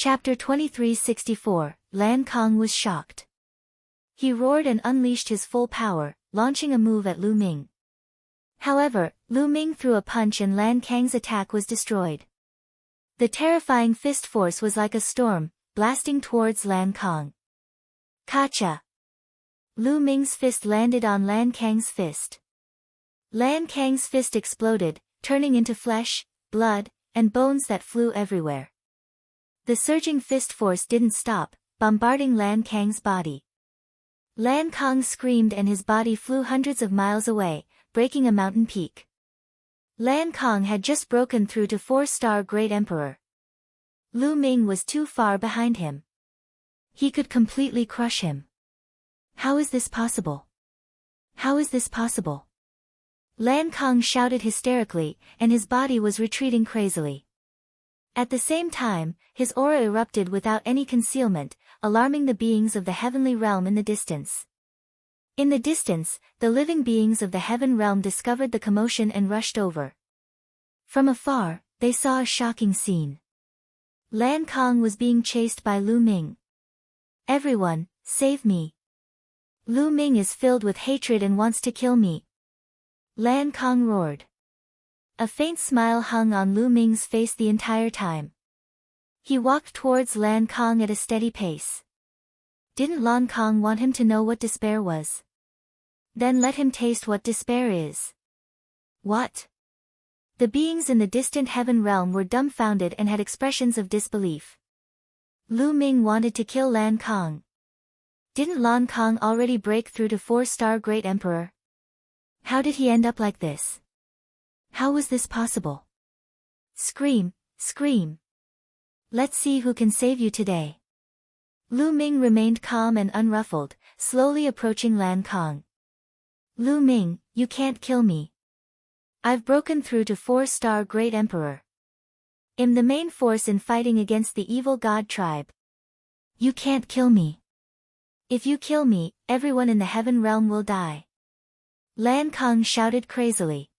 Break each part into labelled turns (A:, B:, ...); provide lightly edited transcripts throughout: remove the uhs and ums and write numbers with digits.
A: Chapter 2364, Lan Kong was shocked. He roared and unleashed his full power, launching a move at Lu Ming. However, Lu Ming threw a punch and Lan Kang's attack was destroyed. The terrifying fist force was like a storm, blasting towards Lan Kong. Kacha! Lu Ming's fist landed on Lan Kang's fist. Lan Kang's fist exploded, turning into flesh, blood, and bones that flew everywhere. The surging fist force didn't stop, bombarding Lan Kang's body. Lan Kong screamed and his body flew hundreds of miles away, breaking a mountain peak. Lan Kong had just broken through to 4-star Great Emperor. Lu Ming was too far behind him. He could completely crush him. How is this possible? How is this possible? Lan Kong shouted hysterically, and his body was retreating crazily. At the same time, his aura erupted without any concealment, alarming the beings of the heavenly realm in the distance. In the distance, the living beings of the heaven realm discovered the commotion and rushed over. From afar, they saw a shocking scene. Lan Kong was being chased by Lu Ming. "Everyone, save me! Lu Ming is filled with hatred and wants to kill me!" Lan Kong roared. A faint smile hung on Lu Ming's face the entire time. He walked towards Lan Kong at a steady pace. Didn't Lan Kong want him to know what despair was? Then let him taste what despair is. What? The beings in the distant heaven realm were dumbfounded and had expressions of disbelief. Lu Ming wanted to kill Lan Kong. Didn't Lan Kong already break through to 4-star Great Emperor? How did he end up like this? How was this possible? Scream, scream! Let's see who can save you today. Lu Ming remained calm and unruffled, slowly approaching Lan Kong. Lu Ming, you can't kill me. I've broken through to 4-star Great Emperor. I'm the main force in fighting against the evil god tribe. You can't kill me. If you kill me, everyone in the heaven realm will die. Lan Kong shouted crazily.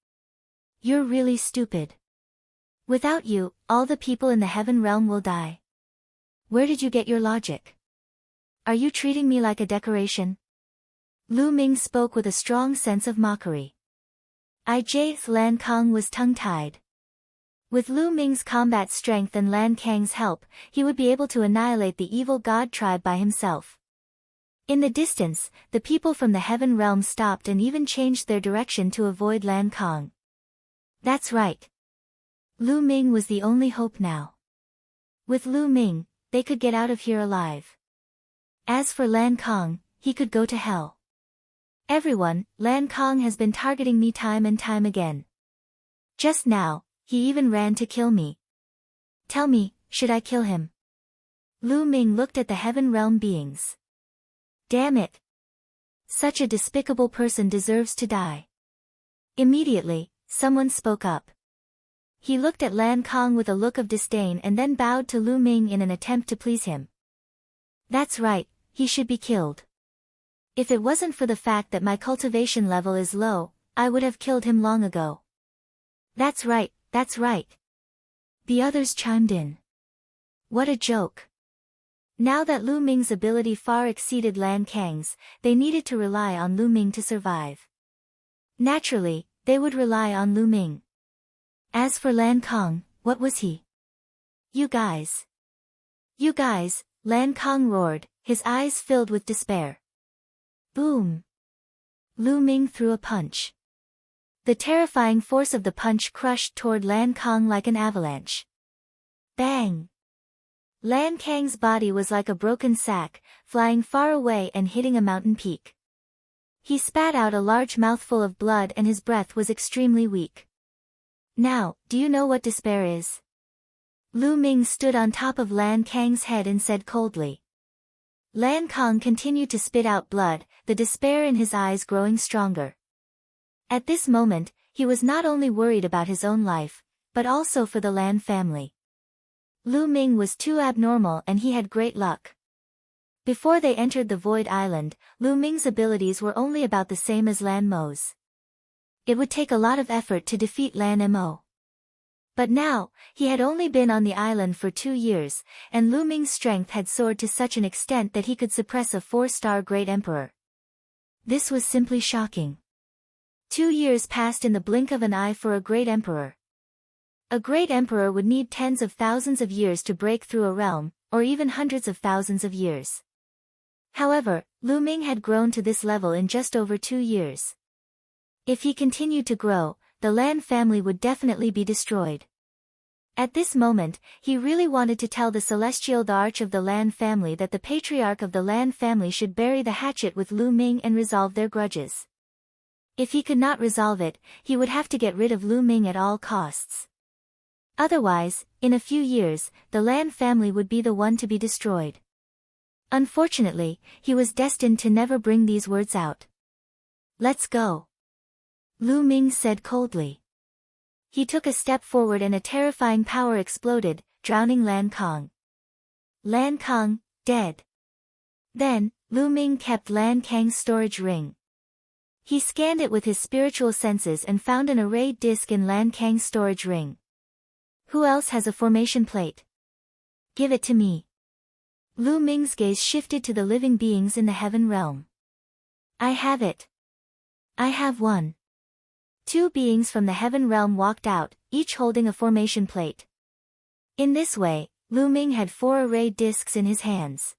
A: You're really stupid. Without you, all the people in the heaven realm will die. Where did you get your logic? Are you treating me like a decoration? Lu Ming spoke with a strong sense of mockery. Lan Kong was tongue-tied. With Lu Ming's combat strength and Lan Kang's help, he would be able to annihilate the evil god tribe by himself. In the distance, the people from the heaven realm stopped and even changed their direction to avoid Lan Kong. That's right. Lu Ming was the only hope now. With Lu Ming, they could get out of here alive. As for Lan Kong, he could go to hell. Everyone, Lan Kong has been targeting me time and time again. Just now, he even ran to kill me. Tell me, should I kill him? Lu Ming looked at the heaven realm beings. Damn it! Such a despicable person deserves to die. Immediately, someone spoke up. He looked at Lan Kong with a look of disdain and then bowed to Lu Ming in an attempt to please him. That's right, he should be killed. If it wasn't for the fact that my cultivation level is low, I would have killed him long ago. That's right, that's right. The others chimed in. What a joke. Now that Lu Ming's ability far exceeded Lan Kang's, they needed to rely on Lu Ming to survive. Naturally, they would rely on Lu Ming. As for Lan Kong, what was he? You guys, Lan Kong roared, his eyes filled with despair. Boom! Lu Ming threw a punch. The terrifying force of the punch crushed toward Lan Kong like an avalanche. Bang! Lan Kang's body was like a broken sack, flying far away and hitting a mountain peak. He spat out a large mouthful of blood and his breath was extremely weak. Now, do you know what despair is? Lu Ming stood on top of Lan Kang's head and said coldly. Lan Kong continued to spit out blood, the despair in his eyes growing stronger. At this moment, he was not only worried about his own life, but also for the Lan family. Lu Ming was too abnormal and he had great luck. Before they entered the Void Island, Lu Ming's abilities were only about the same as Lan Mo's. It would take a lot of effort to defeat Lan Mo. But now, he had only been on the island for 2 years, and Lu Ming's strength had soared to such an extent that he could suppress a 4-star great emperor. This was simply shocking. 2 years passed in the blink of an eye for a great emperor. A great emperor would need tens of thousands of years to break through a realm, or even hundreds of thousands of years. However, Lu Ming had grown to this level in just over 2 years. If he continued to grow, the Lan family would definitely be destroyed. At this moment, he really wanted to tell the Celestial the Arch of the Lan family that the patriarch of the Lan family should bury the hatchet with Lu Ming and resolve their grudges. If he could not resolve it, he would have to get rid of Lu Ming at all costs. Otherwise, in a few years, the Lan family would be the one to be destroyed. Unfortunately, he was destined to never bring these words out. "Let's go," Lu Ming said coldly. He took a step forward and a terrifying power exploded, drowning Lan Kang. Lan Kang, dead. Then, Lu Ming kept Lan Kang's storage ring. He scanned it with his spiritual senses and found an arrayed disc in Lan Kang's storage ring. "Who else has a formation plate? Give it to me." Lu Ming's gaze shifted to the living beings in the heaven realm. "I have it. I have one." 2 beings from the heaven realm walked out, each holding a formation plate. In this way, Lu Ming had 4 arrayed discs in his hands.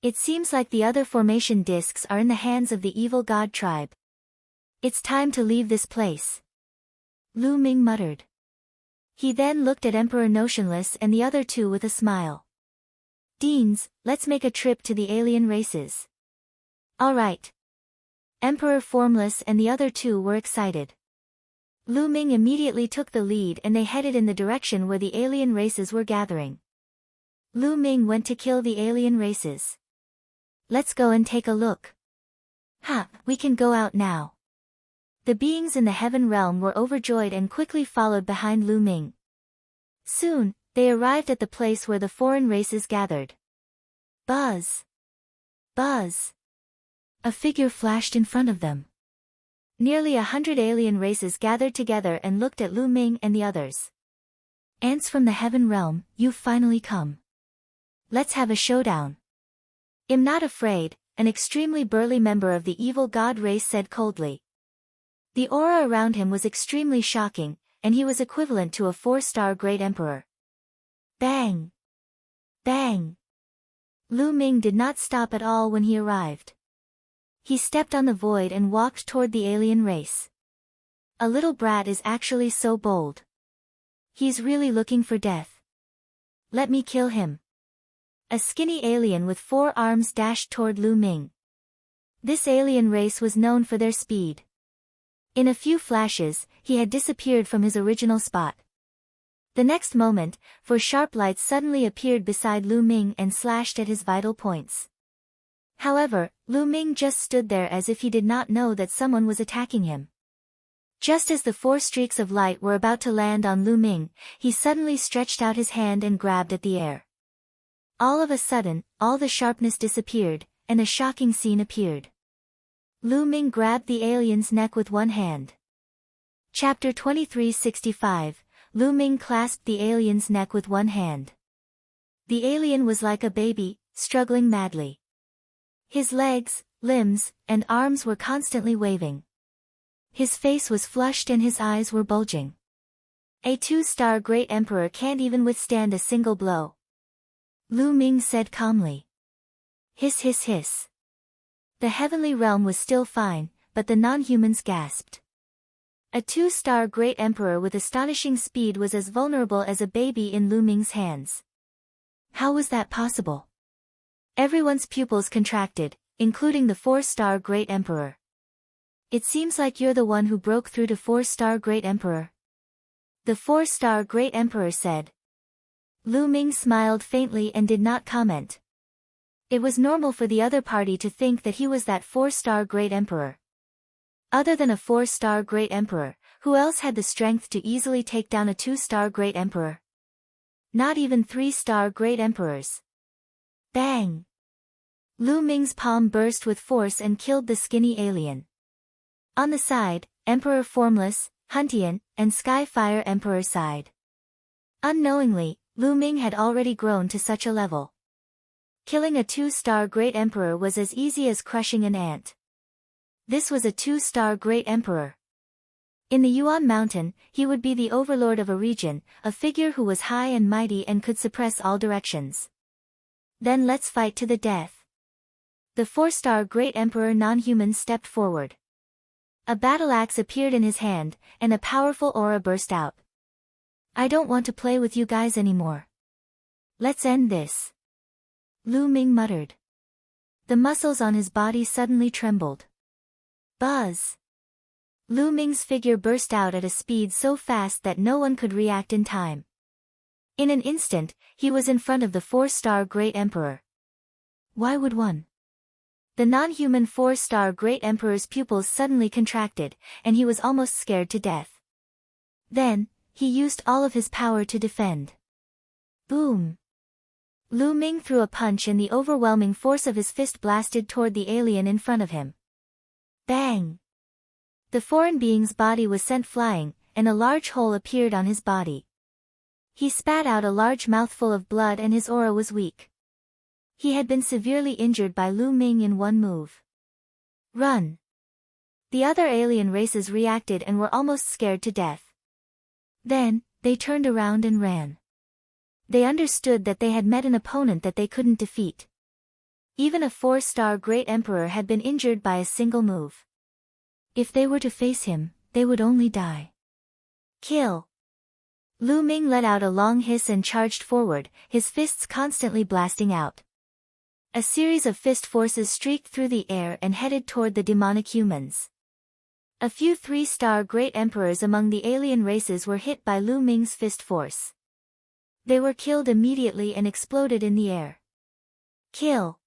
A: It seems like the other formation discs are in the hands of the evil god tribe. "It's time to leave this place," Lu Ming muttered. He then looked at Emperor Notionless and the other 2 with a smile. "Deans, let's make a trip to the alien races." "All right." Emperor Formless and the other 2 were excited. Lu Ming immediately took the lead and they headed in the direction where the alien races were gathering. Lu Ming went to kill the alien races. "Let's go and take a look." "Ha, we can go out now." The beings in the heaven realm were overjoyed and quickly followed behind Lu Ming. Soon, they arrived at the place where the foreign races gathered. Buzz! Buzz! A figure flashed in front of them. Nearly 100 alien races gathered together and looked at Lu Ming and the others. "Ants from the heaven realm, you've finally come. Let's have a showdown." "I'm not afraid," an extremely burly member of the evil god race said coldly. The aura around him was extremely shocking, and he was equivalent to a 4-star great emperor. Bang! Bang! Lu Ming did not stop at all when he arrived. He stepped on the void and walked toward the alien race. A little brat is actually so bold. He's really looking for death. Let me kill him. A skinny alien with 4 arms dashed toward Lu Ming. This alien race was known for their speed. In a few flashes, he had disappeared from his original spot. The next moment, 4 sharp lights suddenly appeared beside Lu Ming and slashed at his vital points. However, Lu Ming just stood there as if he did not know that someone was attacking him. Just as the 4 streaks of light were about to land on Lu Ming, he suddenly stretched out his hand and grabbed at the air. All of a sudden, all the sharpness disappeared, and a shocking scene appeared. Lu Ming grabbed the alien's neck with one hand. Chapter 2365, Lu Ming clasped the alien's neck with one hand. The alien was like a baby, struggling madly. His legs, limbs, and arms were constantly waving. His face was flushed and his eyes were bulging. A 2-star great emperor can't even withstand a single blow, Lu Ming said calmly. Hiss hiss hiss. The heavenly realm was still fine, but the non-humans gasped. A 2-star great emperor with astonishing speed was as vulnerable as a baby in Lu Ming's hands. How was that possible? Everyone's pupils contracted, including the 4-star great emperor. It seems like you're the one who broke through to 4-star great emperor, the 4-star great emperor said. Lu Ming smiled faintly and did not comment. It was normal for the other party to think that he was that 4-star great emperor. Other than a 4-star great emperor, who else had the strength to easily take down a 2-star great emperor? Not even 3-star great emperors. Bang! Lu Ming's palm burst with force and killed the skinny alien. On the side, Emperor Formless, Huntian, and Skyfire Emperor sighed. Unknowingly, Lu Ming had already grown to such a level. Killing a 2-star Great Emperor was as easy as crushing an ant. This was a 2-star Great Emperor. In the Yuan Mountain, he would be the overlord of a region, a figure who was high and mighty and could suppress all directions. Then let's fight to the death. The 4-star Great Emperor non-human stepped forward. A battle axe appeared in his hand, and a powerful aura burst out. I don't want to play with you guys anymore. Let's end this. Lu Ming muttered. The muscles on his body suddenly trembled. Buzz! Lu Ming's figure burst out at a speed so fast that no one could react in time. In an instant, he was in front of the 4-star Great Emperor. Why would one? The non-human 4-star Great Emperor's pupils suddenly contracted, and he was almost scared to death. Then, he used all of his power to defend. Boom! Lu Ming threw a punch and the overwhelming force of his fist blasted toward the alien in front of him. Bang! The foreign being's body was sent flying, and a large hole appeared on his body. He spat out a large mouthful of blood and his aura was weak. He had been severely injured by Lu Ming in one move. Run! The other alien races reacted and were almost scared to death. Then, they turned around and ran. They understood that they had met an opponent that they couldn't defeat. Even a 4-star Great Emperor had been injured by a single move. If they were to face him, they would only die. Kill! Lu Ming let out a long hiss and charged forward, his fists constantly blasting out. A series of fist forces streaked through the air and headed toward the demonic humans. A few 3-star Great Emperors among the alien races were hit by Lu Ming's fist force. They were killed immediately and exploded in the air. Kill!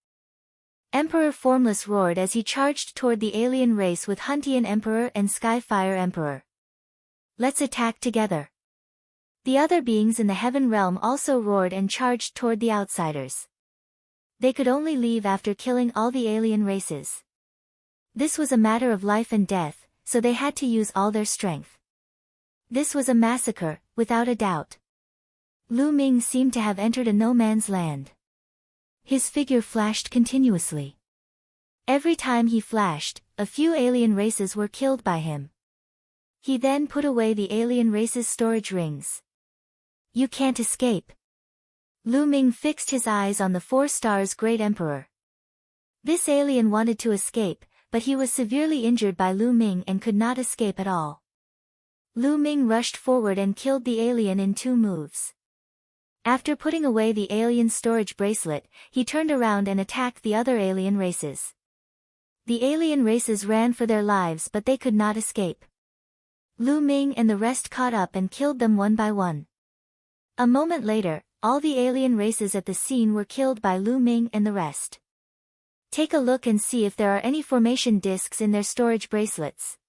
A: Emperor Formless roared as he charged toward the alien race with Huntian Emperor and Skyfire Emperor. Let's attack together. The other beings in the Heaven Realm also roared and charged toward the outsiders. They could only leave after killing all the alien races. This was a matter of life and death, so they had to use all their strength. This was a massacre, without a doubt. Lu Ming seemed to have entered a no-man's land. His figure flashed continuously. Every time he flashed, a few alien races were killed by him. He then put away the alien race's storage rings. You can't escape. Lu Ming fixed his eyes on the 4-star Great Emperor. This alien wanted to escape, but he was severely injured by Lu Ming and could not escape at all. Lu Ming rushed forward and killed the alien in 2 moves. After putting away the alien storage bracelet, he turned around and attacked the other alien races. The alien races ran for their lives but they could not escape. Lu Ming and the rest caught up and killed them one by one. A moment later, all the alien races at the scene were killed by Lu Ming and the rest. Take a look and see if there are any formation discs in their storage bracelets.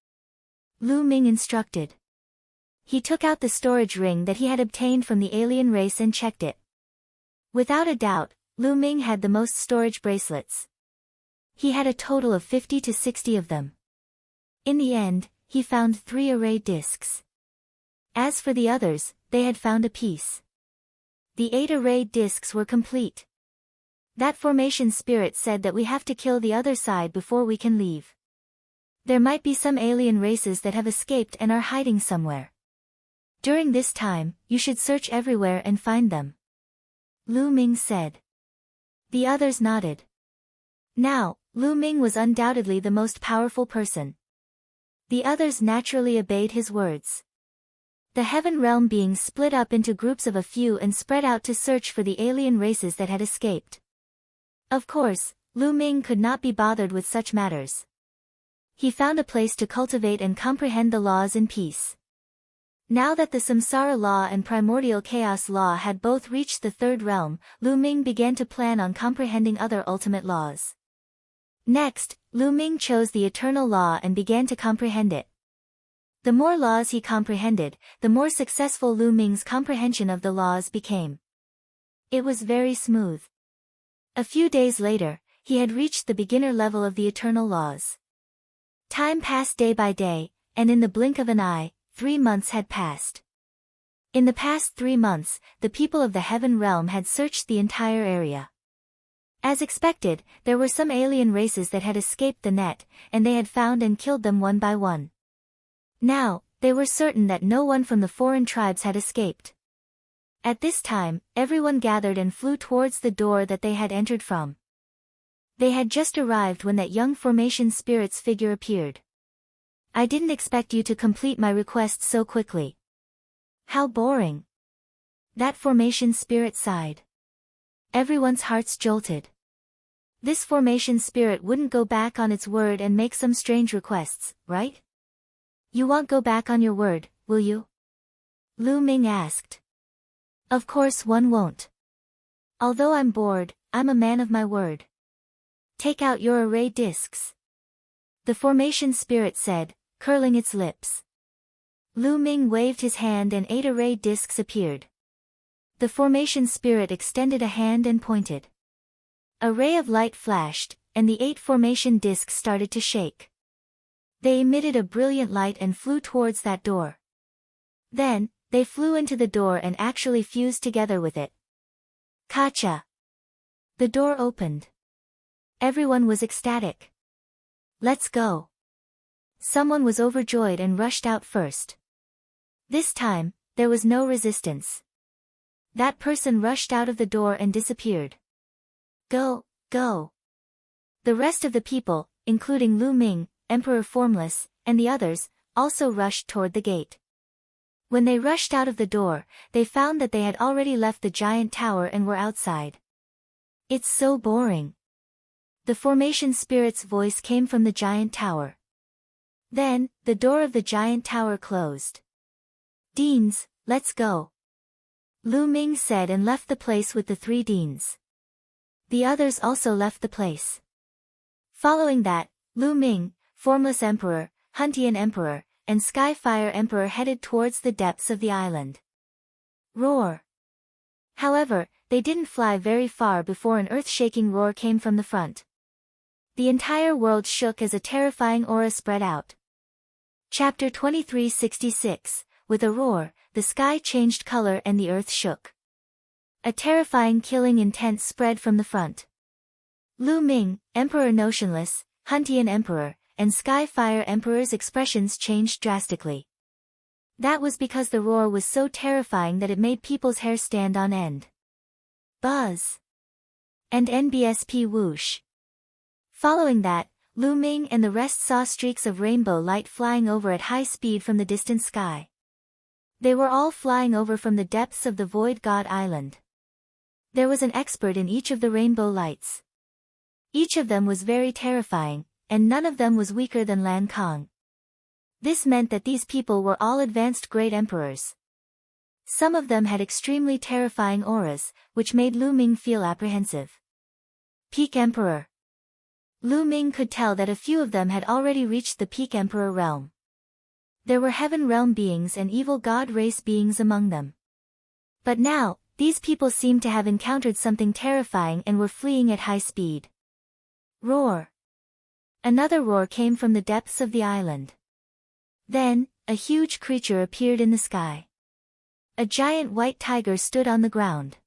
A: Lu Ming instructed. He took out the storage ring that he had obtained from the alien race and checked it. Without a doubt, Lu Ming had the most storage bracelets. He had a total of 50 to 60 of them. In the end, he found 3 array discs. As for the others, they had found a piece. The 8 array discs were complete. That formation spirit said that we have to kill the other side before we can leave. There might be some alien races that have escaped and are hiding somewhere. During this time, you should search everywhere and find them. Lu Ming said. The others nodded. Now, Lu Ming was undoubtedly the most powerful person. The others naturally obeyed his words. The Heaven Realm beings split up into groups of a few and spread out to search for the alien races that had escaped. Of course, Lu Ming could not be bothered with such matters. He found a place to cultivate and comprehend the laws in peace. Now that the Samsara law and primordial chaos law had both reached the 3rd realm, Lu Ming began to plan on comprehending other ultimate laws. Next, Lu Ming chose the eternal law and began to comprehend it. The more laws he comprehended, the more successful Lu Ming's comprehension of the laws became. It was very smooth. A few days later, he had reached the beginner level of the eternal laws. Time passed day by day, and in the blink of an eye, 3 months had passed. In the past 3 months, the people of the Heaven Realm had searched the entire area. As expected, there were some alien races that had escaped the net, and they had found and killed them one by one. Now, they were certain that no one from the foreign tribes had escaped. At this time, everyone gathered and flew towards the door that they had entered from. They had just arrived when that young formation spirit's figure appeared. I didn't expect you to complete my request so quickly. How boring. That formation spirit sighed. Everyone's hearts jolted. This formation spirit wouldn't go back on its word and make some strange requests, right? You won't go back on your word, will you? Lu Ming asked. Of course one won't. Although I'm bored, I'm a man of my word. Take out your array discs. The formation spirit said, curling its lips. Lu Ming waved his hand and 8 array discs appeared. The formation spirit extended a hand and pointed. A ray of light flashed, and the 8 formation discs started to shake. They emitted a brilliant light and flew towards that door. Then, they flew into the door and actually fused together with it. Kacha! The door opened. Everyone was ecstatic. Let's go. Someone was overjoyed and rushed out first. This time, there was no resistance. That person rushed out of the door and disappeared. Go, go. The rest of the people, including Lu Ming, Emperor Formless, and the others, also rushed toward the gate. When they rushed out of the door, they found that they had already left the giant tower and were outside. It's so boring. The formation spirit's voice came from the giant tower. Then, the door of the giant tower closed. Deans, let's go. Lu Ming said and left the place with the 3 deans. The others also left the place. Following that, Lu Ming, Formless Emperor, Huntian Emperor, and Skyfire Emperor headed towards the depths of the island. Roar! However, they didn't fly very far before an earth-shaking roar came from the front. The entire world shook as a terrifying aura spread out. Chapter 2366, with a roar, the sky changed color and the earth shook. A terrifying killing intent spread from the front. Lu Ming, Emperor Notionless, Huntian Emperor, and Skyfire Emperor's expressions changed drastically. That was because the roar was so terrifying that it made people's hair stand on end. Buzz! And NBSP whoosh. Following that, Lu Ming and the rest saw streaks of rainbow light flying over at high speed from the distant sky. They were all flying over from the depths of the Void God Island. There was an expert in each of the rainbow lights. Each of them was very terrifying, and none of them was weaker than Lan Kang. This meant that these people were all advanced great emperors. Some of them had extremely terrifying auras, which made Lu Ming feel apprehensive. Peak Emperor. Lu Ming could tell that a few of them had already reached the Peak Emperor realm. There were Heaven Realm beings and evil God race beings among them. But now, these people seemed to have encountered something terrifying and were fleeing at high speed. Roar! Another roar came from the depths of the island. Then, a huge creature appeared in the sky. A giant white tiger stood on the ground.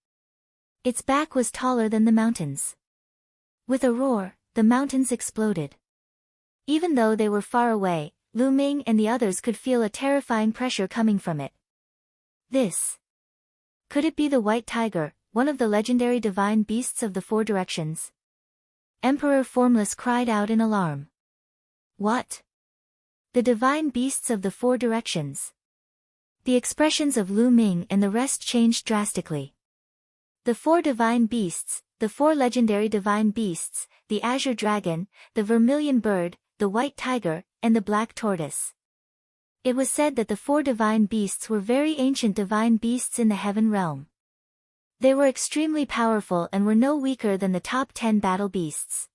A: Its back was taller than the mountains. With a roar, the mountains exploded. Even though they were far away, Lu Ming and the others could feel a terrifying pressure coming from it. This. Could it be the white tiger, one of the legendary divine beasts of the 4 directions? Emperor Formless cried out in alarm. What? The divine beasts of the 4 directions. The expressions of Lu Ming and the rest changed drastically. The 4 divine beasts, the 4 legendary divine beasts, the azure dragon, the vermilion bird, the white tiger, and the black tortoise. It was said that the 4 divine beasts were very ancient divine beasts in the heaven realm. They were extremely powerful and were no weaker than the top 10 battle beasts.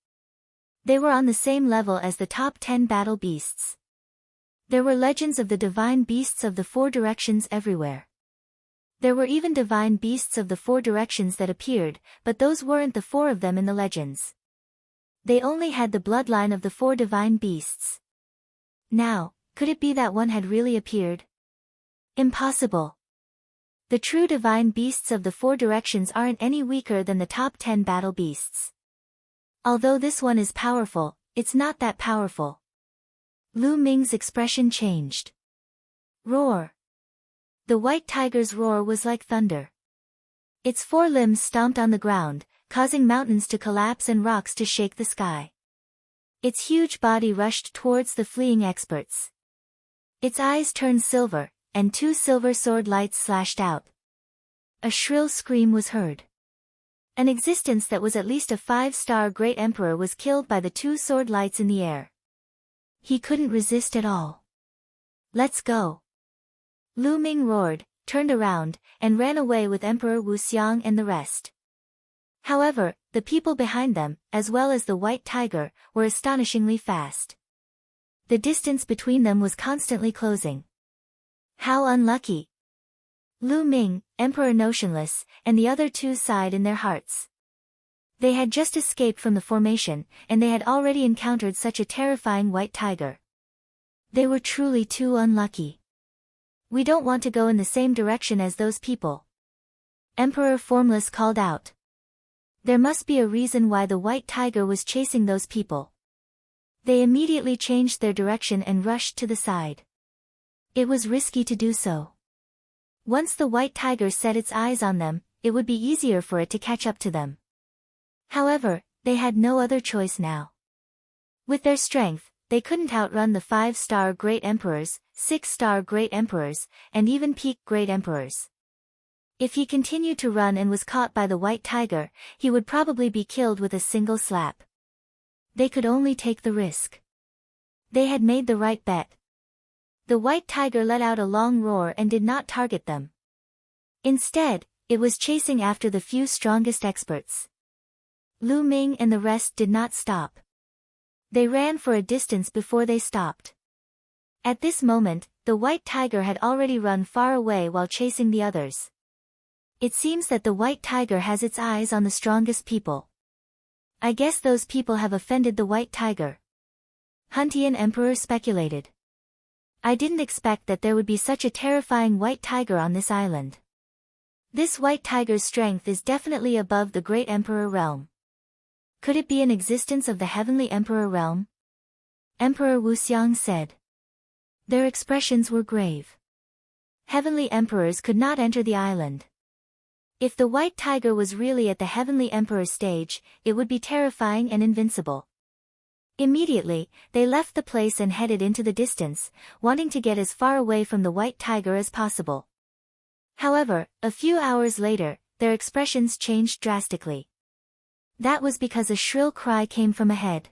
A: They were on the same level as the top 10 battle beasts. There were legends of the divine beasts of the 4 directions everywhere. There were even divine beasts of the 4 directions that appeared, but those weren't the 4 of them in the legends. They only had the bloodline of the 4 divine beasts. Now, could it be that one had really appeared? Impossible. The true divine beasts of the four directions aren't any weaker than the top 10 battle beasts. Although this one is powerful, it's not that powerful. Lu Ming's expression changed. Roar. The white tiger's roar was like thunder. Its four limbs stomped on the ground, causing mountains to collapse and rocks to shake the sky. Its huge body rushed towards the fleeing experts. Its eyes turned silver, and two silver sword lights slashed out. A shrill scream was heard. An existence that was at least a 5-star great emperor was killed by the two sword lights in the air. He couldn't resist at all. Let's go. Lu Ming roared, turned around, and ran away with Emperor Wuxiang and the rest. However, the people behind them, as well as the white tiger, were astonishingly fast. The distance between them was constantly closing. How unlucky! Lu Ming, Emperor Notionless, and the other two sighed in their hearts. They had just escaped from the formation, and they had already encountered such a terrifying white tiger. They were truly too unlucky. We don't want to go in the same direction as those people. Emperor Formless called out. There must be a reason why the white tiger was chasing those people. They immediately changed their direction and rushed to the side. It was risky to do so. Once the white tiger set its eyes on them, it would be easier for it to catch up to them. However, they had no other choice now. With their strength, they couldn't outrun the 5-star great emperors, 6-star great emperors, and even peak great emperors. If he continued to run and was caught by the white tiger, he would probably be killed with a single slap. They could only take the risk. They had made the right bet. The white tiger let out a long roar and did not target them. Instead, it was chasing after the few strongest experts. Lu Ming and the rest did not stop. They ran for a distance before they stopped. At this moment, the white tiger had already run far away while chasing the others. It seems that the white tiger has its eyes on the strongest people. I guess those people have offended the white tiger. Huntian Emperor speculated. I didn't expect that there would be such a terrifying white tiger on this island. This white tiger's strength is definitely above the Great Emperor realm. Could it be an existence of the Heavenly Emperor realm? Emperor Wuxiang said. Their expressions were grave. Heavenly emperors could not enter the island. If the white tiger was really at the Heavenly Emperor stage, it would be terrifying and invincible. Immediately, they left the place and headed into the distance, wanting to get as far away from the white tiger as possible. However, a few hours later, their expressions changed drastically. That was because a shrill cry came from ahead.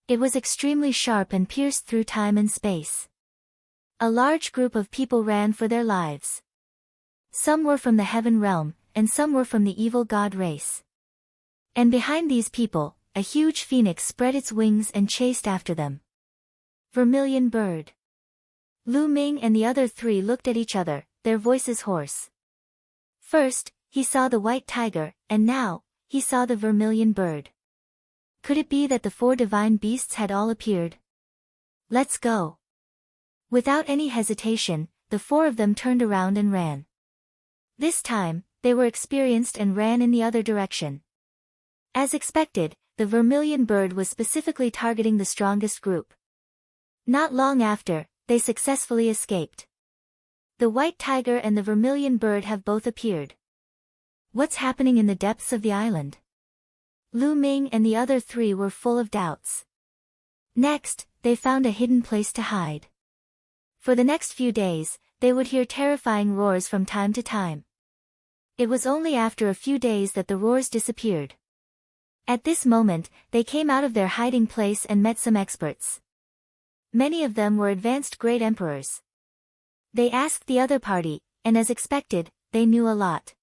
A: It was extremely sharp and pierced through time and space. A large group of people ran for their lives. Some were from the heaven realm, and some were from the evil god race. And behind these people, a huge phoenix spread its wings and chased after them. Vermilion bird. Lu Ming and the other three looked at each other, their voices hoarse. First, he saw the white tiger, and now, he saw the vermilion bird. Could it be that the four divine beasts had all appeared? Let's go. Without any hesitation, the four of them turned around and ran. This time, they were experienced and ran in the other direction. As expected, the vermilion bird was specifically targeting the strongest group. Not long after, they successfully escaped. The white tiger and the vermilion bird have both appeared. What's happening in the depths of the island? Lu Ming and the other three were full of doubts. Next, they found a hidden place to hide. For the next few days, they would hear terrifying roars from time to time. It was only after a few days that the roars disappeared. At this moment, they came out of their hiding place and met some experts. Many of them were advanced great emperors. They asked the other party, and as expected, they knew a lot.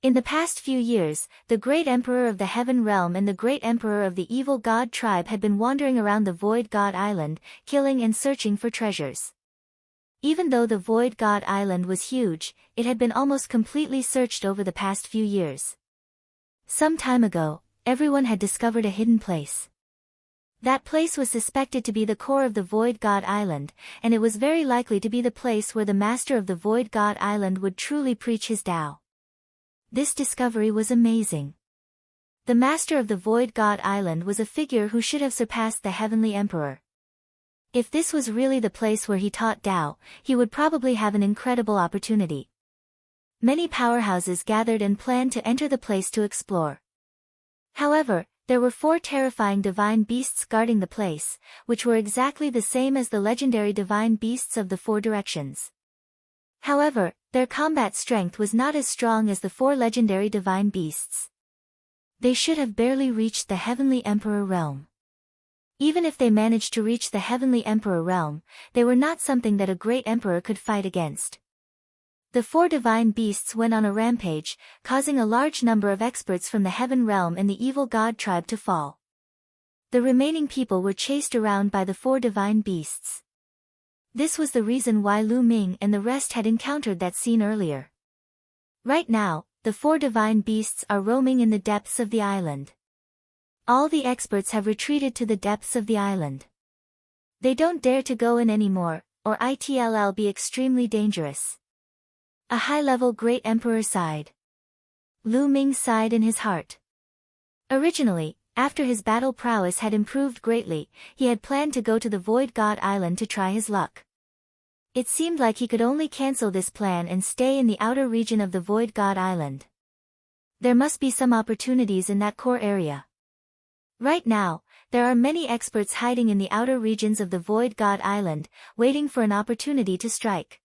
A: In the past few years, the great emperor of the heaven realm and the great emperor of the evil god tribe had been wandering around the void god island, killing and searching for treasures. Even though the void god island was huge, it had been almost completely searched over the past few years. Some time ago, everyone had discovered a hidden place. That place was suspected to be the core of the Void God Island, and it was very likely to be the place where the master of the Void God Island would truly preach his Tao. This discovery was amazing. The master of the Void God Island was a figure who should have surpassed the Heavenly Emperor. If this was really the place where he taught Tao, he would probably have an incredible opportunity. Many powerhouses gathered and planned to enter the place to explore. However, there were 4 terrifying divine beasts guarding the place, which were exactly the same as the legendary divine beasts of the 4 directions. However, their combat strength was not as strong as the 4 legendary divine beasts. They should have barely reached the Heavenly Emperor realm. Even if they managed to reach the Heavenly Emperor realm, they were not something that a great emperor could fight against. The 4 divine beasts went on a rampage, causing a large number of experts from the Heaven realm and the evil god tribe to fall. The remaining people were chased around by the 4 divine beasts. This was the reason why Lu Ming and the rest had encountered that scene earlier. Right now, the 4 divine beasts are roaming in the depths of the island. All the experts have retreated to the depths of the island. They don't dare to go in anymore, or it'll be extremely dangerous. A high-level great emperor sighed. Lu Ming sighed in his heart. Originally, after his battle prowess had improved greatly, he had planned to go to the Void God Island to try his luck. It seemed like he could only cancel this plan and stay in the outer region of the Void God Island. There must be some opportunities in that core area. Right now, there are many experts hiding in the outer regions of the Void God Island, waiting for an opportunity to strike.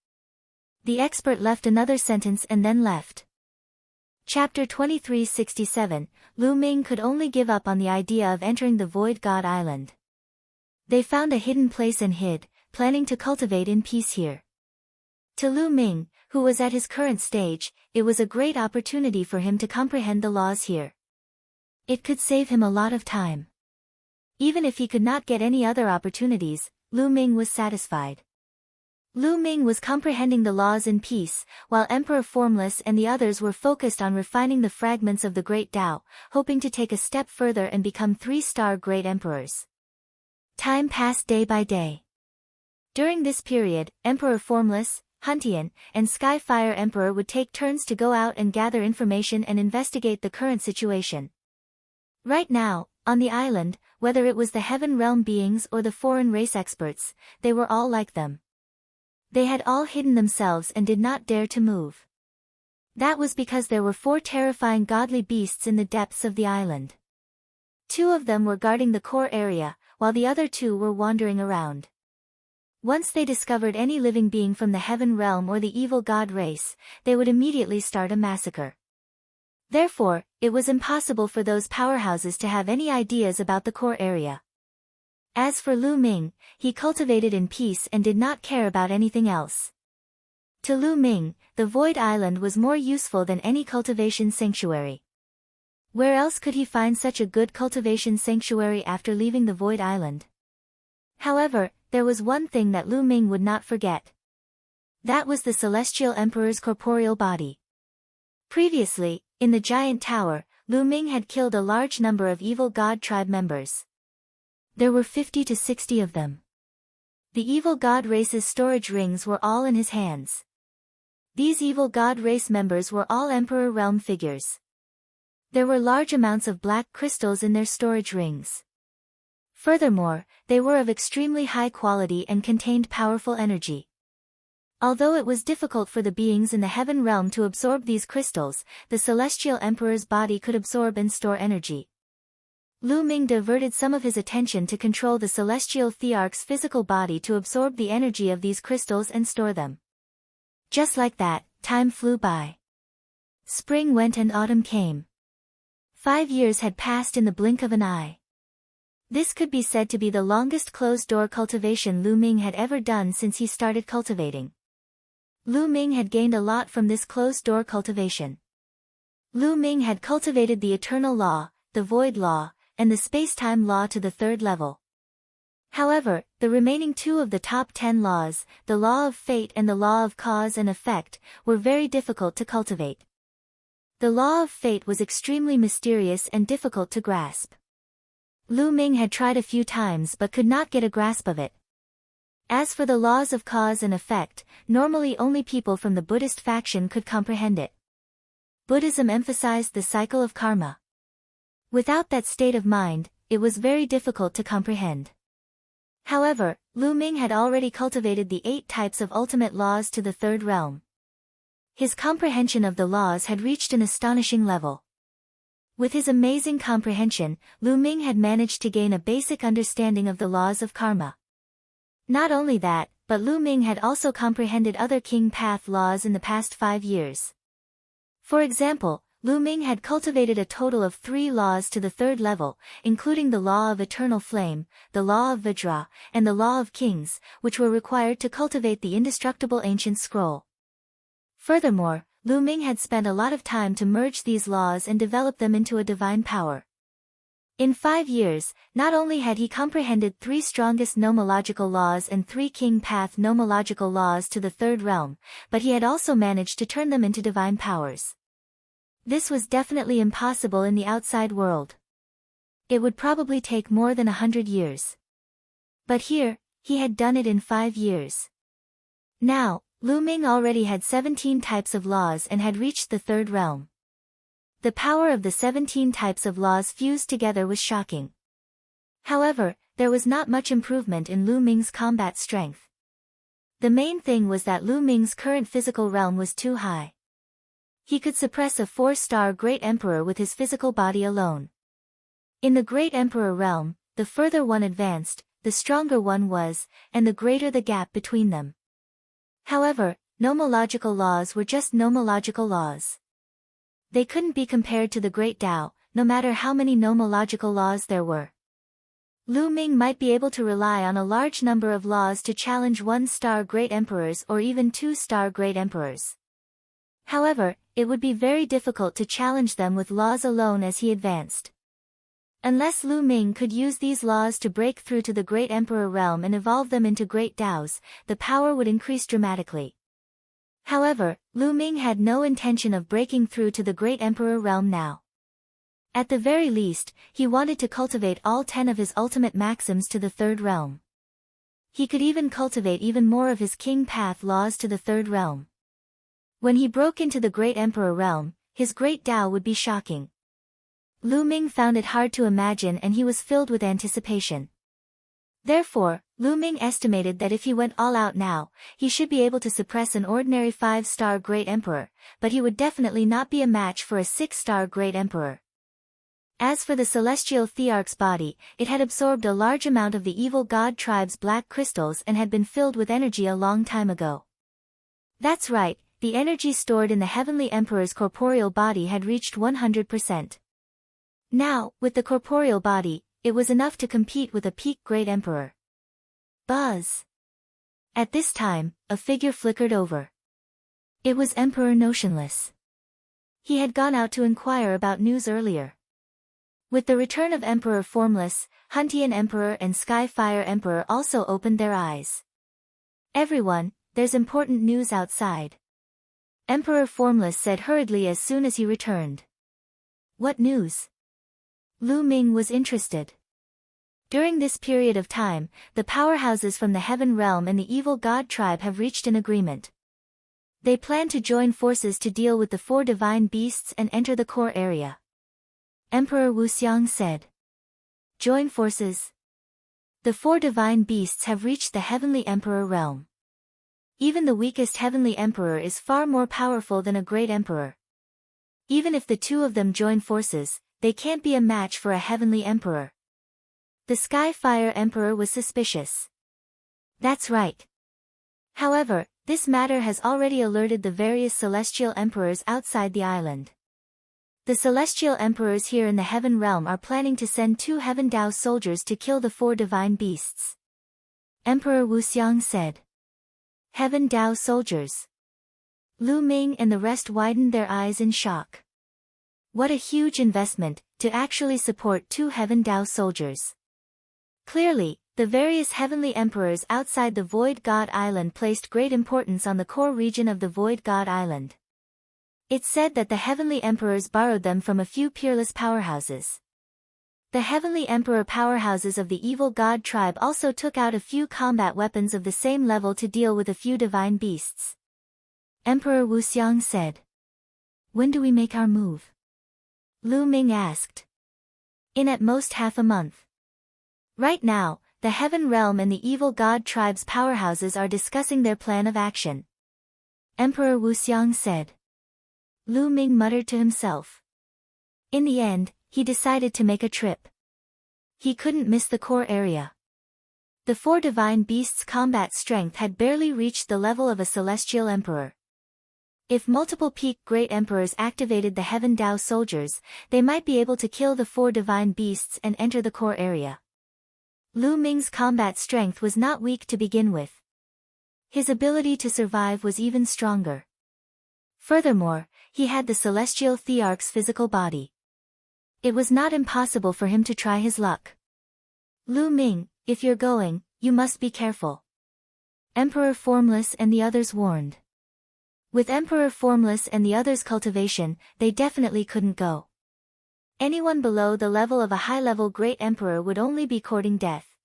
A: The expert left another sentence and then left. Chapter 2367, Lu Ming could only give up on the idea of entering the Void God Island. They found a hidden place and hid, planning to cultivate in peace here. To Lu Ming, who was at his current stage, it was a great opportunity for him to comprehend the laws here. It could save him a lot of time. Even if he could not get any other opportunities, Lu Ming was satisfied. Lu Ming was comprehending the laws in peace, while Emperor Formless and the others were focused on refining the fragments of the Great Tao, hoping to take a step further and become 3-star Great Emperors. Time passed day by day. During this period, Emperor Formless, Huntian, and Skyfire Emperor would take turns to go out and gather information and investigate the current situation. Right now, on the island, whether it was the Heaven Realm beings or the foreign race experts, they were all like them. They had all hidden themselves and did not dare to move. That was because there were 4 terrifying godly beasts in the depths of the island. 2 of them were guarding the core area, while the other 2 were wandering around. Once they discovered any living being from the Heaven Realm or the evil god race, they would immediately start a massacre. Therefore, it was impossible for those powerhouses to have any ideas about the core area. As for Lu Ming, he cultivated in peace and did not care about anything else. To Lu Ming, the Void Island was more useful than any cultivation sanctuary. Where else could he find such a good cultivation sanctuary after leaving the Void Island? However, there was one thing that Lu Ming would not forget. That was the Celestial Emperor's corporeal body. Previously, in the Giant Tower, Lu Ming had killed a large number of evil god tribe members. There were 50 to 60 of them. The evil god race's storage rings were all in his hands. These evil god race members were all Emperor Realm figures. There were large amounts of black crystals in their storage rings. Furthermore, they were of extremely high quality and contained powerful energy. Although it was difficult for the beings in the Heaven Realm to absorb these crystals, the Celestial Emperor's body could absorb and store energy. Lu Ming diverted some of his attention to control the Celestial Thearch's physical body to absorb the energy of these crystals and store them. Just like that, time flew by. Spring went and autumn came. 5 years had passed in the blink of an eye. This could be said to be the longest closed-door cultivation Lu Ming had ever done since he started cultivating. Lu Ming had gained a lot from this closed-door cultivation. Lu Ming had cultivated the Eternal Law, the Void Law, and the Space-Time Law to the 3rd level. However, the remaining 2 of the top 10 laws, the Law of Fate and the Law of Cause and Effect, were very difficult to cultivate. The Law of Fate was extremely mysterious and difficult to grasp. Lu Ming had tried a few times but could not get a grasp of it. As for the laws of cause and effect, normally only people from the Buddhist faction could comprehend it. Buddhism emphasized the cycle of karma. Without that state of mind, it was very difficult to comprehend. However, Lu Ming had already cultivated the 8 types of ultimate laws to the 3rd realm. His comprehension of the laws had reached an astonishing level. With his amazing comprehension, Lu Ming had managed to gain a basic understanding of the laws of karma. Not only that, but Lu Ming had also comprehended other king path laws in the past 5 years. For example, Lu Ming had cultivated a total of 3 laws to the 3rd level, including the law of eternal flame, the law of Vajra, and the law of kings, which were required to cultivate the indestructible ancient scroll. Furthermore, Lu Ming had spent a lot of time to merge these laws and develop them into a divine power. In 5 years, not only had he comprehended 3 strongest nomological laws and 3 king path nomological laws to the 3rd realm, but he had also managed to turn them into divine powers. This was definitely impossible in the outside world. It would probably take more than 100 years. But here, he had done it in 5 years. Now, Lu Ming already had 17 types of laws and had reached the 3rd realm. The power of the 17 types of laws fused together was shocking. However, there was not much improvement in Lu Ming's combat strength. The main thing was that Lu Ming's current physical realm was too high. He could suppress a 4-star Great Emperor with his physical body alone. In the Great Emperor realm, the further one advanced, the stronger one was, and the greater the gap between them. However, nomological laws were just nomological laws. They couldn't be compared to the Great Tao, no matter how many nomological laws there were. Lu Ming might be able to rely on a large number of laws to challenge 1-star Great Emperors or even 2-star Great Emperors. However, it would be very difficult to challenge them with laws alone as he advanced. Unless Lu Ming could use these laws to break through to the Great Emperor realm and evolve them into Great Taos, the power would increase dramatically. However, Lu Ming had no intention of breaking through to the Great Emperor realm now. At the very least, he wanted to cultivate all 10 of his ultimate maxims to the 3rd realm. He could even cultivate even more of his king path laws to the 3rd realm. When he broke into the Great Emperor realm, his Great Tao would be shocking. Lu Ming found it hard to imagine and he was filled with anticipation. Therefore, Lu Ming estimated that if he went all out now, he should be able to suppress an ordinary 5-star Great Emperor, but he would definitely not be a match for a 6-star Great Emperor. As for the Celestial Thearch's body, it had absorbed a large amount of the evil god tribe's black crystals and had been filled with energy a long time ago. That's right, the energy stored in the Heavenly Emperor's corporeal body had reached 100%. Now, with the corporeal body, it was enough to compete with a peak Great Emperor. Buzz! At this time, a figure flickered over. It was Emperor Notionless. He had gone out to inquire about news earlier. With the return of Emperor Formless, Huntian Emperor and Skyfire Emperor also opened their eyes. Everyone, there's important news outside. Emperor Formless said hurriedly as soon as he returned. What news? Lu Ming was interested. During this period of time, the powerhouses from the Heaven Realm and the Evil God Tribe have reached an agreement. They plan to join forces to deal with the 4 divine beasts and enter the core area. Emperor Wuxiang said. Join forces? The 4 divine beasts have reached the Heavenly Emperor realm. Even the weakest Heavenly Emperor is far more powerful than a Great Emperor. Even if the 2 of them join forces, they can't be a match for a Heavenly Emperor. The Skyfire Emperor was suspicious. That's right. However, this matter has already alerted the various Celestial Emperors outside the island. The Celestial Emperors here in the Heaven Realm are planning to send 2 Heaven Dao soldiers to kill the 4 divine beasts. Emperor Wuxiang said. Heaven Dao soldiers. Lu Ming and the rest widened their eyes in shock. What a huge investment, to actually support 2 Heaven Dao soldiers. Clearly, the various Heavenly Emperors outside the Void God Island placed great importance on the core region of the Void God Island. It's said that the Heavenly Emperors borrowed them from a few peerless powerhouses. The heavenly emperor powerhouses of the evil god tribe also took out a few combat weapons of the same level to deal with a few divine beasts. Emperor Wuxiang said. When do we make our move? Lu Ming asked. In at most half a month. Right now, the Heaven Realm and the evil god tribe's powerhouses are discussing their plan of action. Emperor Wuxiang said. Lu Ming muttered to himself. In the end, he decided to make a trip. He couldn't miss the core area. The 4 divine beasts' combat strength had barely reached the level of a celestial emperor. If multiple peak great emperors activated the Heaven Dao soldiers, they might be able to kill the 4 divine beasts and enter the core area. Lu Ming's combat strength was not weak to begin with. His ability to survive was even stronger. Furthermore, he had the celestial thearch's physical body. It was not impossible for him to try his luck. Lu Ming, if you're going, you must be careful. Emperor Formless and the others warned. With Emperor Formless and the others' cultivation, they definitely couldn't go. Anyone below the level of a high-level Great Emperor would only be courting death.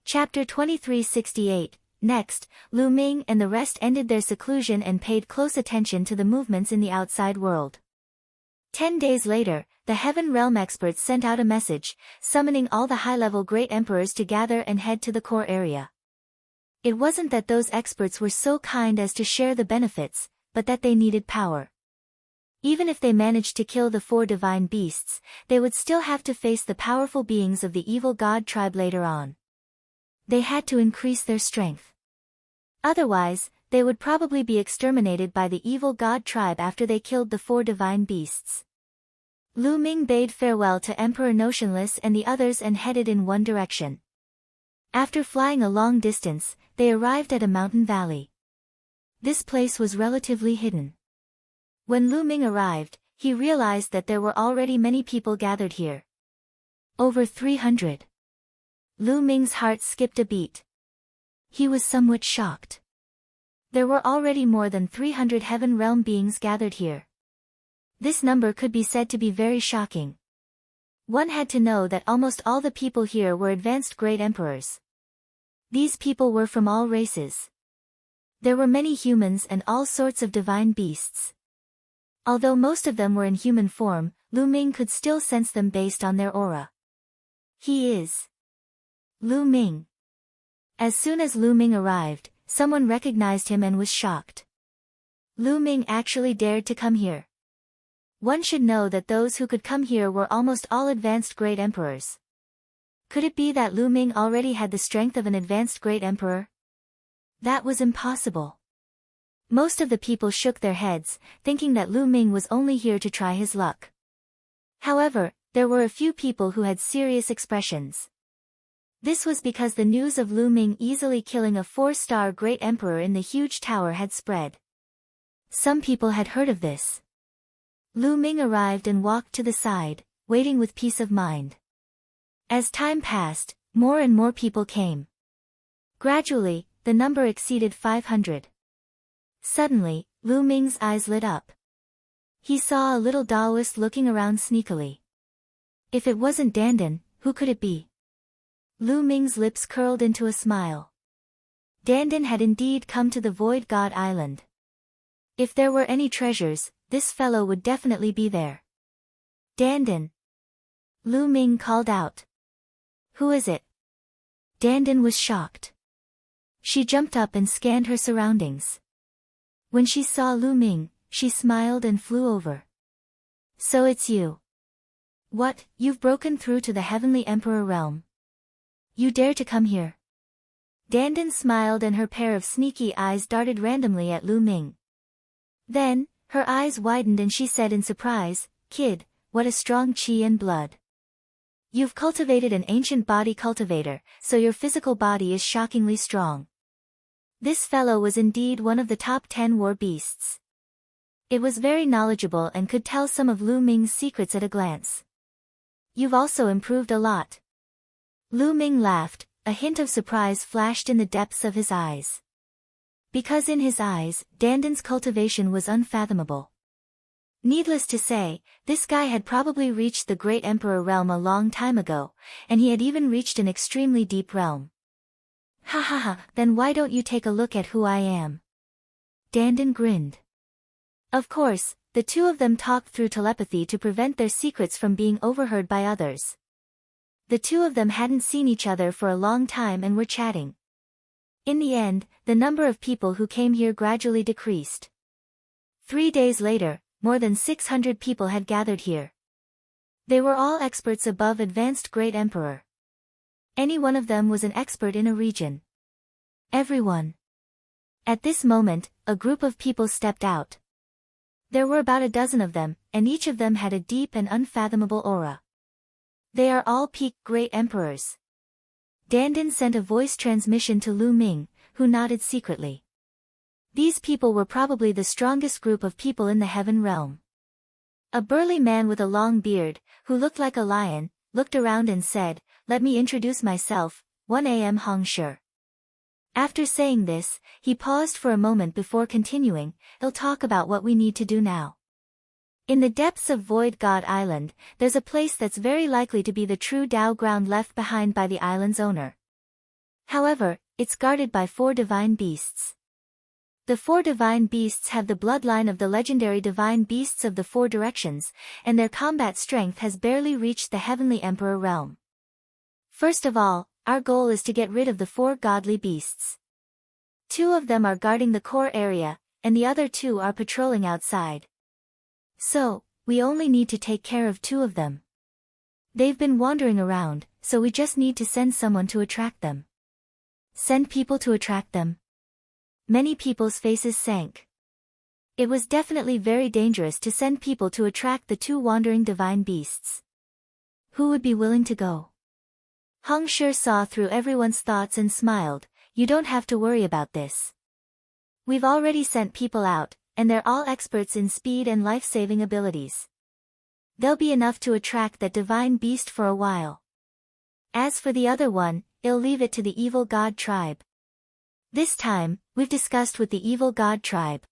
A: Chapter 2368. Next, Lu Ming and the rest ended their seclusion and paid close attention to the movements in the outside world. 10 days later, the Heaven Realm experts sent out a message, summoning all the high-level Great Emperors to gather and head to the core area. It wasn't that those experts were so kind as to share the benefits, but that they needed power. Even if they managed to kill the 4 divine beasts, they would still have to face the powerful beings of the evil god tribe later on. They had to increase their strength. Otherwise, they would probably be exterminated by the evil god tribe after they killed the 4 divine beasts. Lu Ming bade farewell to Emperor Notionless and the others and headed in one direction. After flying a long distance, they arrived at a mountain valley. This place was relatively hidden. When Lu Ming arrived, he realized that there were already many people gathered here. Over 300. Lu Ming's heart skipped a beat. He was somewhat shocked. There were already more than 300 Heaven Realm beings gathered here. This number could be said to be very shocking. One had to know that almost all the people here were advanced great emperors. These people were from all races. There were many humans and all sorts of divine beasts. Although most of them were in human form, Lu Ming could still sense them based on their aura. He is Lu Ming. As soon as Lu Ming arrived, someone recognized him and was shocked. Lu Ming actually dared to come here. One should know that those who could come here were almost all advanced great emperors. Could it be that Lu Ming already had the strength of an advanced great emperor? That was impossible. Most of the people shook their heads, thinking that Lu Ming was only here to try his luck. However, there were a few people who had serious expressions. This was because the news of Lu Ming easily killing a 4-star great emperor in the huge tower had spread. Some people had heard of this. Lu Ming arrived and walked to the side, waiting with peace of mind. As time passed, more and more people came. Gradually, the number exceeded 500. Suddenly, Lu Ming's eyes lit up. He saw a little Daoist looking around sneakily. If it wasn't Dandan, who could it be? Lu Ming's lips curled into a smile. Dandan had indeed come to the Void God Island. If there were any treasures, this fellow would definitely be there. Dandan! Lu Ming called out. Who is it? Dandan was shocked. She jumped up and scanned her surroundings. When she saw Lu Ming, she smiled and flew over. So it's you. What, you've broken through to the Heavenly Emperor realm? You dare to come here? Dandan smiled and her pair of sneaky eyes darted randomly at Lu Ming. Then, her eyes widened and she said in surprise, Kid, what a strong chi and blood. You've cultivated an ancient body cultivator, so your physical body is shockingly strong. This fellow was indeed one of the top 10 war beasts. It was very knowledgeable and could tell some of Lu Ming's secrets at a glance. You've also improved a lot. Lu Ming laughed, a hint of surprise flashed in the depths of his eyes. Because in his eyes, Dandan's cultivation was unfathomable. Needless to say, this guy had probably reached the Great Emperor realm a long time ago, and he had even reached an extremely deep realm. Ha ha ha, then why don't you take a look at who I am? Dandan grinned. Of course, the two of them talked through telepathy to prevent their secrets from being overheard by others. The two of them hadn't seen each other for a long time and were chatting. In the end, the number of people who came here gradually decreased. 3 days later, more than 600 people had gathered here. They were all experts above advanced Great Emperor. Any one of them was an expert in a region. Everyone. At this moment, a group of people stepped out. There were about a dozen of them, and each of them had a deep and unfathomable aura. They are all peak Great Emperors. Dandan sent a voice transmission to Lu Ming, who nodded secretly. These people were probably the strongest group of people in the heaven realm. A burly man with a long beard, who looked like a lion, looked around and said, "Let me introduce myself, 1am Hongshi." After saying this, he paused for a moment before continuing, "I'll talk about what we need to do now. In the depths of Void God Island, there's a place that's very likely to be the true Dao ground left behind by the island's owner. However, it's guarded by 4 divine beasts. The 4 divine beasts have the bloodline of the legendary divine beasts of the 4 directions, and their combat strength has barely reached the Heavenly Emperor realm. First of all, our goal is to get rid of the 4 godly beasts. 2 of them are guarding the core area, and the other 2 are patrolling outside. So, we only need to take care of 2 of them. They've been wandering around, so we just need to send someone to attract them." Send people to attract them? Many people's faces sank. It was definitely very dangerous to send people to attract the 2 wandering divine beasts. Who would be willing to go? Hongshi saw through everyone's thoughts and smiled, "You don't have to worry about this. We've already sent people out, and they're all experts in speed and life-saving abilities. They'll be enough to attract that divine beast for a while. As for the other one, I'll leave it to the evil god tribe. This time, we've discussed with the evil god tribe.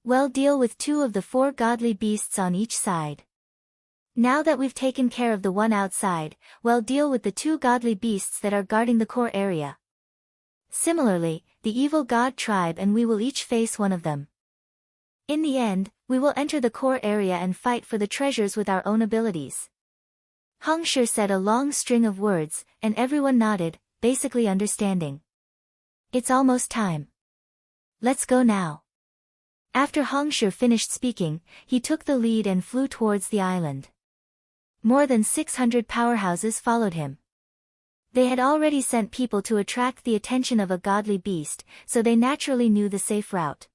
A: We'll deal with 2 of the 4 godly beasts on each side. Now that we've taken care of the one outside, we'll deal with the 2 godly beasts that are guarding the core area. Similarly, the evil god tribe and we will each face one of them. In the end, we will enter the core area and fight for the treasures with our own abilities." Hongshi said a long string of words, and everyone nodded, basically understanding. "It's almost time. Let's go now." After Hongshi finished speaking, he took the lead and flew towards the island. More than 600 powerhouses followed him. They had already sent people to attract the attention of a godly beast, so they naturally knew the safe route.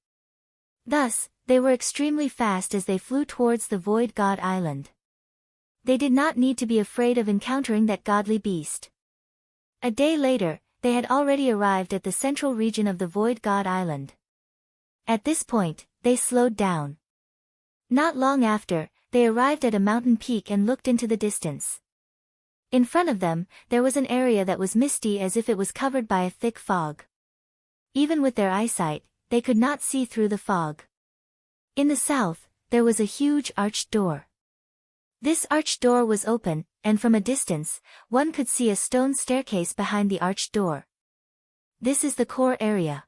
A: Thus, they were extremely fast as they flew towards the Void God Island. They did not need to be afraid of encountering that godly beast. A day later, they had already arrived at the central region of the Void God Island. At this point, they slowed down. Not long after, they arrived at a mountain peak and looked into the distance. In front of them, there was an area that was misty as if it was covered by a thick fog. Even with their eyesight, they could not see through the fog. In the south, there was a huge arched door. This arched door was open, and from a distance, one could see a stone staircase behind the arched door. This is the core area.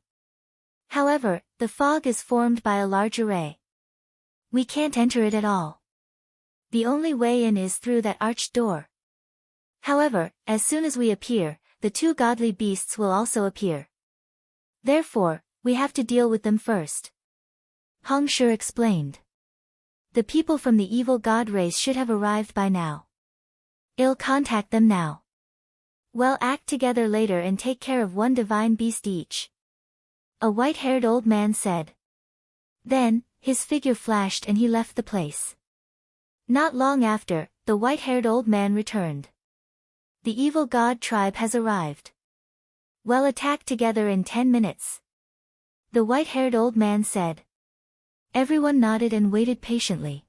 A: However, the fog is formed by a large array. We can't enter it at all. The only way in is through that arched door. However, as soon as we appear, the 2 godly beasts will also appear. Therefore, we have to deal with them first. Hongshi explained. The people from the evil god race should have arrived by now. I'll contact them now. We'll act together later and take care of 1 divine beast each. A white-haired old man said. Then, his figure flashed and he left the place. Not long after, the white-haired old man returned. The evil god tribe has arrived. We'll attack together in 10 minutes. The white-haired old man said. Everyone nodded and waited patiently.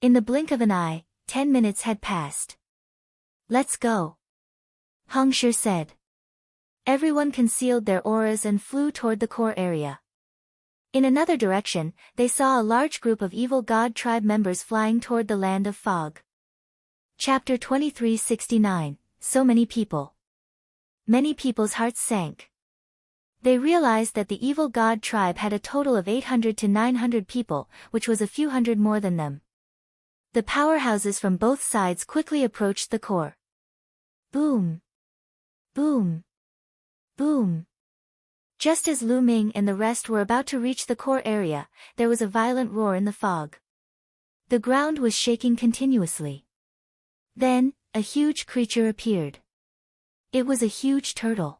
A: In the blink of an eye, 10 minutes had passed. Let's go. Hongshi said. Everyone concealed their auras and flew toward the core area. In another direction, they saw a large group of evil god tribe members flying toward the land of fog. Chapter 2369, So many people. Many people's hearts sank. They realized that the evil god tribe had a total of 800 to 900 people, which was a few hundred more than them. The powerhouses from both sides quickly approached the core. Boom! Boom! Boom! Just as Lu Ming and the rest were about to reach the core area, there was a violent roar in the fog. The ground was shaking continuously. Then, a huge creature appeared. It was a huge turtle.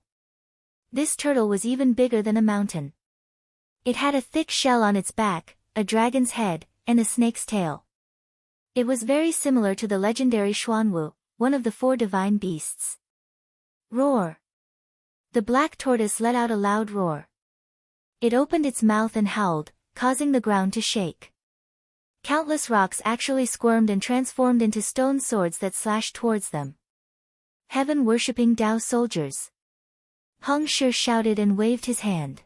A: This turtle was even bigger than a mountain. It had a thick shell on its back, a dragon's head, and a snake's tail. It was very similar to the legendary Xuanwu, one of the 4 divine beasts. Roar! The black tortoise let out a loud roar. It opened its mouth and howled, causing the ground to shake. Countless rocks actually squirmed and transformed into stone swords that slashed towards them. Heaven-worshipping Tao soldiers. Heng Shi shouted and waved his hand.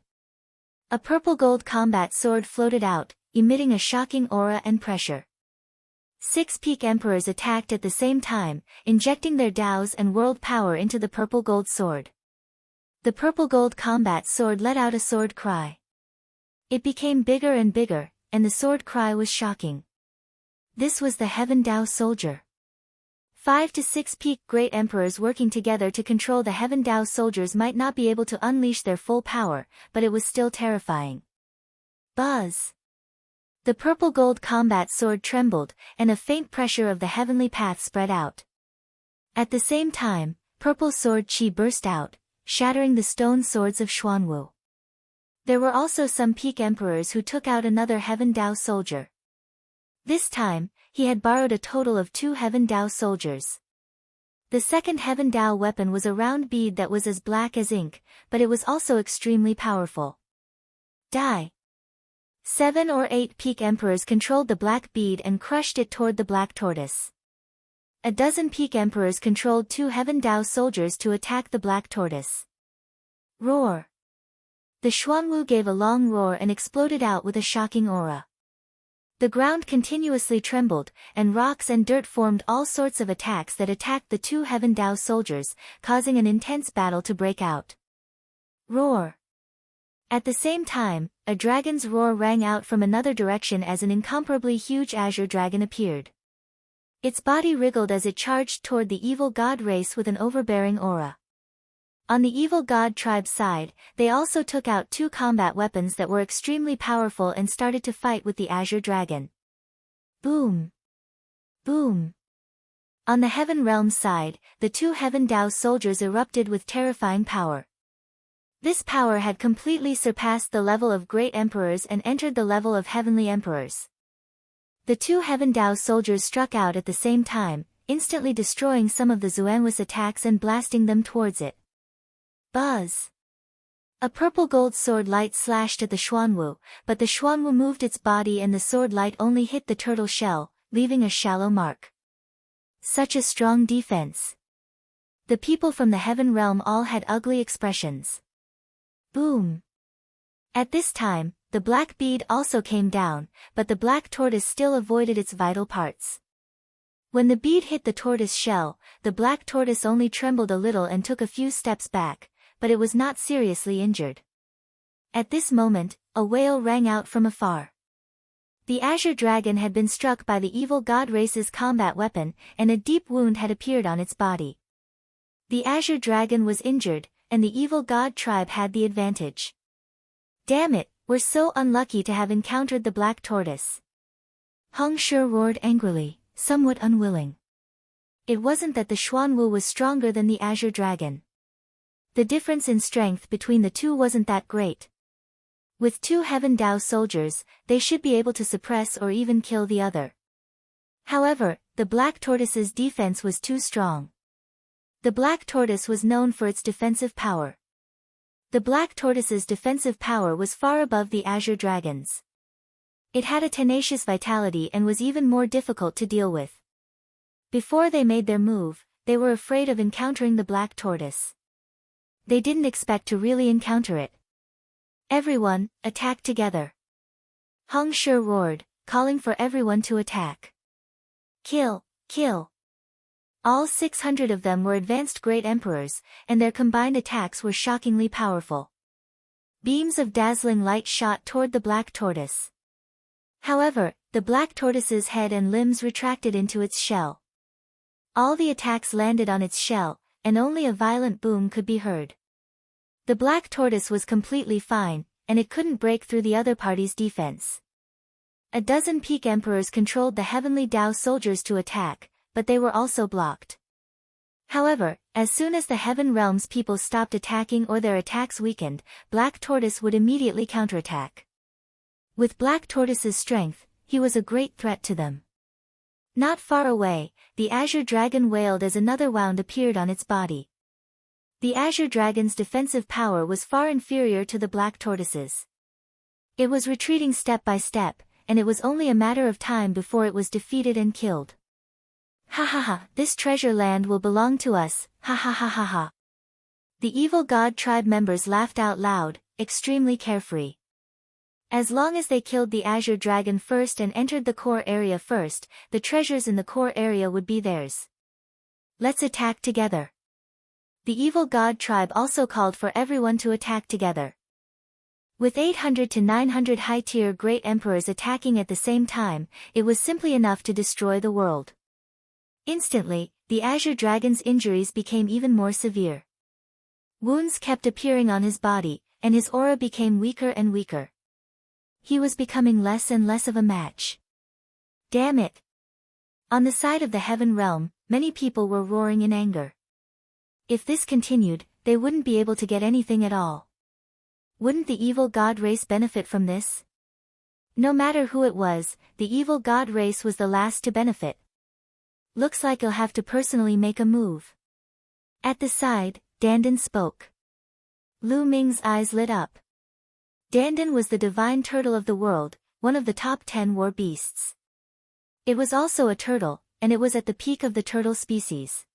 A: A purple-gold combat sword floated out, emitting a shocking aura and pressure. 6 peak emperors attacked at the same time, injecting their Taos and world power into the purple-gold sword. The purple-gold combat sword let out a sword cry. It became bigger and bigger, and the sword cry was shocking. This was the Heaven Tao soldier. 5 to 6 peak great emperors working together to control the Heaven Tao soldiers might not be able to unleash their full power, but it was still terrifying. Buzz! The purple-gold combat sword trembled, and a faint pressure of the heavenly path spread out. At the same time, purple sword chi burst out, shattering the stone swords of Xuanwu. There were also some peak emperors who took out another Heaven Tao soldier. This time, he had borrowed a total of 2 Heaven Tao soldiers. The second Heaven Tao weapon was a round bead that was as black as ink, but it was also extremely powerful. Die! 7 or 8 peak emperors controlled the black bead and crushed it toward the black tortoise. A dozen peak emperors controlled 2 Heaven Tao soldiers to attack the black tortoise. Roar! The Xuanwu gave a long roar and exploded out with a shocking aura. The ground continuously trembled, and rocks and dirt formed all sorts of attacks that attacked the 2 Heaven Tao soldiers, causing an intense battle to break out. Roar! At the same time, a dragon's roar rang out from another direction as an incomparably huge azure dragon appeared. Its body wriggled as it charged toward the evil god race with an overbearing aura. On the evil god tribe side, they also took out 2 combat weapons that were extremely powerful and started to fight with the azure dragon. Boom! Boom! On the heaven realm side, the 2 Heaven Tao soldiers erupted with terrifying power. This power had completely surpassed the level of great emperors and entered the level of heavenly emperors. The 2 Heaven Tao soldiers struck out at the same time, instantly destroying some of the Xuanwu's attacks and blasting them towards it. Buzz! A purple-gold sword light slashed at the Xuanwu, but the Xuanwu moved its body and the sword light only hit the turtle shell, leaving a shallow mark. Such a strong defense! The people from the heaven realm all had ugly expressions. Boom! At this time, the black bead also came down, but the black tortoise still avoided its vital parts. When the bead hit the tortoise shell, the black tortoise only trembled a little and took a few steps back, but it was not seriously injured. At this moment, a wail rang out from afar. The azure dragon had been struck by the evil god race's combat weapon, and a deep wound had appeared on its body. The azure dragon was injured, and the evil god tribe had the advantage. Damn it, we're so unlucky to have encountered the black tortoise. Heng Shi roared angrily, somewhat unwilling. It wasn't that the Xuanwu was stronger than the azure dragon. The difference in strength between the two wasn't that great. With 2 Heaven Tao soldiers, they should be able to suppress or even kill the other. However, the black tortoise's defense was too strong. The black tortoise was known for its defensive power. The black tortoise's defensive power was far above the azure dragon's. It had a tenacious vitality and was even more difficult to deal with. Before they made their move, they were afraid of encountering the black tortoise. They didn't expect to really encounter it. Everyone, attack together. Hong Shi roared, calling for everyone to attack. Kill, kill. All 600 of them were advanced great emperors, and their combined attacks were shockingly powerful. Beams of dazzling light shot toward the black tortoise. However, the black tortoise's head and limbs retracted into its shell. All the attacks landed on its shell, and only a violent boom could be heard. The black tortoise was completely fine, and it couldn't break through the other party's defense. A dozen peak emperors controlled the heavenly Tao soldiers to attack, but they were also blocked. However, as soon as the Heaven Realm's people stopped attacking or their attacks weakened, Black Tortoise would immediately counterattack. With Black Tortoise's strength, he was a great threat to them. Not far away, the Azure Dragon wailed as another wound appeared on its body. The Azure Dragon's defensive power was far inferior to the Black Tortoise's. It was retreating step by step, and it was only a matter of time before it was defeated and killed. Ha ha ha, this treasure land will belong to us, ha ha ha ha ha. The evil god tribe members laughed out loud, extremely carefree. As long as they killed the Azure Dragon first and entered the core area first, the treasures in the core area would be theirs. Let's attack together. The evil god tribe also called for everyone to attack together. With 800 to 900 high-tier great emperors attacking at the same time, it was simply enough to destroy the world. Instantly, the Azure Dragon's injuries became even more severe. Wounds kept appearing on his body, and his aura became weaker and weaker. He was becoming less and less of a match. Damn it! On the side of the Heaven Realm, many people were roaring in anger. If this continued, they wouldn't be able to get anything at all. Wouldn't the evil god race benefit from this? No matter who it was, the evil god race was the last to benefit. Looks like I'll have to personally make a move. At the side, Dandan spoke. Lu Ming's eyes lit up. Dandan was the divine turtle of the world, one of the top 10 war beasts. It was also a turtle, and it was at the peak of the turtle species.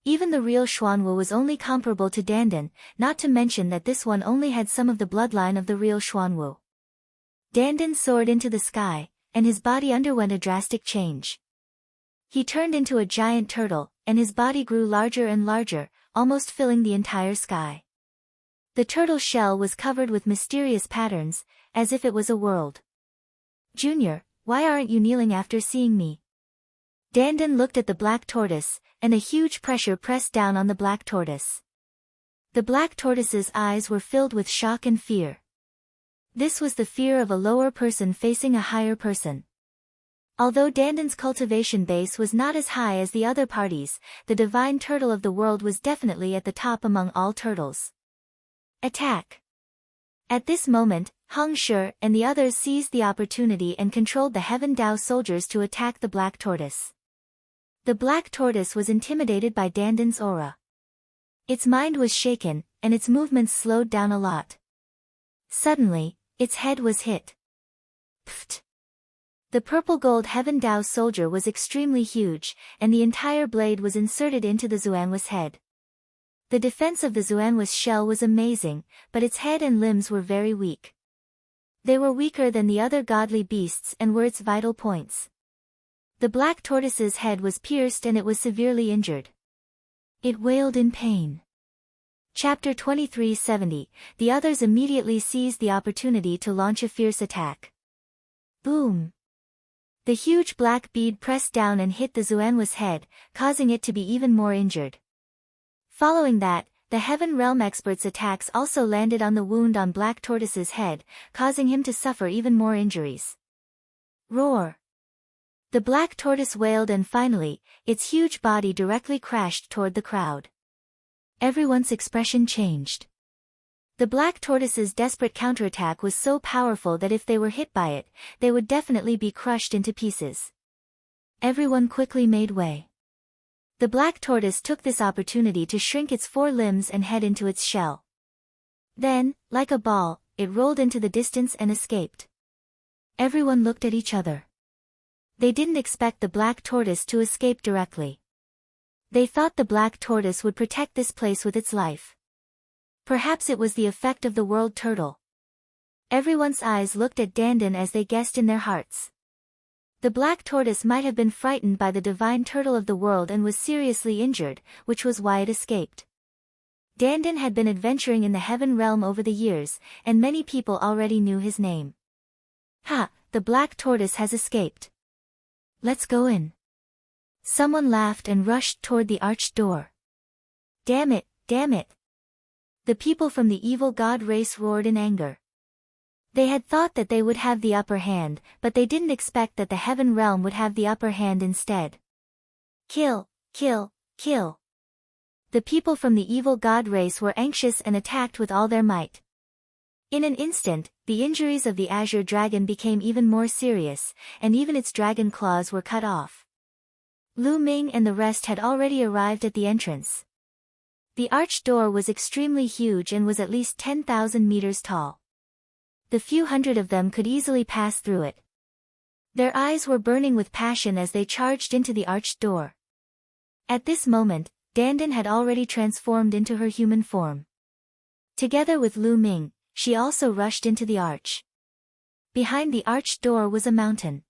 A: Even the real Xuanwu was only comparable to Dandan, not to mention that this one only had some of the bloodline of the real Xuanwu. Dandan soared into the sky, and his body underwent a drastic change. He turned into a giant turtle, and his body grew larger and larger, almost filling the entire sky. The turtle shell was covered with mysterious patterns, as if it was a world. Junior, why aren't you kneeling after seeing me? Dandan looked at the black tortoise, and a huge pressure pressed down on the black tortoise. The black tortoise's eyes were filled with shock and fear. This was the fear of a lower person facing a higher person. Although Dandan's cultivation base was not as high as the other parties, the divine turtle of the world was definitely at the top among all turtles. Attack! At this moment, Hong Shi and the others seized the opportunity and controlled the Heaven Dao soldiers to attack the black tortoise. The black tortoise was intimidated by Dandan's aura. Its mind was shaken, and its movements slowed down a lot. Suddenly, its head was hit. Pfft! The purple-gold Heaven Dao soldier was extremely huge, and the entire blade was inserted into the Xuanwu's head. The defense of the Xuanwu's shell was amazing, but its head and limbs were very weak. They were weaker than the other godly beasts and were its vital points. The black tortoise's head was pierced and it was severely injured. It wailed in pain. Chapter 2370, the others immediately seized the opportunity to launch a fierce attack. Boom! The huge black bead pressed down and hit the Xuanwu's head, causing it to be even more injured. Following that, the Heaven Realm expert's attacks also landed on the wound on Black Tortoise's head, causing him to suffer even more injuries. Roar! The Black Tortoise wailed and finally, its huge body directly crashed toward the crowd. Everyone's expression changed. The Black Tortoise's desperate counterattack was so powerful that if they were hit by it, they would definitely be crushed into pieces. Everyone quickly made way. The Black Tortoise took this opportunity to shrink its 4 limbs and head into its shell. Then, like a ball, it rolled into the distance and escaped. Everyone looked at each other. They didn't expect the Black Tortoise to escape directly. They thought the Black Tortoise would protect this place with its life. Perhaps it was the effect of the world turtle. Everyone's eyes looked at Dandan as they guessed in their hearts. The black tortoise might have been frightened by the divine turtle of the world and was seriously injured, which was why it escaped. Dandan had been adventuring in the heaven realm over the years, and many people already knew his name. Ha, the black tortoise has escaped. Let's go in. Someone laughed and rushed toward the arched door. Damn it, damn it. The people from the evil god race roared in anger. They had thought that they would have the upper hand, but they didn't expect that the heaven realm would have the upper hand instead. Kill, kill, kill. The people from the evil god race were anxious and attacked with all their might. In an instant, the injuries of the azure dragon became even more serious, and even its dragon claws were cut off. Lu Ming and the rest had already arrived at the entrance. The arched door was extremely huge and was at least 10,000 meters tall. The few hundred of them could easily pass through it. Their eyes were burning with passion as they charged into the arched door. At this moment, Dandan had already transformed into her human form. Together with Lu Ming, she also rushed into the arch. Behind the arched door was a mountain.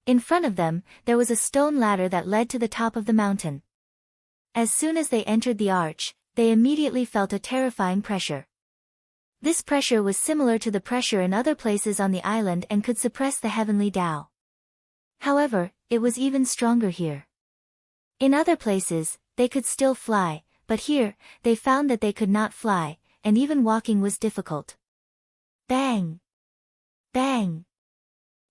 A: In front of them, there was a stone ladder that led to the top of the mountain. As soon as they entered the arch, they immediately felt a terrifying pressure. This pressure was similar to the pressure in other places on the island and could suppress the heavenly Tao. However, it was even stronger here. In other places, they could still fly, but here, they found that they could not fly, and even walking was difficult. Bang! Bang!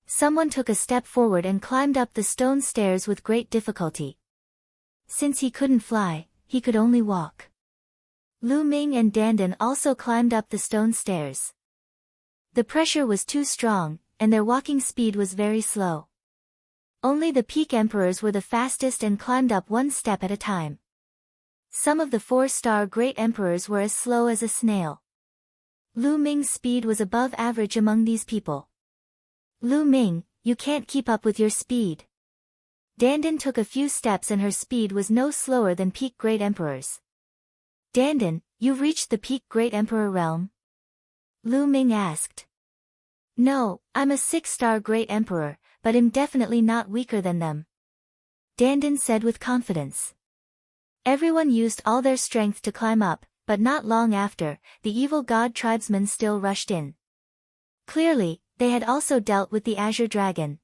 A: Someone took a step forward and climbed up the stone stairs with great difficulty. Since he couldn't fly, he could only walk. Lu Ming and Dandan also climbed up the stone stairs. The pressure was too strong, and their walking speed was very slow. Only the peak emperors were the fastest and climbed up one step at a time. Some of the 4-star great emperors were as slow as a snail. Lu Ming's speed was above average among these people. Lu Ming, you can't keep up with your speed. Dandan took a few steps and her speed was no slower than peak great emperors. Dandan, you've reached the peak great emperor realm? Lu Ming asked. No, I'm a 6-star great emperor, but I'm definitely not weaker than them. Dandan said with confidence. Everyone used all their strength to climb up, but not long after, the evil god tribesmen still rushed in. Clearly, they had also dealt with the azure dragon.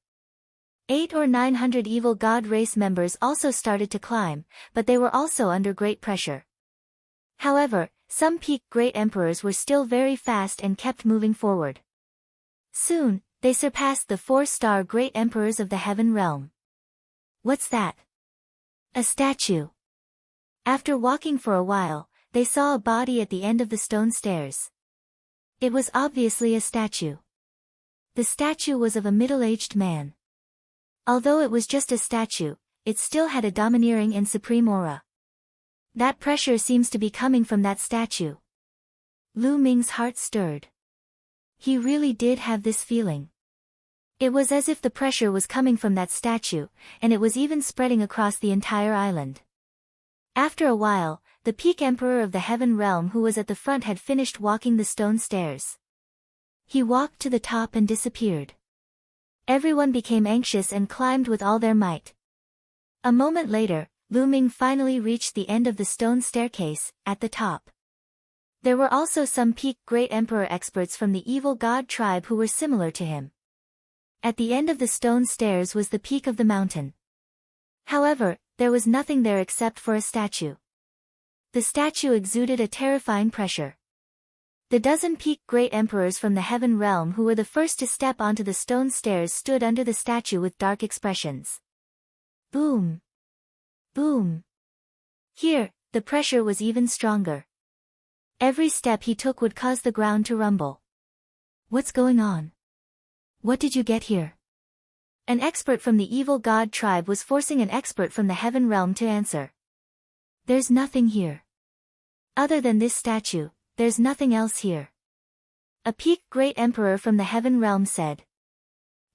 A: 800 or 900 evil god race members also started to climb, but they were also under great pressure. However, some peak great emperors were still very fast and kept moving forward. Soon, they surpassed the 4-star great emperors of the heaven realm. What's that? A statue. After walking for a while, they saw a body at the end of the stone stairs. It was obviously a statue. The statue was of a middle-aged man. Although it was just a statue, it still had a domineering and supreme aura. That pressure seems to be coming from that statue. Lu Ming's heart stirred. He really did have this feeling. It was as if the pressure was coming from that statue, and it was even spreading across the entire island. After a while, the peak emperor of the heaven realm who was at the front had finished walking the stone stairs. He walked to the top and disappeared. Everyone became anxious and climbed with all their might. A moment later, Lu Ming finally reached the end of the stone staircase, at the top. There were also some peak great emperor experts from the evil god tribe who were similar to him. At the end of the stone stairs was the peak of the mountain. However, there was nothing there except for a statue. The statue exuded a terrifying pressure. The dozen peak great emperors from the heaven realm who were the first to step onto the stone stairs stood under the statue with dark expressions. Boom! Boom! Here, the pressure was even stronger. Every step he took would cause the ground to rumble. What's going on? What did you get here? An expert from the evil god tribe was forcing an expert from the heaven realm to answer. There's nothing here. Other than this statue, there's nothing else here. A peak great emperor from the heaven realm said.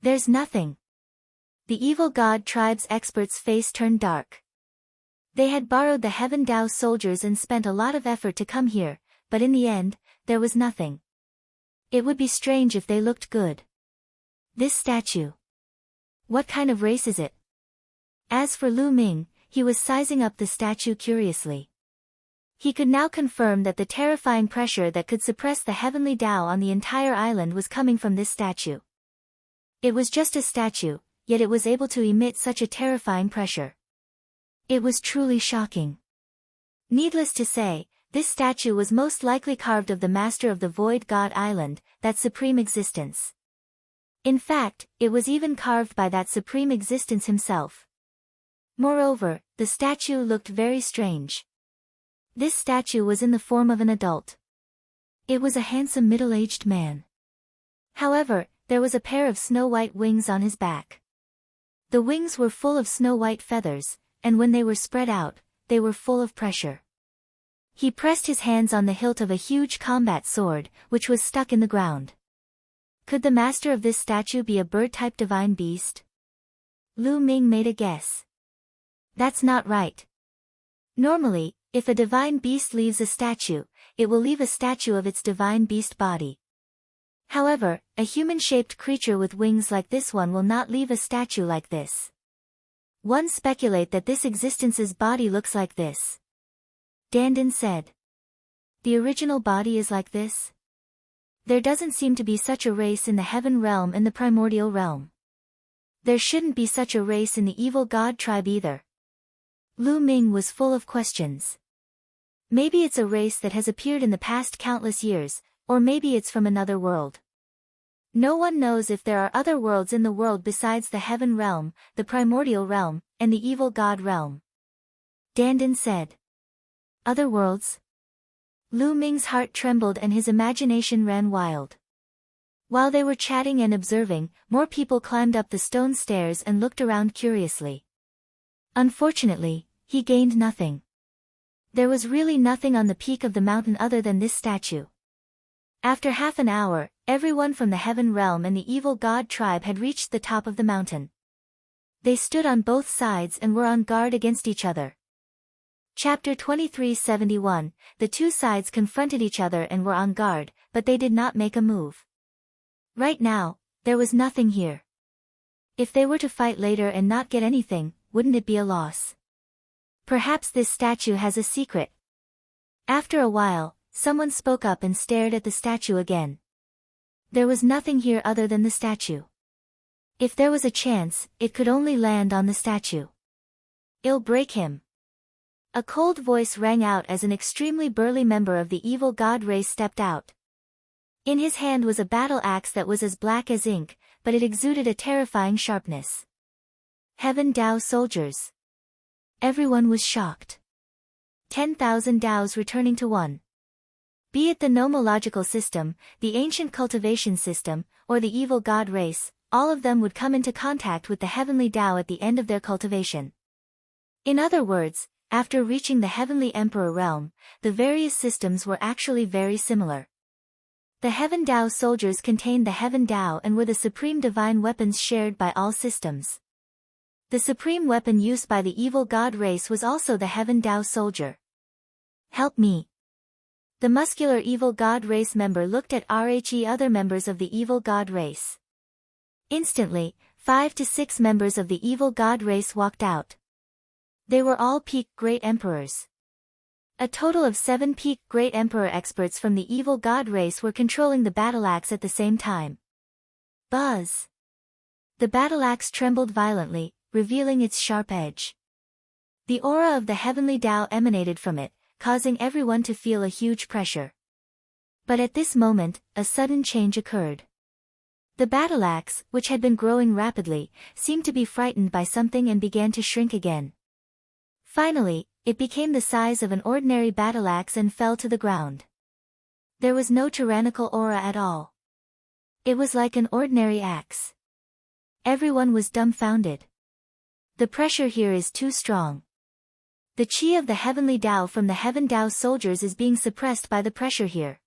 A: There's nothing. The evil god tribe's expert's face turned dark. They had borrowed the Heaven Dao soldiers and spent a lot of effort to come here, but in the end, there was nothing. It would be strange if they looked good. This statue. What kind of race is it? As for Lu Ming, he was sizing up the statue curiously. He could now confirm that the terrifying pressure that could suppress the heavenly Tao on the entire island was coming from this statue. It was just a statue, yet it was able to emit such a terrifying pressure. It was truly shocking. Needless to say, this statue was most likely carved of the master of the Void God Island, that supreme existence. In fact, it was even carved by that supreme existence himself. Moreover, the statue looked very strange. This statue was in the form of an adult. It was a handsome middle-aged man. However, there was a pair of snow-white wings on his back. The wings were full of snow-white feathers, and when they were spread out, they were full of pressure. He pressed his hands on the hilt of a huge combat sword, which was stuck in the ground. Could the master of this statue be a bird-type divine beast? Lu Ming made a guess. That's not right. Normally, if a divine beast leaves a statue, it will leave a statue of its divine beast body. However, a human-shaped creature with wings like this one will not leave a statue like this. One speculate that this existence's body looks like this. Dandan said. The original body is like this? There doesn't seem to be such a race in the heaven realm and the primordial realm. There shouldn't be such a race in the evil god tribe either. Lu Ming was full of questions. Maybe it's a race that has appeared in the past countless years, or maybe it's from another world. No one knows if there are other worlds in the world besides the heaven realm, the primordial realm, and the evil god realm. Dandan said. Other worlds? Lu Ming's heart trembled and his imagination ran wild. While they were chatting and observing, more people climbed up the stone stairs and looked around curiously. Unfortunately, he gained nothing. There was really nothing on the peak of the mountain other than this statue. After half an hour, everyone from the heaven realm and the evil god tribe had reached the top of the mountain. They stood on both sides and were on guard against each other. Chapter 2371, the two sides confronted each other and were on guard, but they did not make a move. Right now, there was nothing here. If they were to fight later and not get anything, wouldn't it be a loss? Perhaps this statue has a secret. After a while, someone spoke up and stared at the statue again. There was nothing here other than the statue. If there was a chance, it could only land on the statue. It'll break him. A cold voice rang out as an extremely burly member of the evil god race stepped out. In his hand was a battle axe that was as black as ink, but it exuded a terrifying sharpness. Heaven Dao soldiers. Everyone was shocked. 10,000 Daos returning to one. Be it the nomological system, the ancient cultivation system, or the evil god race, all of them would come into contact with the heavenly Dao at the end of their cultivation. In other words, after reaching the heavenly emperor realm, the various systems were actually very similar. The Heaven Dao soldiers contained the Heaven Dao and were the supreme divine weapons shared by all systems. The supreme weapon used by the evil god race was also the Heaven Dao soldier. Help me. The muscular evil god race member looked at other members of the evil god race. Instantly, 5 to 6 members of the evil god race walked out. They were all peak great emperors. A total of 7 peak great emperor experts from the evil god race were controlling the battle axe at the same time. Buzz! The battle axe trembled violently, revealing its sharp edge. The aura of the heavenly Dao emanated from it, causing everyone to feel a huge pressure. But at this moment, a sudden change occurred. The battle axe, which had been growing rapidly, seemed to be frightened by something and began to shrink again. Finally, it became the size of an ordinary battle axe and fell to the ground. There was no tyrannical aura at all. It was like an ordinary axe. Everyone was dumbfounded. The pressure here is too strong. The chi of the heavenly Dao from the Heaven Dao soldiers is being suppressed by the pressure here.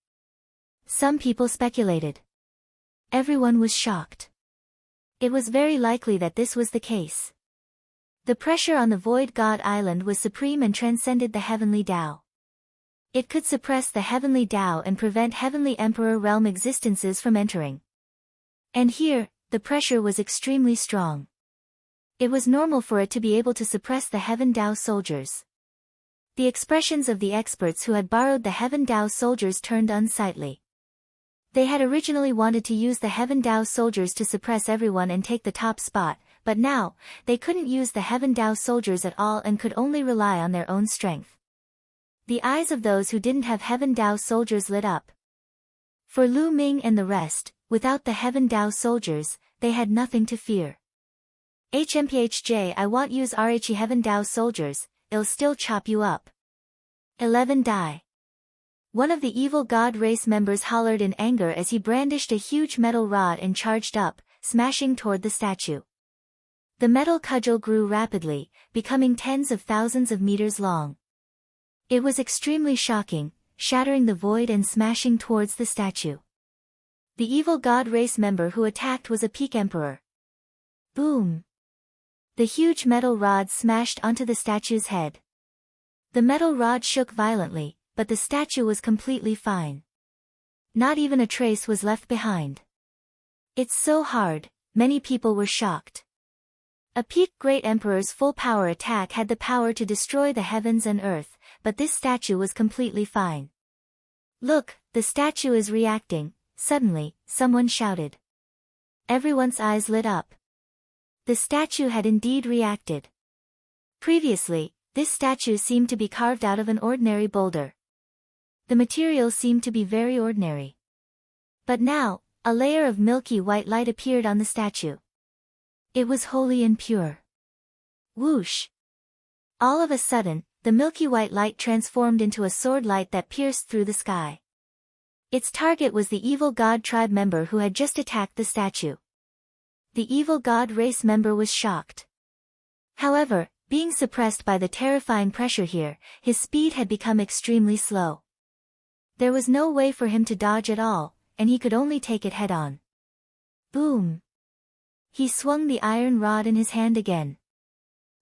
A: Some people speculated. Everyone was shocked. It was very likely that this was the case. The pressure on the Void God Island was supreme and transcended the heavenly Dao. It could suppress the heavenly Tao and prevent heavenly emperor realm existences from entering. And here, the pressure was extremely strong. It was normal for it to be able to suppress the Heaven Tao soldiers. The expressions of the experts who had borrowed the Heaven Tao soldiers turned unsightly. They had originally wanted to use the Heaven Tao soldiers to suppress everyone and take the top spot, but now, they couldn't use the Heaven Tao soldiers at all and could only rely on their own strength. The eyes of those who didn't have Heaven Tao soldiers lit up. For Lu Ming and the rest, without the Heaven Tao soldiers, they had nothing to fear. HMPHJ, I won't use RH Heaven Tao soldiers, I'll still chop you up. 11 die. One of the evil god race members hollered in anger as he brandished a huge metal rod and charged up, smashing toward the statue. The metal cudgel grew rapidly, becoming tens of thousands of meters long. It was extremely shocking, shattering the void and smashing towards the statue. The evil god race member who attacked was a peak emperor. Boom! The huge metal rod smashed onto the statue's head. The metal rod shook violently, but the statue was completely fine. Not even a trace was left behind. It's so hard, many people were shocked. A peak great emperor's full power attack had the power to destroy the heavens and earth, but this statue was completely fine. Look, the statue is reacting, suddenly, someone shouted. Everyone's eyes lit up. The statue had indeed reacted. Previously, this statue seemed to be carved out of an ordinary boulder. The material seemed to be very ordinary. But now, a layer of milky white light appeared on the statue. It was holy and pure. Whoosh! All of a sudden, the milky white light transformed into a sword light that pierced through the sky. Its target was the evil god tribe member who had just attacked the statue. The evil god race member was shocked. However, being suppressed by the terrifying pressure here, his speed had become extremely slow. There was no way for him to dodge at all, and he could only take it head-on. Boom! He swung the iron rod in his hand again.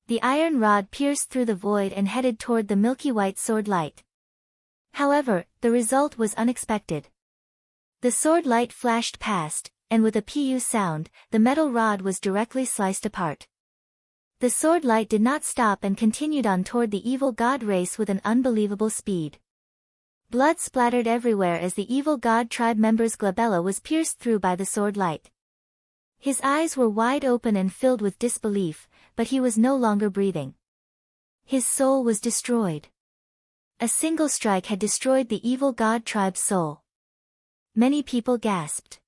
A: The iron rod pierced through the void and headed toward the milky white sword light. However, the result was unexpected. The sword light flashed past, and with a pu sound, the metal rod was directly sliced apart. The sword light did not stop and continued on toward the evil god race with an unbelievable speed. Blood splattered everywhere as the evil god tribe member's glabella was pierced through by the sword light. His eyes were wide open and filled with disbelief, but he was no longer breathing. His soul was destroyed. A single strike had destroyed the evil god tribe's soul. Many people gasped.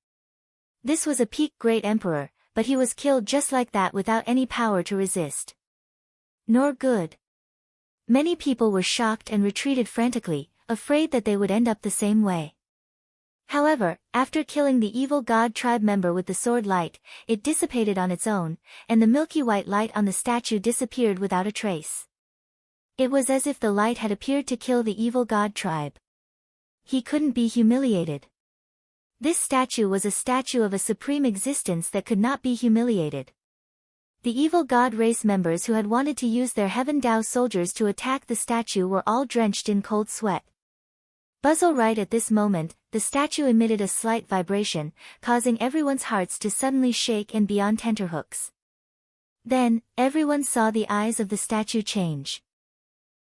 A: This was a peak great emperor, but he was killed just like that without any power to resist. Nor good. Many people were shocked and retreated frantically, afraid that they would end up the same way. However, after killing the evil god tribe member with the sword light, it dissipated on its own, and the milky white light on the statue disappeared without a trace. It was as if the light had appeared to kill the evil god tribe. He couldn't be humiliated. This statue was a statue of a supreme existence that could not be humiliated. The evil god race members who had wanted to use their Heaven Tao soldiers to attack the statue were all drenched in cold sweat. Buzzle right at this moment, the statue emitted a slight vibration, causing everyone's hearts to suddenly shake and be on tenterhooks. Then, everyone saw the eyes of the statue change.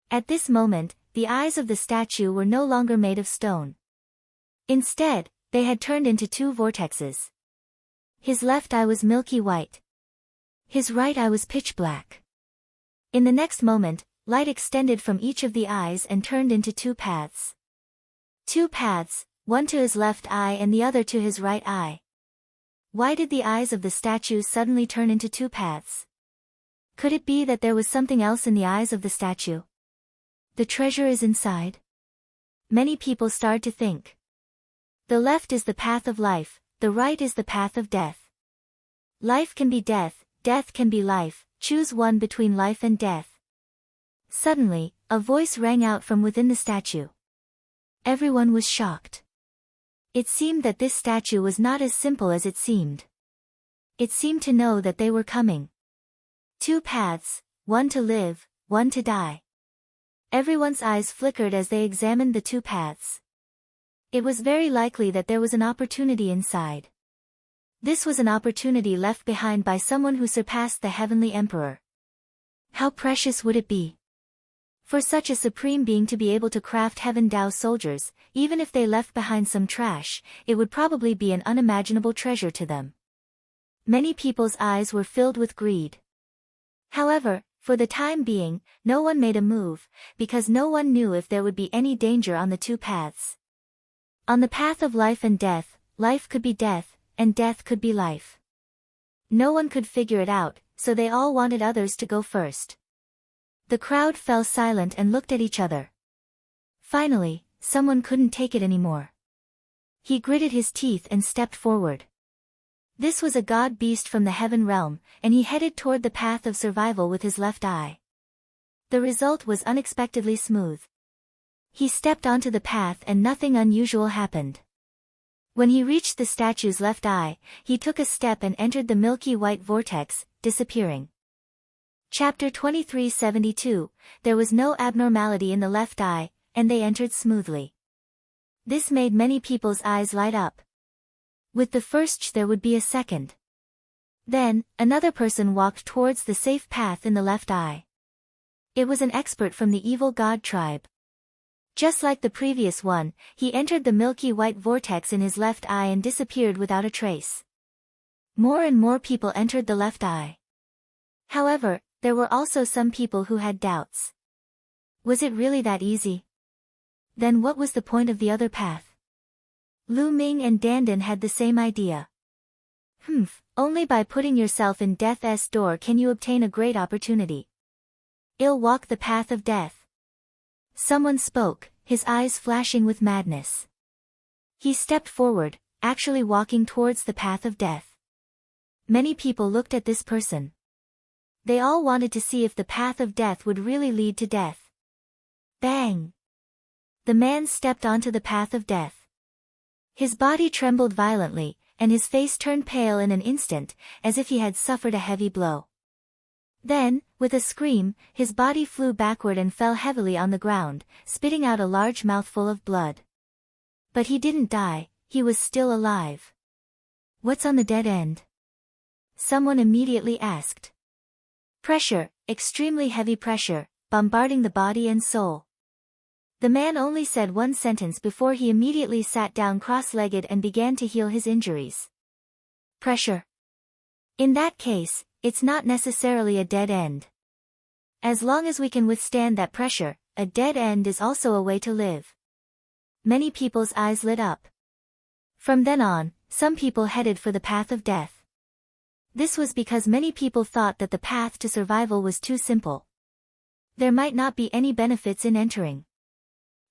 A: At this moment, the eyes of the statue were no longer made of stone. Instead, they had turned into two vortexes. His left eye was milky white. His right eye was pitch black. In the next moment, light extended from each of the eyes and turned into two paths. Two paths, one to his left eye and the other to his right eye. Why did the eyes of the statue suddenly turn into two paths? Could it be that there was something else in the eyes of the statue? The treasure is inside? Many people started to think. The left is the path of life, the right is the path of death. Life can be death, death can be life, choose one between life and death. Suddenly, a voice rang out from within the statue. Everyone was shocked. It seemed that this statue was not as simple as it seemed. It seemed to know that they were coming. Two paths, one to live, one to die. Everyone's eyes flickered as they examined the two paths. It was very likely that there was an opportunity inside. This was an opportunity left behind by someone who surpassed the heavenly emperor. How precious would it be for such a supreme being to be able to craft Heaven Dao soldiers? Even if they left behind some trash, it would probably be an unimaginable treasure to them. Many people's eyes were filled with greed. However, for the time being, no one made a move, because no one knew if there would be any danger on the two paths. On the path of life and death, life could be death, and death could be life. No one could figure it out, so they all wanted others to go first. The crowd fell silent and looked at each other. Finally, someone couldn't take it anymore. He gritted his teeth and stepped forward. This was a god beast from the heaven realm, and he headed toward the path of survival with his left eye. The result was unexpectedly smooth. He stepped onto the path and nothing unusual happened. When he reached the statue's left eye, he took a step and entered the milky white vortex, disappearing. Chapter 2372, There was no abnormality in the left eye, and they entered smoothly. This made many people's eyes light up. With the first there would be a second. Then, another person walked towards the safe path in the left eye. It was an expert from the evil god tribe. Just like the previous one, he entered the milky white vortex in his left eye and disappeared without a trace. More and more people entered the left eye. However, there were also some people who had doubts. Was it really that easy? Then what was the point of the other path? Lu Ming and Dandan had the same idea. Only by putting yourself in death's door can you obtain a great opportunity. I'll walk the path of death. Someone spoke, his eyes flashing with madness. He stepped forward, actually walking towards the path of death. Many people looked at this person. They all wanted to see if the path of death would really lead to death. Bang! The man stepped onto the path of death. His body trembled violently, and his face turned pale in an instant, as if he had suffered a heavy blow. Then, with a scream, his body flew backward and fell heavily on the ground, spitting out a large mouthful of blood. But he didn't die, he was still alive. What's on the dead end? Someone immediately asked. Pressure, extremely heavy pressure, bombarding the body and soul. The man only said one sentence before he immediately sat down cross-legged and began to heal his injuries. Pressure. In that case, it's not necessarily a dead end. As long as we can withstand that pressure, a dead end is also a way to live. Many people's eyes lit up. From then on, some people headed for the path of death. This was because many people thought that the path to survival was too simple. There might not be any benefits in entering.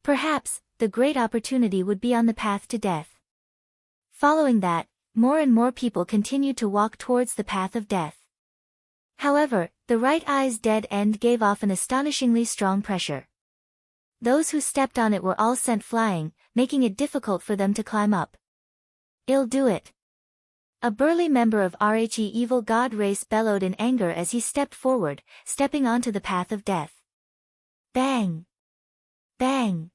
A: Perhaps, the great opportunity would be on the path to death. Following that, more and more people continued to walk towards the path of death. However, the right eye's dead end gave off an astonishingly strong pressure. Those who stepped on it were all sent flying, making it difficult for them to climb up. I'll do it. A burly member of RHE evil god race bellowed in anger as he stepped forward, stepping onto the path of death. Bang! Bang!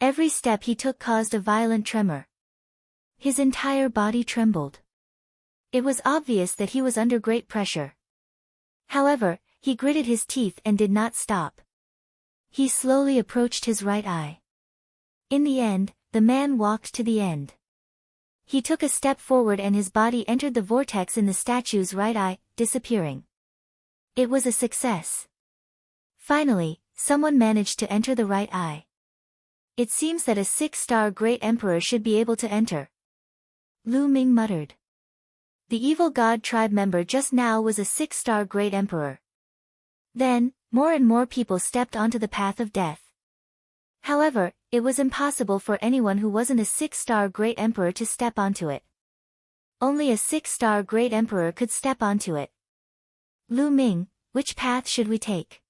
A: Every step he took caused a violent tremor. His entire body trembled. It was obvious that he was under great pressure. However, he gritted his teeth and did not stop. He slowly approached his right eye. In the end, the man walked to the end. He took a step forward and his body entered the vortex in the statue's right eye, disappearing. It was a success. Finally, someone managed to enter the right eye. It seems that a 6-star great emperor should be able to enter. Lu Ming muttered. The evil god tribe member just now was a 6-star great emperor. Then, more and more people stepped onto the path of death. However, it was impossible for anyone who wasn't a 6-star great emperor to step onto it. Only a 6-star great emperor could step onto it. Lu Ming, which path should we take?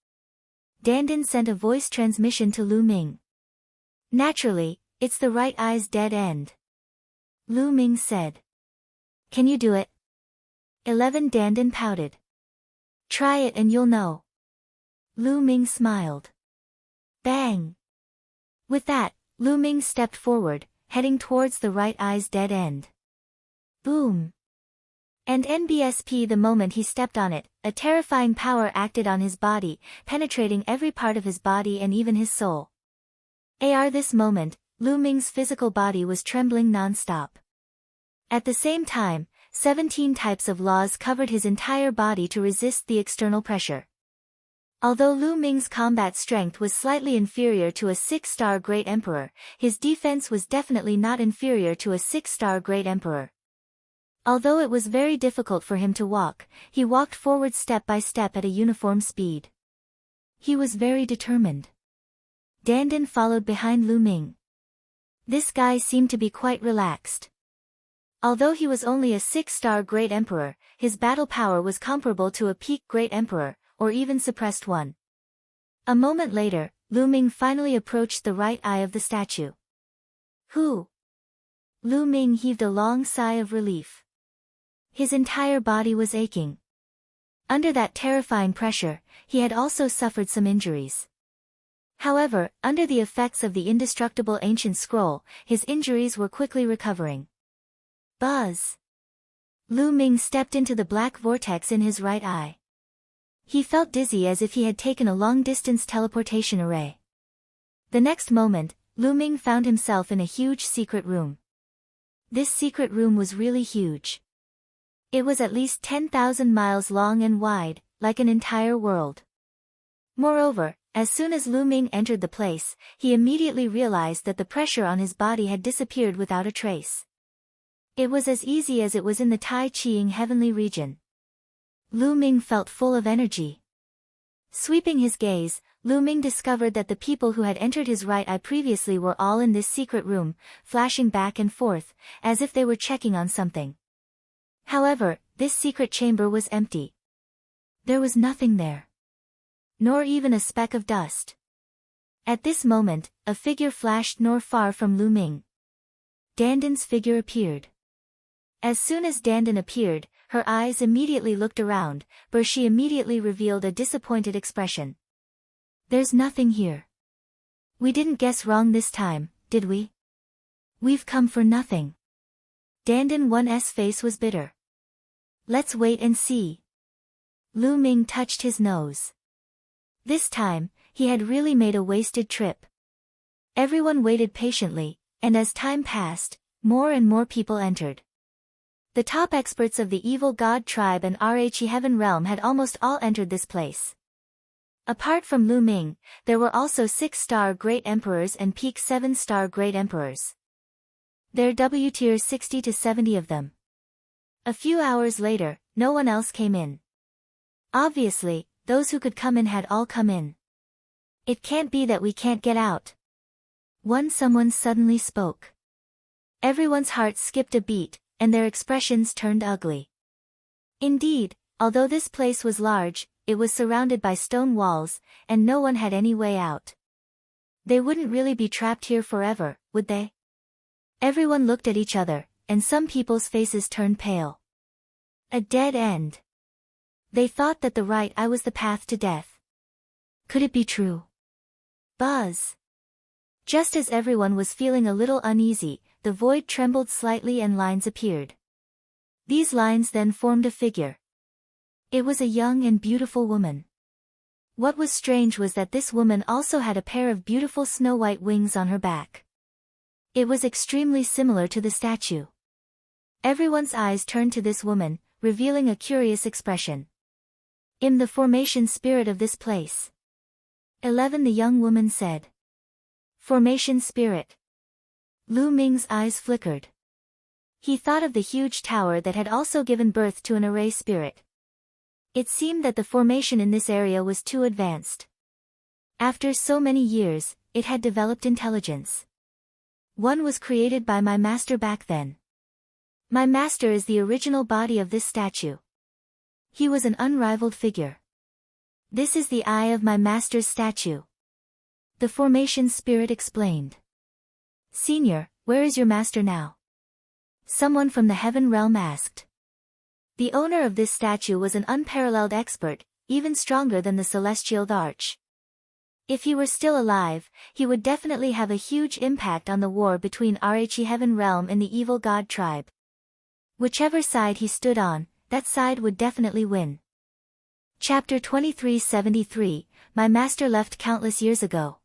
A: Dandan sent a voice transmission to Lu Ming. Naturally, it's the right eye's dead end. Lu Ming said. Can you do it? 11 Dandan pouted. Try it and you'll know. Lu Ming smiled. Bang! With that, Lu Ming stepped forward, heading towards the right eye's dead end. Boom! And NBSP the moment he stepped on it, a terrifying power acted on his body, penetrating every part of his body and even his soul. This moment, Lu Ming's physical body was trembling non-stop. At the same time, 17 types of laws covered his entire body to resist the external pressure. Although Lu Ming's combat strength was slightly inferior to a 6-star Great Emperor, his defense was definitely not inferior to a 6-star Great Emperor. Although it was very difficult for him to walk, he walked forward step by step at a uniform speed. He was very determined. Dandan followed behind Lu Ming. This guy seemed to be quite relaxed. Although he was only a 6-star Great Emperor, his battle power was comparable to a peak Great Emperor, or even suppressed one. A moment later, Lu Ming finally approached the right eye of the statue. Who? Lu Ming heaved a long sigh of relief. His entire body was aching. Under that terrifying pressure, he had also suffered some injuries. However, under the effects of the indestructible ancient scroll, his injuries were quickly recovering. Buzz! Lu Ming stepped into the black vortex in his right eye. He felt dizzy as if he had taken a long-distance teleportation array. The next moment, Lu Ming found himself in a huge secret room. This secret room was really huge. It was at least 10,000 miles long and wide, like an entire world. Moreover, as soon as Lu Ming entered the place, he immediately realized that the pressure on his body had disappeared without a trace. It was as easy as it was in the Tai Chiing heavenly region. Lu Ming felt full of energy. Sweeping his gaze, Lu Ming discovered that the people who had entered his right eye previously were all in this secret room, flashing back and forth, as if they were checking on something. However, this secret chamber was empty. There was nothing there. Nor even a speck of dust. At this moment, a figure flashed not far from Lu Ming. Dandan's figure appeared. As soon as Dandan appeared, her eyes immediately looked around, but she immediately revealed a disappointed expression. There's nothing here. We didn't guess wrong this time, did we? We've come for nothing. Dandan 1's face was bitter. Let's wait and see. Lu Ming touched his nose. This time, he had really made a wasted trip. Everyone waited patiently, and as time passed, more and more people entered. The top experts of the evil god tribe and Rhe Heaven Realm had almost all entered this place. Apart from Lu Ming, there were also 6-star Great Emperors and peak 7-star Great Emperors. There were tier 60 to 70 of them. A few hours later, no one else came in. Obviously, those who could come in had all come in. It can't be that we can't get out. Someone suddenly spoke. Everyone's hearts skipped a beat, and their expressions turned ugly. Indeed, although this place was large, it was surrounded by stone walls, and no one had any way out. They wouldn't really be trapped here forever, would they? Everyone looked at each other, and some people's faces turned pale. A dead end. They thought that the right eye was the path to death. Could it be true? Buzz. Just as everyone was feeling a little uneasy, the void trembled slightly and lines appeared. These lines then formed a figure. It was a young and beautiful woman. What was strange was that this woman also had a pair of beautiful snow-white wings on her back. It was extremely similar to the statue. Everyone's eyes turned to this woman, revealing a curious expression. "I'm the formation spirit of this place." 11 The young woman said. Formation spirit. Lu Ming's eyes flickered. He thought of the huge tower that had also given birth to an array spirit. It seemed that the formation in this area was too advanced. After so many years, it had developed intelligence. One was created by my master back then. My master is the original body of this statue. He was an unrivaled figure. This is the eye of my master's statue. The formation spirit explained. Senior, where is your master now? Someone from the heaven realm asked. The owner of this statue was an unparalleled expert, even stronger than the celestial arch. If he were still alive, he would definitely have a huge impact on the war between Rhe Heaven Realm and the evil god tribe. Whichever side he stood on, that side would definitely win. Chapter 2373, My master left countless years ago.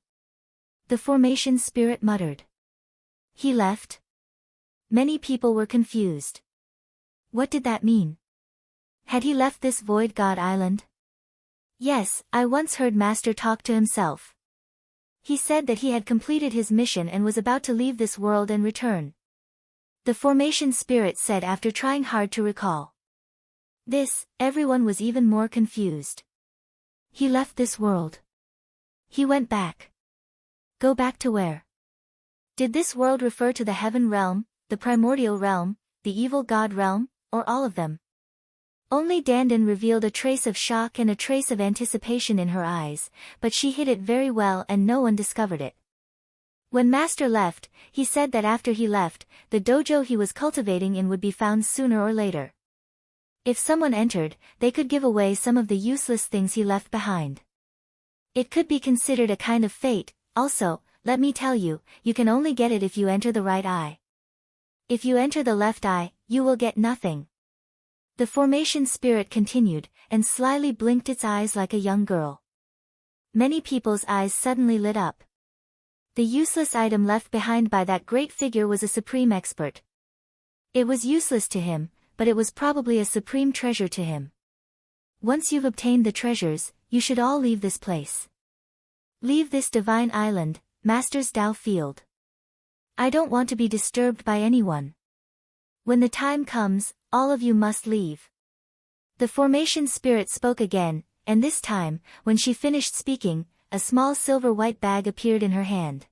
A: The formation spirit muttered. He left? Many people were confused. What did that mean? Had he left this void god island? Yes, I once heard Master talk to himself. He said that he had completed his mission and was about to leave this world and return. The formation spirit said after trying hard to recall. Everyone was even more confused. He left this world. He went back. Go back to where? Did this world refer to the heaven realm, the primordial realm, the evil god realm, or all of them? Only Dandan revealed a trace of shock and a trace of anticipation in her eyes, but she hid it very well and no one discovered it. When Master left, he said that after he left, the dojo he was cultivating in would be found sooner or later. If someone entered, they could give away some of the useless things he left behind. It could be considered a kind of fate. Also, let me tell you, you can only get it if you enter the right eye. If you enter the left eye, you will get nothing. The formation spirit continued, and slyly blinked its eyes like a young girl. Many people's eyes suddenly lit up. The useless item left behind by that great figure was a supreme expert. It was useless to him, but it was probably a supreme treasure to him. Once you've obtained the treasures, you should all leave this place. Leave this divine island, Master's Dao Field. I don't want to be disturbed by anyone. When the time comes, all of you must leave. The formation spirit spoke again, and this time, when she finished speaking, a small silver-white bag appeared in her hand.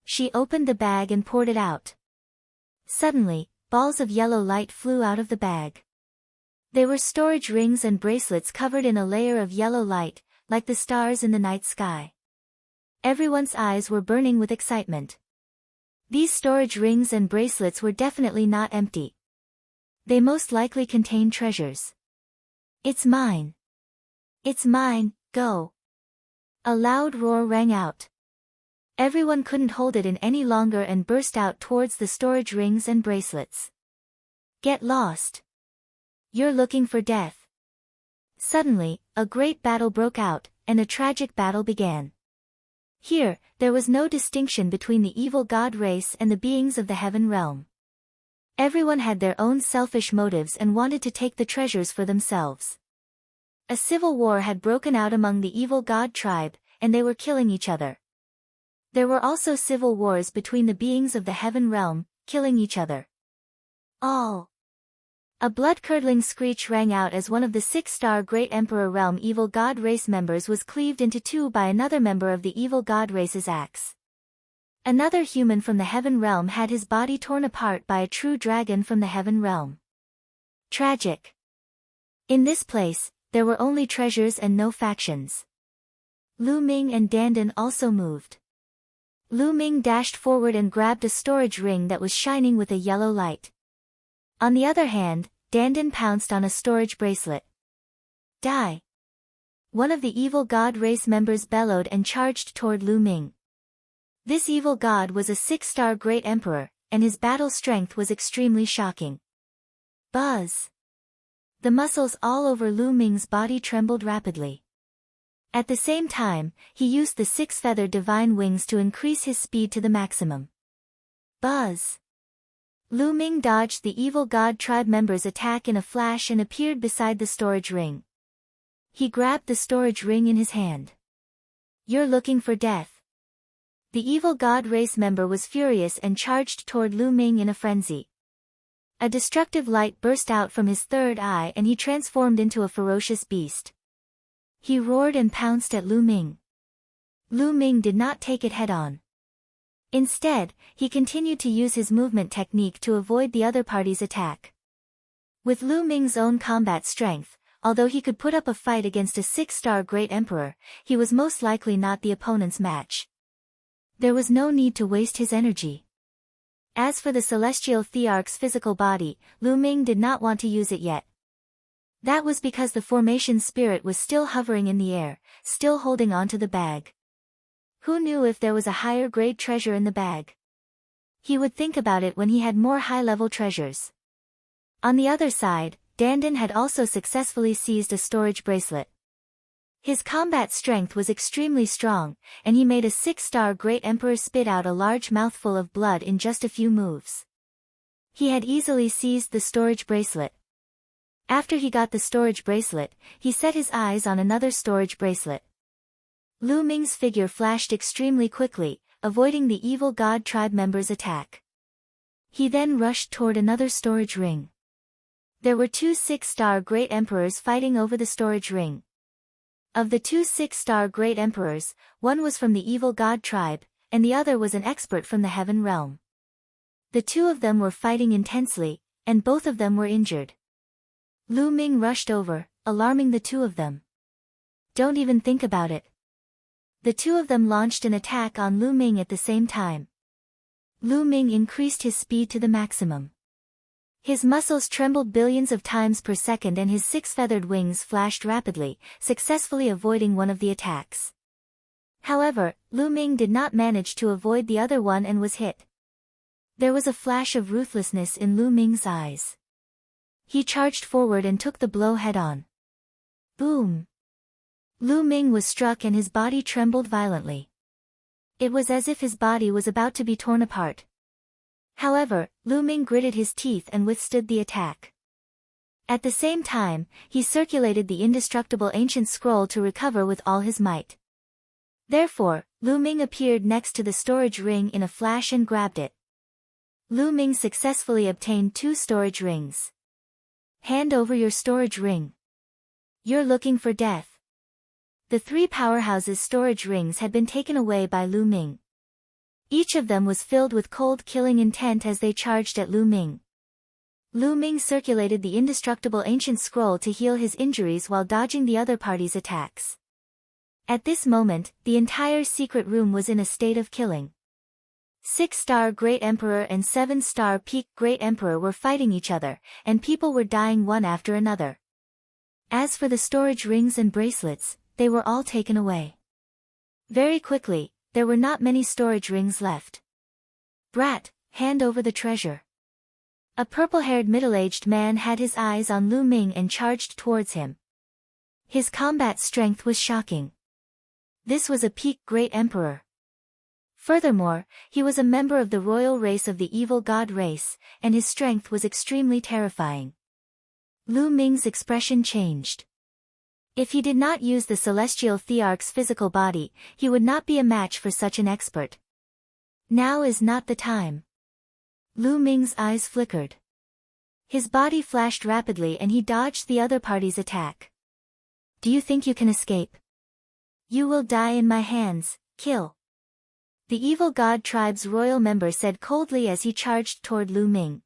A: She opened the bag and poured it out. Suddenly, balls of yellow light flew out of the bag. They were storage rings and bracelets covered in a layer of yellow light, like the stars in the night sky. Everyone's eyes were burning with excitement. These storage rings and bracelets were definitely not empty. They most likely contained treasures. It's mine. It's mine, go. A loud roar rang out. Everyone couldn't hold it in any longer and burst out towards the storage rings and bracelets. Get lost. You're looking for death. Suddenly, a great battle broke out, and a tragic battle began. Here, there was no distinction between the evil god race and the beings of the heaven realm. Everyone had their own selfish motives and wanted to take the treasures for themselves. A civil war had broken out among the evil god tribe, and they were killing each other. There were also civil wars between the beings of the heaven realm, killing each other. All. A blood-curdling screech rang out as one of the 6-star Great Emperor Realm evil god race members was cleaved into two by another member of the evil god race's axe. Another human from the heaven realm had his body torn apart by a true dragon from the heaven realm. Tragic. In this place, there were only treasures and no factions. Lu Ming and Dandan also moved. Lu Ming dashed forward and grabbed a storage ring that was shining with a yellow light. On the other hand, Dandan pounced on a storage bracelet. Die! One of the evil god race members bellowed and charged toward Lu Ming. This evil god was a 6-star Great Emperor, and his battle strength was extremely shocking. Buzz! The muscles all over Lu Ming's body trembled rapidly. At the same time, he used the 6-feathered divine wings to increase his speed to the maximum. Buzz! Lu Ming dodged the evil god tribe member's attack in a flash and appeared beside the storage ring. He grabbed the storage ring in his hand. You're looking for death. The evil god race member was furious and charged toward Lu Ming in a frenzy. A destructive light burst out from his third eye and he transformed into a ferocious beast. He roared and pounced at Lu Ming. Lu Ming did not take it head-on. Instead, he continued to use his movement technique to avoid the other party's attack. With Lu Ming's own combat strength, although he could put up a fight against a 6-star Great Emperor, he was most likely not the opponent's match. There was no need to waste his energy. As for the Celestial Thearch's physical body, Lu Ming did not want to use it yet. That was because the formation spirit was still hovering in the air, still holding onto the bag. Who knew if there was a higher grade treasure in the bag? He would think about it when he had more high-level treasures. On the other side, Dandan had also successfully seized a storage bracelet. His combat strength was extremely strong, and he made a 6-star Great Emperor spit out a large mouthful of blood in just a few moves. He had easily seized the storage bracelet. After he got the storage bracelet, he set his eyes on another storage bracelet. Lu Ming's figure flashed extremely quickly, avoiding the evil god tribe member's attack. He then rushed toward another storage ring. There were 2 6-star Great Emperors fighting over the storage ring. Of the 2 6-star Great Emperors, one was from the evil god tribe, and the other was an expert from the heaven realm. The two of them were fighting intensely, and both of them were injured. Lu Ming rushed over, alarming the two of them. Don't even think about it. The two of them launched an attack on Lu Ming at the same time. Lu Ming increased his speed to the maximum. His muscles trembled billions of times per second and his 6-feathered wings flashed rapidly, successfully avoiding one of the attacks. However, Lu Ming did not manage to avoid the other one and was hit. There was a flash of ruthlessness in Lu Ming's eyes. He charged forward and took the blow head-on. Boom! Lu Ming was struck and his body trembled violently. It was as if his body was about to be torn apart. However, Lu Ming gritted his teeth and withstood the attack. At the same time, he circulated the indestructible ancient scroll to recover with all his might. Therefore, Lu Ming appeared next to the storage ring in a flash and grabbed it. Lu Ming successfully obtained 2 storage rings. Hand over your storage ring. You're looking for death. The 3 powerhouses' storage rings had been taken away by Lu Ming. Each of them was filled with cold killing intent as they charged at Lu Ming. Lu Ming circulated the indestructible ancient scroll to heal his injuries while dodging the other party's attacks. At this moment, the entire secret room was in a state of killing. 6-star Great Emperor and 7-star Peak Great Emperor were fighting each other, and people were dying one after another. As for the storage rings and bracelets, they were all taken away. Very quickly, there were not many storage rings left. Brat, hand over the treasure. A purple-haired middle-aged man had his eyes on Lu Ming and charged towards him. His combat strength was shocking. This was a Peak Great Emperor. Furthermore, he was a member of the royal race of the evil god race, and his strength was extremely terrifying. Lu Ming's expression changed. If he did not use the celestial thearch's physical body, he would not be a match for such an expert. Now is not the time. Lu Ming's eyes flickered. His body flashed rapidly and he dodged the other party's attack. Do you think you can escape? You will die in my hands, kill. The evil god tribe's royal member said coldly as he charged toward Lu Ming.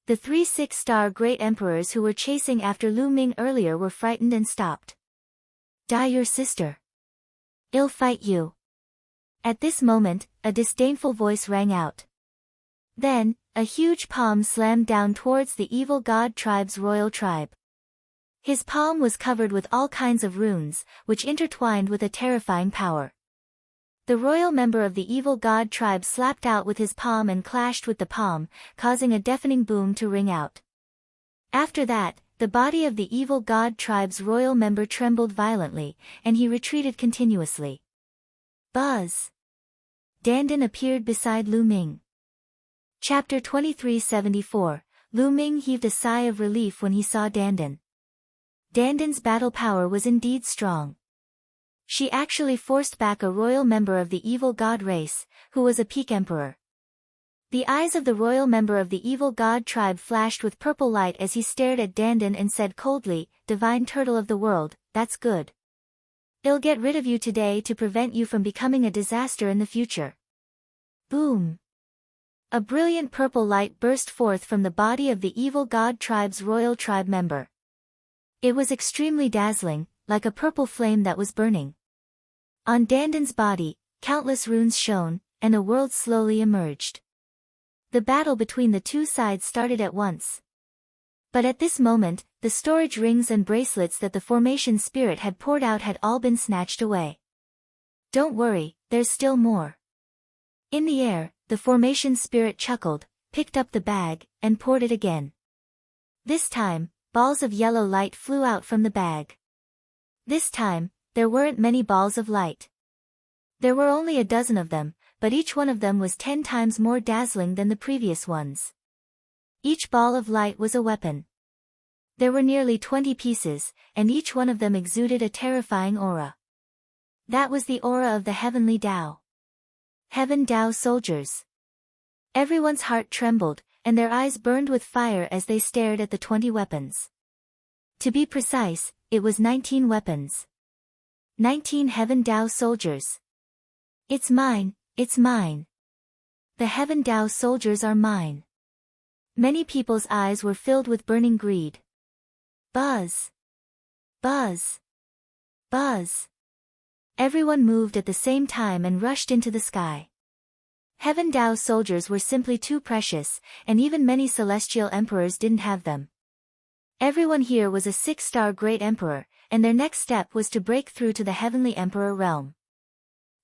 A: The 3 6-star Great Emperors who were chasing after Lu Ming earlier were frightened and stopped. Die your sister. I'll fight you. At this moment, a disdainful voice rang out. Then, a huge palm slammed down towards the evil god tribe's royal tribe. His palm was covered with all kinds of runes, which intertwined with a terrifying power. The royal member of the evil god tribe slapped out with his palm and clashed with the palm, causing a deafening boom to ring out. After that, the body of the evil god tribe's royal member trembled violently, and he retreated continuously. Buzz! Dandan appeared beside Lu Ming. Chapter 2374, Lu Ming heaved a sigh of relief when he saw Dandan. Dandan's battle power was indeed strong. She actually forced back a royal member of the evil god race, who was a Peak Emperor. The eyes of the royal member of the evil god tribe flashed with purple light as he stared at Dandan and said coldly, Divine Turtle of the World, that's good. I'll get rid of you today to prevent you from becoming a disaster in the future. Boom! A brilliant purple light burst forth from the body of the evil god tribe's royal tribe member. It was extremely dazzling, like a purple flame that was burning. On Dandan's body, countless runes shone, and a world slowly emerged. The battle between the two sides started at once. But at this moment, the storage rings and bracelets that the formation spirit had poured out had all been snatched away. Don't worry, there's still more. In the air, the formation spirit chuckled, picked up the bag, and poured it again. This time, balls of yellow light flew out from the bag. This time, there weren't many balls of light. There were only a dozen of them, but each one of them was 10 times more dazzling than the previous ones. Each ball of light was a weapon. There were nearly 20 pieces, and each one of them exuded a terrifying aura. That was the aura of the Heavenly Tao. Heaven Tao soldiers. Everyone's heart trembled, and their eyes burned with fire as they stared at the 20 weapons. To be precise, it was 19 weapons. 19 Heaven Tao soldiers. It's mine, it's mine. The Heaven Tao soldiers are mine. Many people's eyes were filled with burning greed. Buzz! Buzz! Buzz! Everyone moved at the same time and rushed into the sky. Heaven Tao soldiers were simply too precious, and even many celestial emperors didn't have them. Everyone here was a 6-star great emperor, and their next step was to break through to the Heavenly Emperor realm.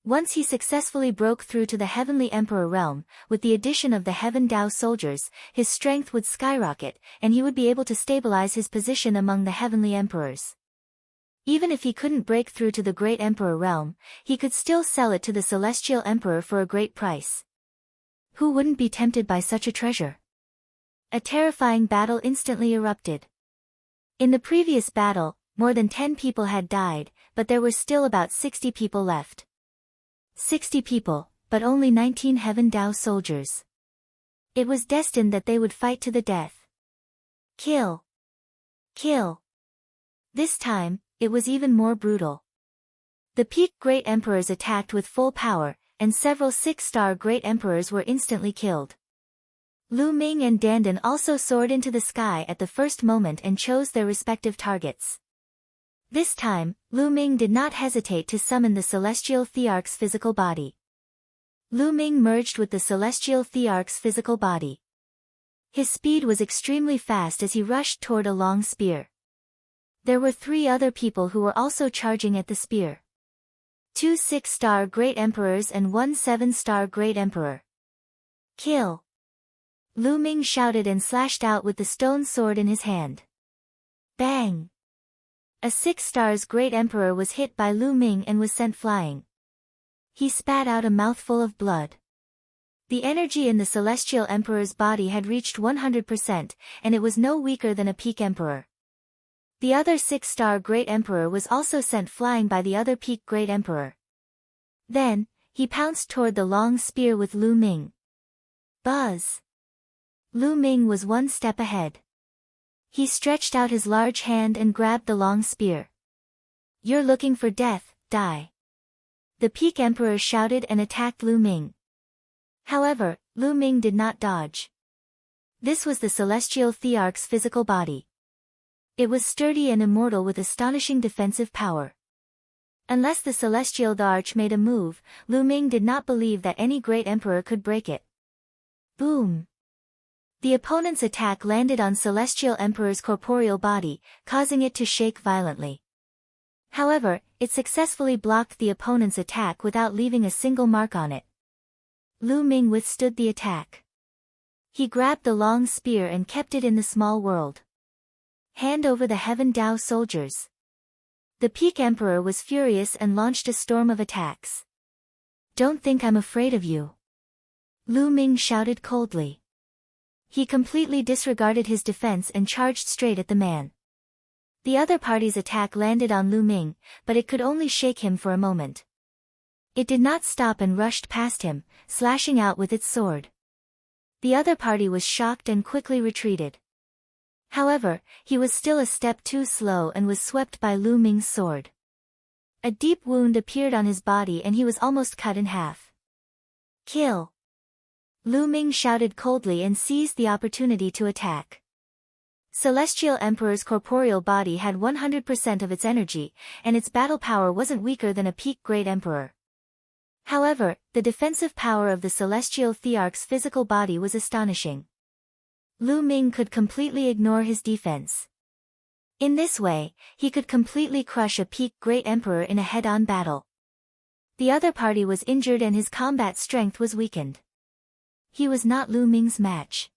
A: Once he successfully broke through to the Heavenly Emperor realm, with the addition of the Heaven Tao soldiers, his strength would skyrocket, and he would be able to stabilize his position among the Heavenly Emperors. Even if he couldn't break through to the Great Emperor realm, he could still sell it to the Celestial Emperor for a great price. Who wouldn't be tempted by such a treasure? A terrifying battle instantly erupted. In the previous battle, more than 10 people had died, but there were still about 60 people left. 60 people, but only 19 Heaven Tao soldiers. It was destined that they would fight to the death. Kill! Kill! This time, it was even more brutal. The peak Great Emperors attacked with full power, and several 6-star Great Emperors were instantly killed. Lu Ming and Dandan also soared into the sky at the first moment and chose their respective targets. This time, Lu Ming did not hesitate to summon the Celestial Thearch's physical body. Lu Ming merged with the Celestial Thearch's physical body. His speed was extremely fast as he rushed toward a long spear. There were 3 other people who were also charging at the spear. 2 6-star Great Emperors and 1 7-star Great Emperor. Kill! Lu Ming shouted and slashed out with the stone sword in his hand. Bang! A 6-star Great Emperor was hit by Lu Ming and was sent flying. He spat out a mouthful of blood. The energy in the Celestial Emperor's body had reached 100%, and it was no weaker than a peak emperor. The other 6-star Great Emperor was also sent flying by the other peak Great Emperor. Then, he pounced toward the long spear with Lu Ming. Buzz! Lu Ming was 1 step ahead. He stretched out his large hand and grabbed the long spear. You're looking for death, die! The peak emperor shouted and attacked Lu Ming. However, Lu Ming did not dodge. This was the Celestial Thearch's physical body. It was sturdy and immortal with astonishing defensive power. Unless the Celestial Thearch made a move, Lu Ming did not believe that any great emperor could break it. Boom! The opponent's attack landed on Celestial Emperor's corporeal body, causing it to shake violently. However, it successfully blocked the opponent's attack without leaving a single mark on it. Lu Ming withstood the attack. He grabbed the long spear and kept it in the small world. Hand over the Heaven Tao soldiers. The peak emperor was furious and launched a storm of attacks. Don't think I'm afraid of you. Lu Ming shouted coldly. He completely disregarded his defense and charged straight at the man. The other party's attack landed on Lu Ming, but it could only shake him for a moment. It did not stop and rushed past him, slashing out with its sword. The other party was shocked and quickly retreated. However, he was still a step too slow and was swept by Lu Ming's sword. A deep wound appeared on his body and he was almost cut in half. Kill! Lu Ming shouted coldly and seized the opportunity to attack. Celestial Emperor's corporeal body had 100% of its energy, and its battle power wasn't weaker than a peak Great Emperor. However, the defensive power of the Celestial Thearch's physical body was astonishing. Lu Ming could completely ignore his defense. In this way, he could completely crush a peak Great Emperor in a head-on battle. The other party was injured and his combat strength was weakened. He was not Lu Ming's match.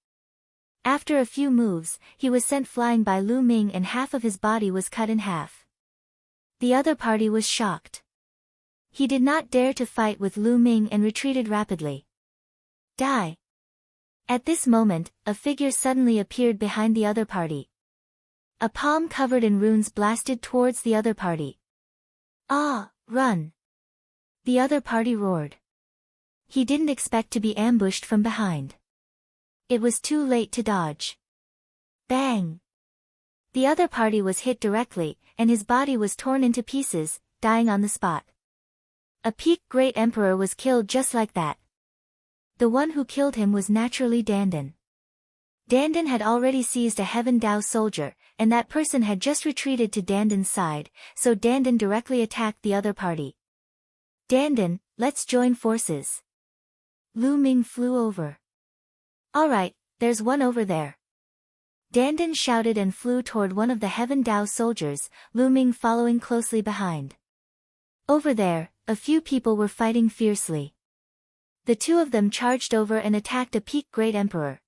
A: After a few moves, he was sent flying by Lu Ming and half of his body was cut in half. The other party was shocked. He did not dare to fight with Lu Ming and retreated rapidly. Die! At this moment, a figure suddenly appeared behind the other party. A palm covered in runes blasted towards the other party. Ah, run! The other party roared. He didn't expect to be ambushed from behind. It was too late to dodge. Bang! The other party was hit directly, and his body was torn into pieces, dying on the spot. A peak great emperor was killed just like that. The one who killed him was naturally Dandan. Dandan had already seized a Heaven Dao soldier, and that person had just retreated to Dandan's side, so Dandan directly attacked the other party. Dandan, let's join forces. Lu Ming flew over. Alright, there's one over there. Dandan shouted and flew toward one of the Heaven Dao soldiers, Lu Ming following closely behind. Over there, a few people were fighting fiercely. The two of them charged over and attacked a peak great emperor.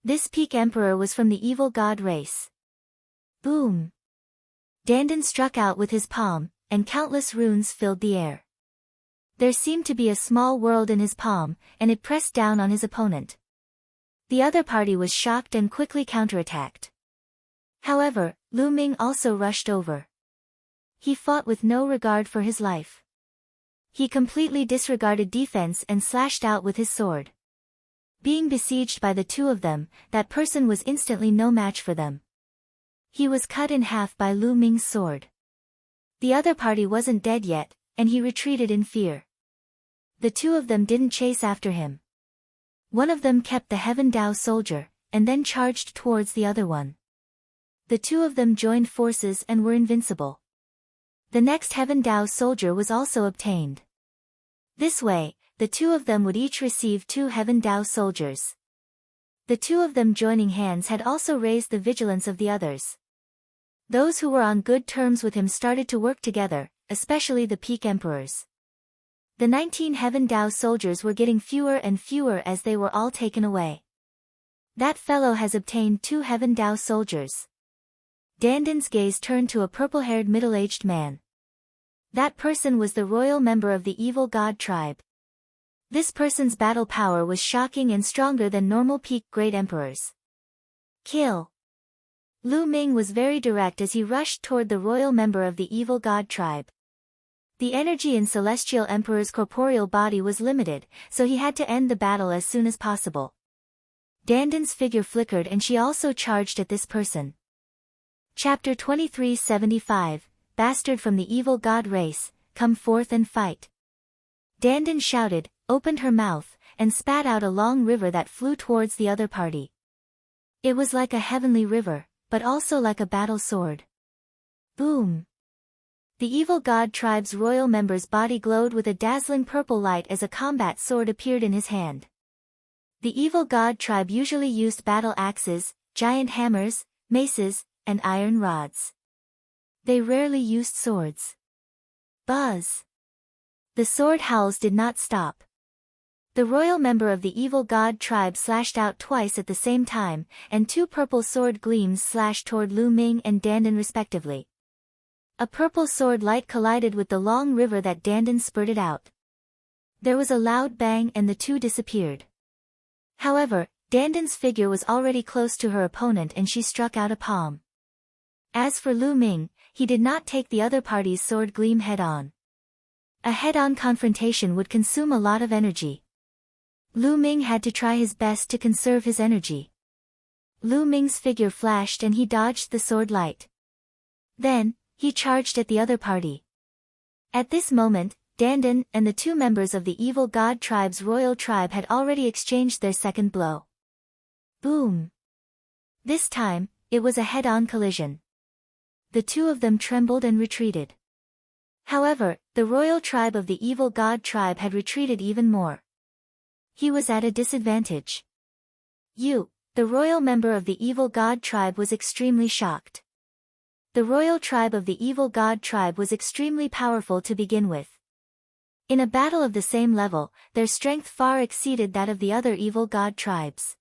A: This peak emperor was from the evil god race. Boom! Dandan struck out with his palm, and countless runes filled the air. There seemed to be a small world in his palm, and it pressed down on his opponent. The other party was shocked and quickly counterattacked. However, Lu Ming also rushed over. He fought with no regard for his life. He completely disregarded defense and slashed out with his sword. Being besieged by the two of them, that person was instantly no match for them. He was cut in half by Lu Ming's sword. The other party wasn't dead yet, and he retreated in fear. The two of them didn't chase after him. One of them kept the Heaven Dao soldier, and then charged towards the other one. The two of them joined forces and were invincible. The next Heaven Dao soldier was also obtained. This way, the two of them would each receive 2 Heaven Dao soldiers. The two of them joining hands had also raised the vigilance of the others. Those who were on good terms with him started to work together, especially the peak emperors. The 19 Heaven Dao soldiers were getting fewer and fewer as they were all taken away. That fellow has obtained 2 Heaven Dao soldiers. Dandan's gaze turned to a purple-haired middle-aged man. That person was the royal member of the evil god tribe. This person's battle power was shocking and stronger than normal peak great emperors. Kill! Lu Ming was very direct as he rushed toward the royal member of the evil god tribe. The energy in Celestial Emperor's corporeal body was limited, so he had to end the battle as soon as possible. Dandan's figure flickered and she also charged at this person. Chapter 2375, Bastard from the Evil God Race, come forth and fight. Dandan shouted, opened her mouth, and spat out a long river that flew towards the other party. It was like a heavenly river, but also like a battle sword. Boom! The evil god tribe's royal member's body glowed with a dazzling purple light as a combat sword appeared in his hand. The evil god tribe usually used battle axes, giant hammers, maces, and iron rods. They rarely used swords. Buzz! The sword howls did not stop. The royal member of the evil god tribe slashed out twice at the same time, and 2 purple sword gleams slashed toward Lu Ming and Dandan respectively. A purple sword light collided with the long river that Dandan spurted out. There was a loud bang and the two disappeared. However, Dandan's figure was already close to her opponent and she struck out a palm. As for Lu Ming, he did not take the other party's sword gleam head-on. A head-on confrontation would consume a lot of energy. Lu Ming had to try his best to conserve his energy. Lu Ming's figure flashed and he dodged the sword light. Then, he charged at the other party. At this moment, Dandan and the 2 members of the evil god tribe's royal tribe had already exchanged their second blow. Boom! This time, it was a head-on collision. The 2 of them trembled and retreated. However, the royal tribe of the evil god tribe had retreated even more. He was at a disadvantage. The royal member of the evil god tribe was extremely shocked. The royal tribe of the evil god tribe was extremely powerful to begin with. In a battle of the same level, their strength far exceeded that of the other evil god tribes.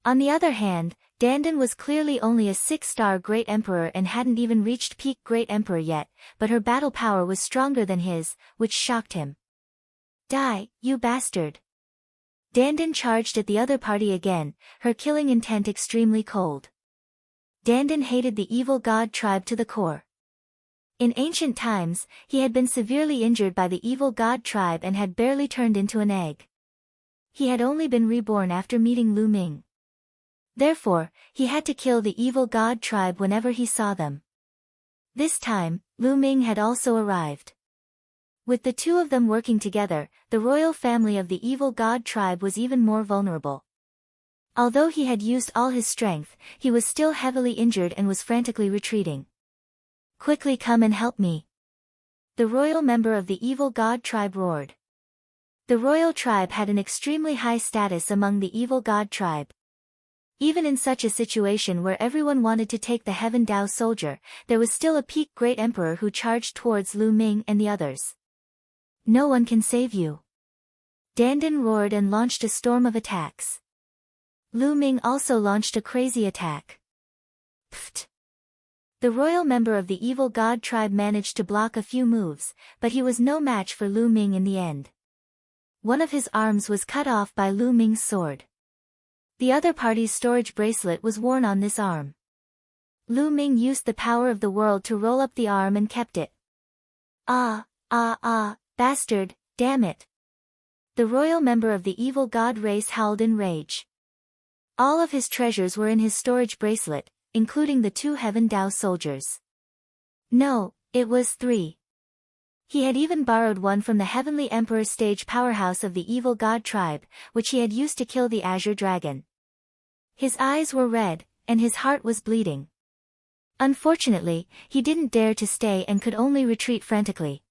A: On the other hand, Dandan was clearly only a 6-star Great Emperor and hadn't even reached peak Great Emperor yet, but her battle power was stronger than his, which shocked him. Die, you bastard! Dandan charged at the other party again, her killing intent extremely cold. Dandan hated the evil god tribe to the core. In ancient times, he had been severely injured by the evil god tribe and had barely turned into an egg. He had only been reborn after meeting Lu Ming. Therefore, he had to kill the evil god tribe whenever he saw them. This time, Lu Ming had also arrived. With the two of them working together, the royal family of the evil god tribe was even more vulnerable. Although he had used all his strength, he was still heavily injured and was frantically retreating. Quickly come and help me! The royal member of the evil god tribe roared. The royal tribe had an extremely high status among the evil god tribe. Even in such a situation where everyone wanted to take the Heaven Dao soldier, there was still a peak Great Emperor who charged towards Lu Ming and the others. No one can save you. Dandan roared and launched a storm of attacks. Lu Ming also launched a crazy attack. Pfft! The royal member of the evil god tribe managed to block a few moves, but he was no match for Lu Ming in the end. One of his arms was cut off by Lu Ming's sword. The other party's storage bracelet was worn on this arm. Lu Ming used the power of the world to roll up the arm and kept it. Bastard, damn it! The royal member of the evil god race howled in rage. All of his treasures were in his storage bracelet, including the 2 Heaven Dao soldiers. No, it was 3. He had even borrowed one from the Heavenly Emperor stage powerhouse of the evil god tribe, which he had used to kill the Azure Dragon. His eyes were red, and his heart was bleeding. Unfortunately, he didn't dare to stay and could only retreat frantically.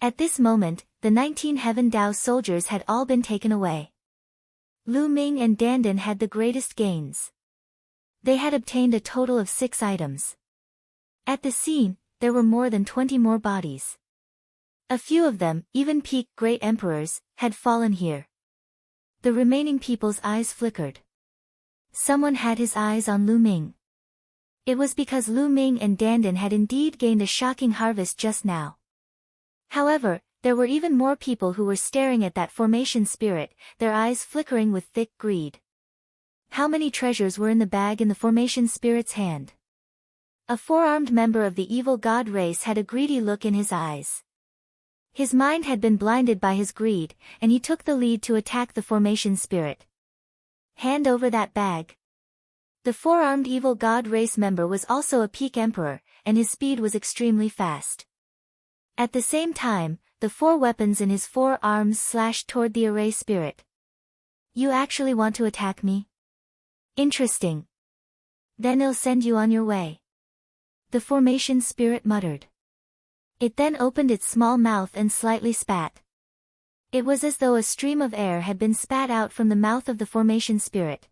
A: At this moment, the 19 Heaven Dao soldiers had all been taken away. Lu Ming and Dandan had the greatest gains. They had obtained a total of 6 items. At the scene, there were more than 20 more bodies. A few of them, even peak Great Emperors, had fallen here. The remaining people's eyes flickered. Someone had his eyes on Lu Ming. It was because Lu Ming and Dandan had indeed gained a shocking harvest just now. However, there were even more people who were staring at that formation spirit, their eyes flickering with thick greed. How many treasures were in the bag in the formation spirit's hand? A 4-armed member of the evil god race had a greedy look in his eyes. His mind had been blinded by his greed, and he took the lead to attack the formation spirit. Hand over that bag. The 4-armed evil god race member was also a peak emperor, and his speed was extremely fast. At the same time, the 4 weapons in his 4 arms slashed toward the array spirit. You actually want to attack me? Interesting. Then I'll send you on your way. The formation spirit muttered. It then opened its small mouth and slightly spat. It was as though a stream of air had been spat out from the mouth of the formation spirit.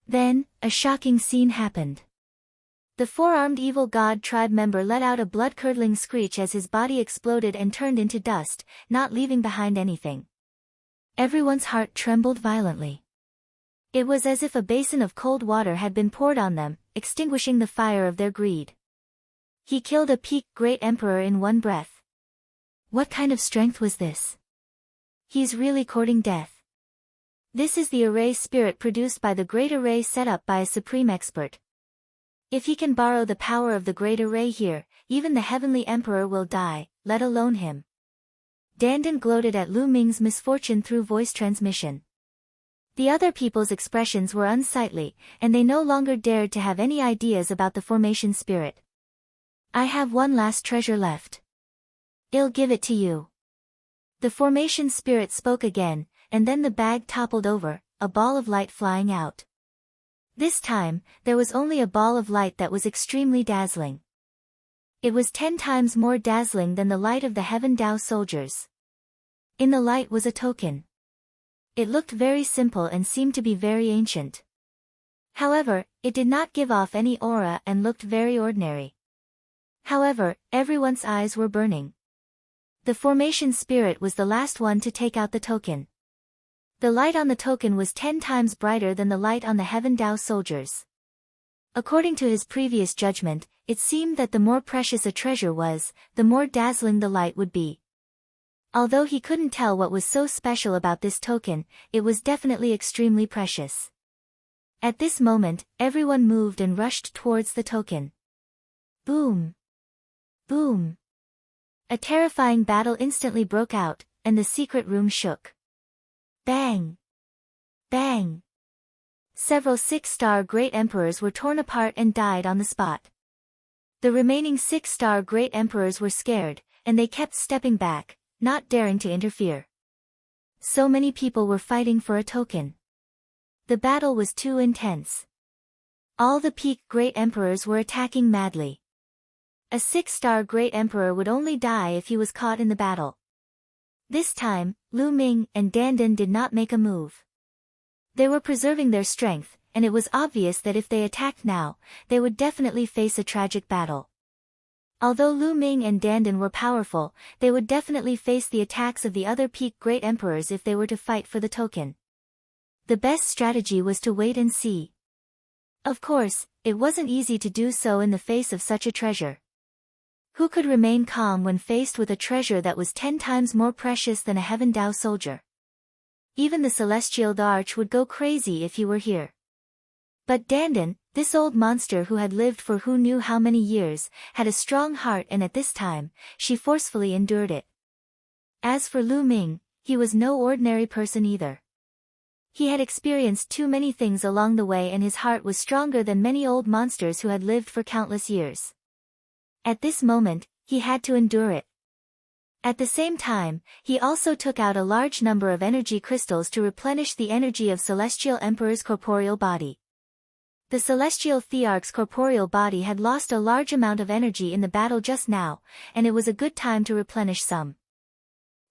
A: Then, a shocking scene happened. The 4-armed evil god tribe member let out a blood-curdling screech as his body exploded and turned into dust, not leaving behind anything. Everyone's heart trembled violently. It was as if a basin of cold water had been poured on them, extinguishing the fire of their greed. He killed a peak Great Emperor in one breath. What kind of strength was this? He's really courting death. This is the array spirit produced by the great array set up by a supreme expert. If he can borrow the power of the great array here, even the Heavenly Emperor will die, let alone him. Dandan gloated at Lu Ming's misfortune through voice transmission. The other people's expressions were unsightly, and they no longer dared to have any ideas about the formation spirit. I have one last treasure left. I'll give it to you. The formation spirit spoke again, and then the bag toppled over, a ball of light flying out. This time, there was only a ball of light that was extremely dazzling. It was 10 times more dazzling than the light of the Heaven Dao soldiers. In the light was a token. It looked very simple and seemed to be very ancient. However, it did not give off any aura and looked very ordinary. However, everyone's eyes were burning. The formation spirit was the last one to take out the token. The light on the token was 10 times brighter than the light on the Heaven Dao soldiers. According to his previous judgment, it seemed that the more precious a treasure was, the more dazzling the light would be. Although he couldn't tell what was so special about this token, it was definitely extremely precious. At this moment, everyone moved and rushed towards the token. Boom! Boom! A terrifying battle instantly broke out, and the secret room shook. Bang! Bang! Several 6-star great emperors were torn apart and died on the spot. The remaining 6-star great emperors were scared, and they kept stepping back, not daring to interfere. So many people were fighting for a token. The battle was too intense. All the peak great emperors were attacking madly. A 6-star great emperor would only die if he was caught in the battle. This time, Lu Ming and Dandan did not make a move. They were preserving their strength, and it was obvious that if they attacked now, they would definitely face a tragic battle. Although Lu Ming and Dandan were powerful, they would definitely face the attacks of the other peak great emperors if they were to fight for the token. The best strategy was to wait and see. Of course, it wasn't easy to do so in the face of such a treasure. Who could remain calm when faced with a treasure that was 10 times more precious than a Heaven Dao soldier? Even the Celestial Arch would go crazy if he were here. But Dandan, this old monster who had lived for who knew how many years, had a strong heart, and at this time, she forcefully endured it. As for Lu Ming, he was no ordinary person either. He had experienced too many things along the way, and his heart was stronger than many old monsters who had lived for countless years. At this moment, he had to endure it. At the same time, he also took out a large number of energy crystals to replenish the energy of Celestial Emperor's corporeal body. The Celestial Thearch's corporeal body had lost a large amount of energy in the battle just now, and it was a good time to replenish some.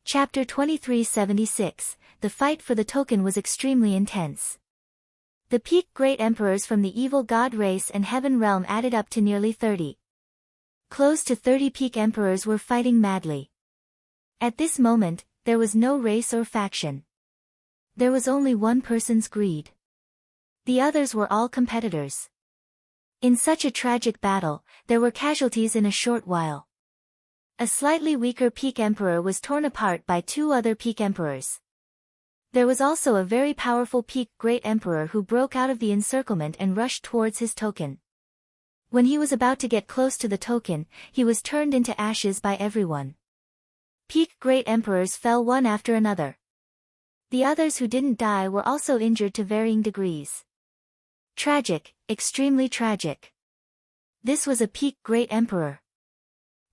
A: Chapter 2376, The fight for the token was extremely intense. The peak great emperors from the evil god race and heaven realm added up to nearly 30. Close to 30 peak emperors were fighting madly. At this moment, there was no race or faction. There was only one person's greed. The others were all competitors. In such a tragic battle, there were casualties in a short while. A slightly weaker peak emperor was torn apart by 2 other peak emperors. There was also a very powerful peak great emperor who broke out of the encirclement and rushed towards his token. When he was about to get close to the token, he was turned into ashes by everyone. Peak great emperors fell one after another. The others who didn't die were also injured to varying degrees. Tragic, extremely tragic. This was a peak great emperor.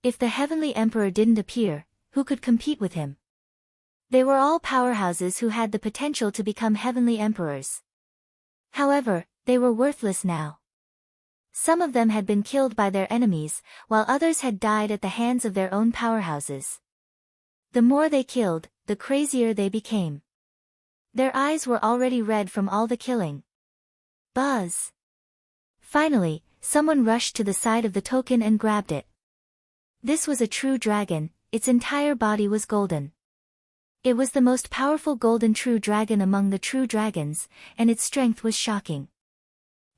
A: If the heavenly emperor didn't appear, who could compete with him? They were all powerhouses who had the potential to become heavenly emperors. However, they were worthless now. Some of them had been killed by their enemies, while others had died at the hands of their own powerhouses. The more they killed, the crazier they became. Their eyes were already red from all the killing. Buzz! Finally, someone rushed to the side of the token and grabbed it. This was a true dragon, its entire body was golden. It was the most powerful golden true dragon among the true dragons, and its strength was shocking.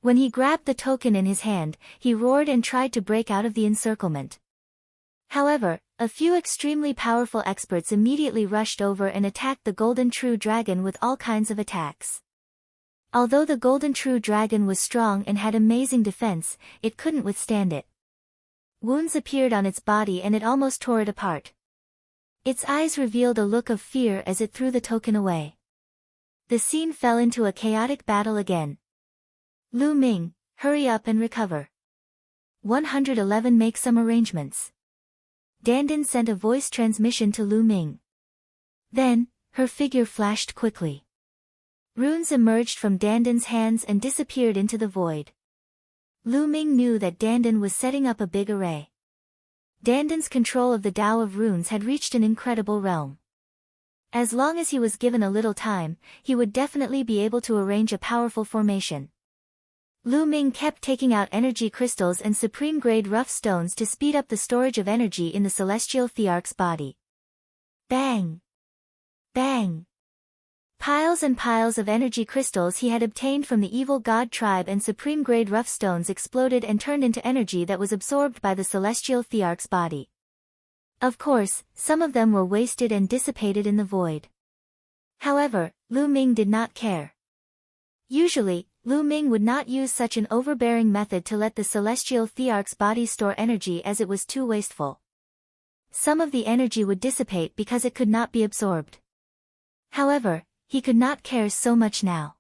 A: When he grabbed the token in his hand, he roared and tried to break out of the encirclement. However, a few extremely powerful experts immediately rushed over and attacked the golden true dragon with all kinds of attacks. Although the golden true dragon was strong and had amazing defense, it couldn't withstand it. Wounds appeared on its body and it almost tore it apart. Its eyes revealed a look of fear as it threw the token away. The scene fell into a chaotic battle again. Lu Ming, hurry up and recover. 111 Make some arrangements. Dandan sent a voice transmission to Lu Ming. Then, her figure flashed quickly. Runes emerged from Dandan's hands and disappeared into the void. Lu Ming knew that Dandan was setting up a big array. Dandan's control of the Tao of runes had reached an incredible realm. As long as he was given a little time, he would definitely be able to arrange a powerful formation. Lu Ming kept taking out energy crystals and supreme-grade rough stones to speed up the storage of energy in the Celestial Thearch's body. Bang! Bang! Piles and piles of energy crystals he had obtained from the evil god tribe and supreme-grade rough stones exploded and turned into energy that was absorbed by the celestial thearch's body. Of course, some of them were wasted and dissipated in the void. However, Lu Ming did not care. Usually, Lu Ming would not use such an overbearing method to let the celestial thearch's body store energy, as it was too wasteful. Some of the energy would dissipate because it could not be absorbed. However, he could not care so much now.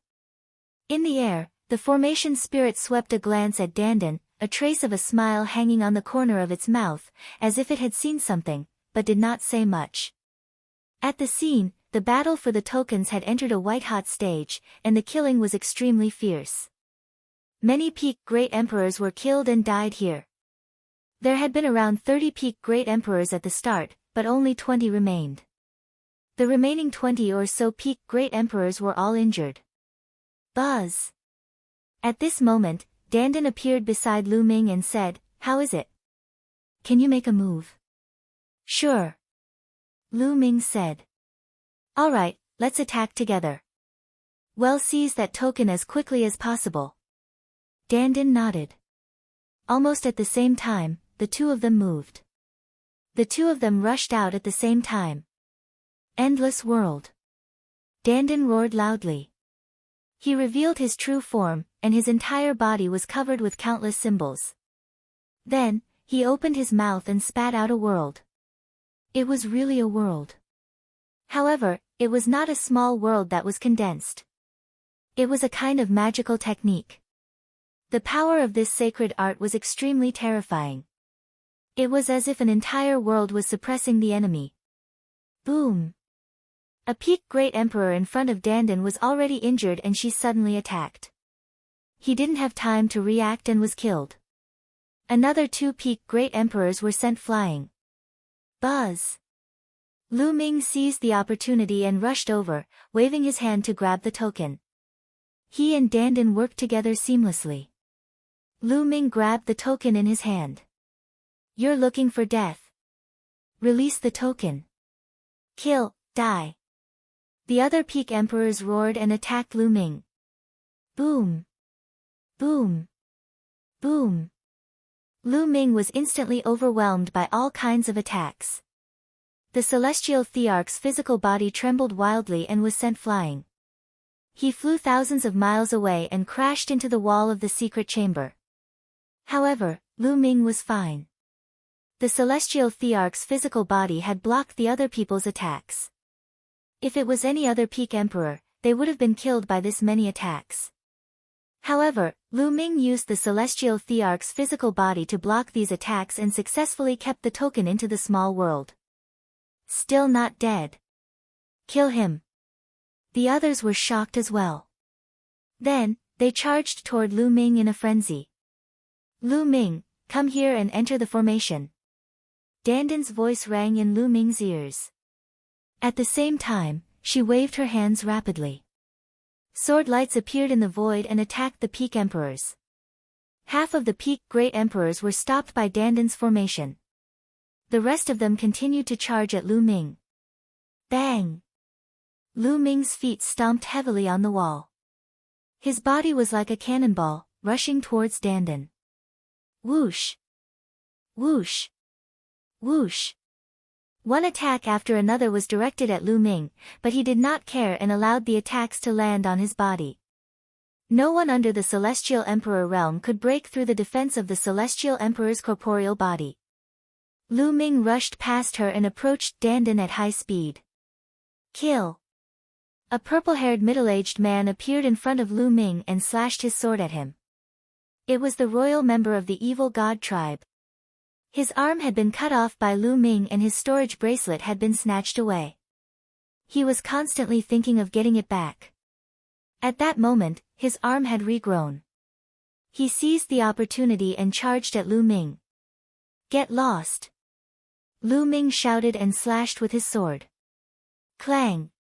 A: In the air, the formation spirit swept a glance at Dandan, a trace of a smile hanging on the corner of its mouth, as if it had seen something, but did not say much. At the scene, the battle for the tokens had entered a white-hot stage, and the killing was extremely fierce. Many peak great emperors were killed and died here. There had been around 30 peak great emperors at the start, but only 20 remained. The remaining 20 or so peak great emperors were all injured. Buzz! At this moment, Dandan appeared beside Lu Ming and said, "How is it? Can you make a move?" "Sure," Lu Ming said. "Alright, let's attack together." "Well, seize that token as quickly as possible." Dandan nodded. Almost at the same time, the two of them moved. The two of them rushed out at the same time. Endless world. Dandan roared loudly. He revealed his true form, and his entire body was covered with countless symbols. Then, he opened his mouth and spat out a world. It was really a world. However, it was not a small world that was condensed. It was a kind of magical technique. The power of this sacred art was extremely terrifying. It was as if an entire world was suppressing the enemy. Boom! A peak great emperor in front of Dandan was already injured and she suddenly attacked. He didn't have time to react and was killed. Another 2 peak great emperors were sent flying. Buzz! Lu Ming seized the opportunity and rushed over, waving his hand to grab the token. He and Dandan worked together seamlessly. Lu Ming grabbed the token in his hand. "You're looking for death. Release the token. Kill, die." The other peak emperors roared and attacked Lu Ming. Boom! Boom! Boom! Lu Ming was instantly overwhelmed by all kinds of attacks. The celestial thearch's physical body trembled wildly and was sent flying. He flew thousands of miles away and crashed into the wall of the secret chamber. However, Lu Ming was fine. The celestial thearch's physical body had blocked the other people's attacks. If it was any other peak emperor, they would have been killed by this many attacks. However, Lu Ming used the celestial thearch's physical body to block these attacks and successfully kept the token into the small world. Still not dead. Kill him. The others were shocked as well. Then, they charged toward Lu Ming in a frenzy. "Lu Ming, come here and enter the formation." Dandan's voice rang in Lu Ming's ears. At the same time, she waved her hands rapidly. Sword lights appeared in the void and attacked the peak emperors. Half of the peak great emperors were stopped by Dandan's formation. The rest of them continued to charge at Lu Ming. Bang! Lu Ming's feet stomped heavily on the wall. His body was like a cannonball, rushing towards Dandan. Whoosh! Whoosh! Whoosh! One attack after another was directed at Lu Ming, but he did not care and allowed the attacks to land on his body. No one under the Celestial Emperor realm could break through the defense of the Celestial Emperor's corporeal body. Lu Ming rushed past her and approached Dandan at high speed. Kill! A purple-haired middle-aged man appeared in front of Lu Ming and slashed his sword at him. It was the royal member of the evil god tribe. His arm had been cut off by Lu Ming and his storage bracelet had been snatched away. He was constantly thinking of getting it back. At that moment, his arm had regrown. He seized the opportunity and charged at Lu Ming. Get lost! Lu Ming shouted and slashed with his sword. Clang!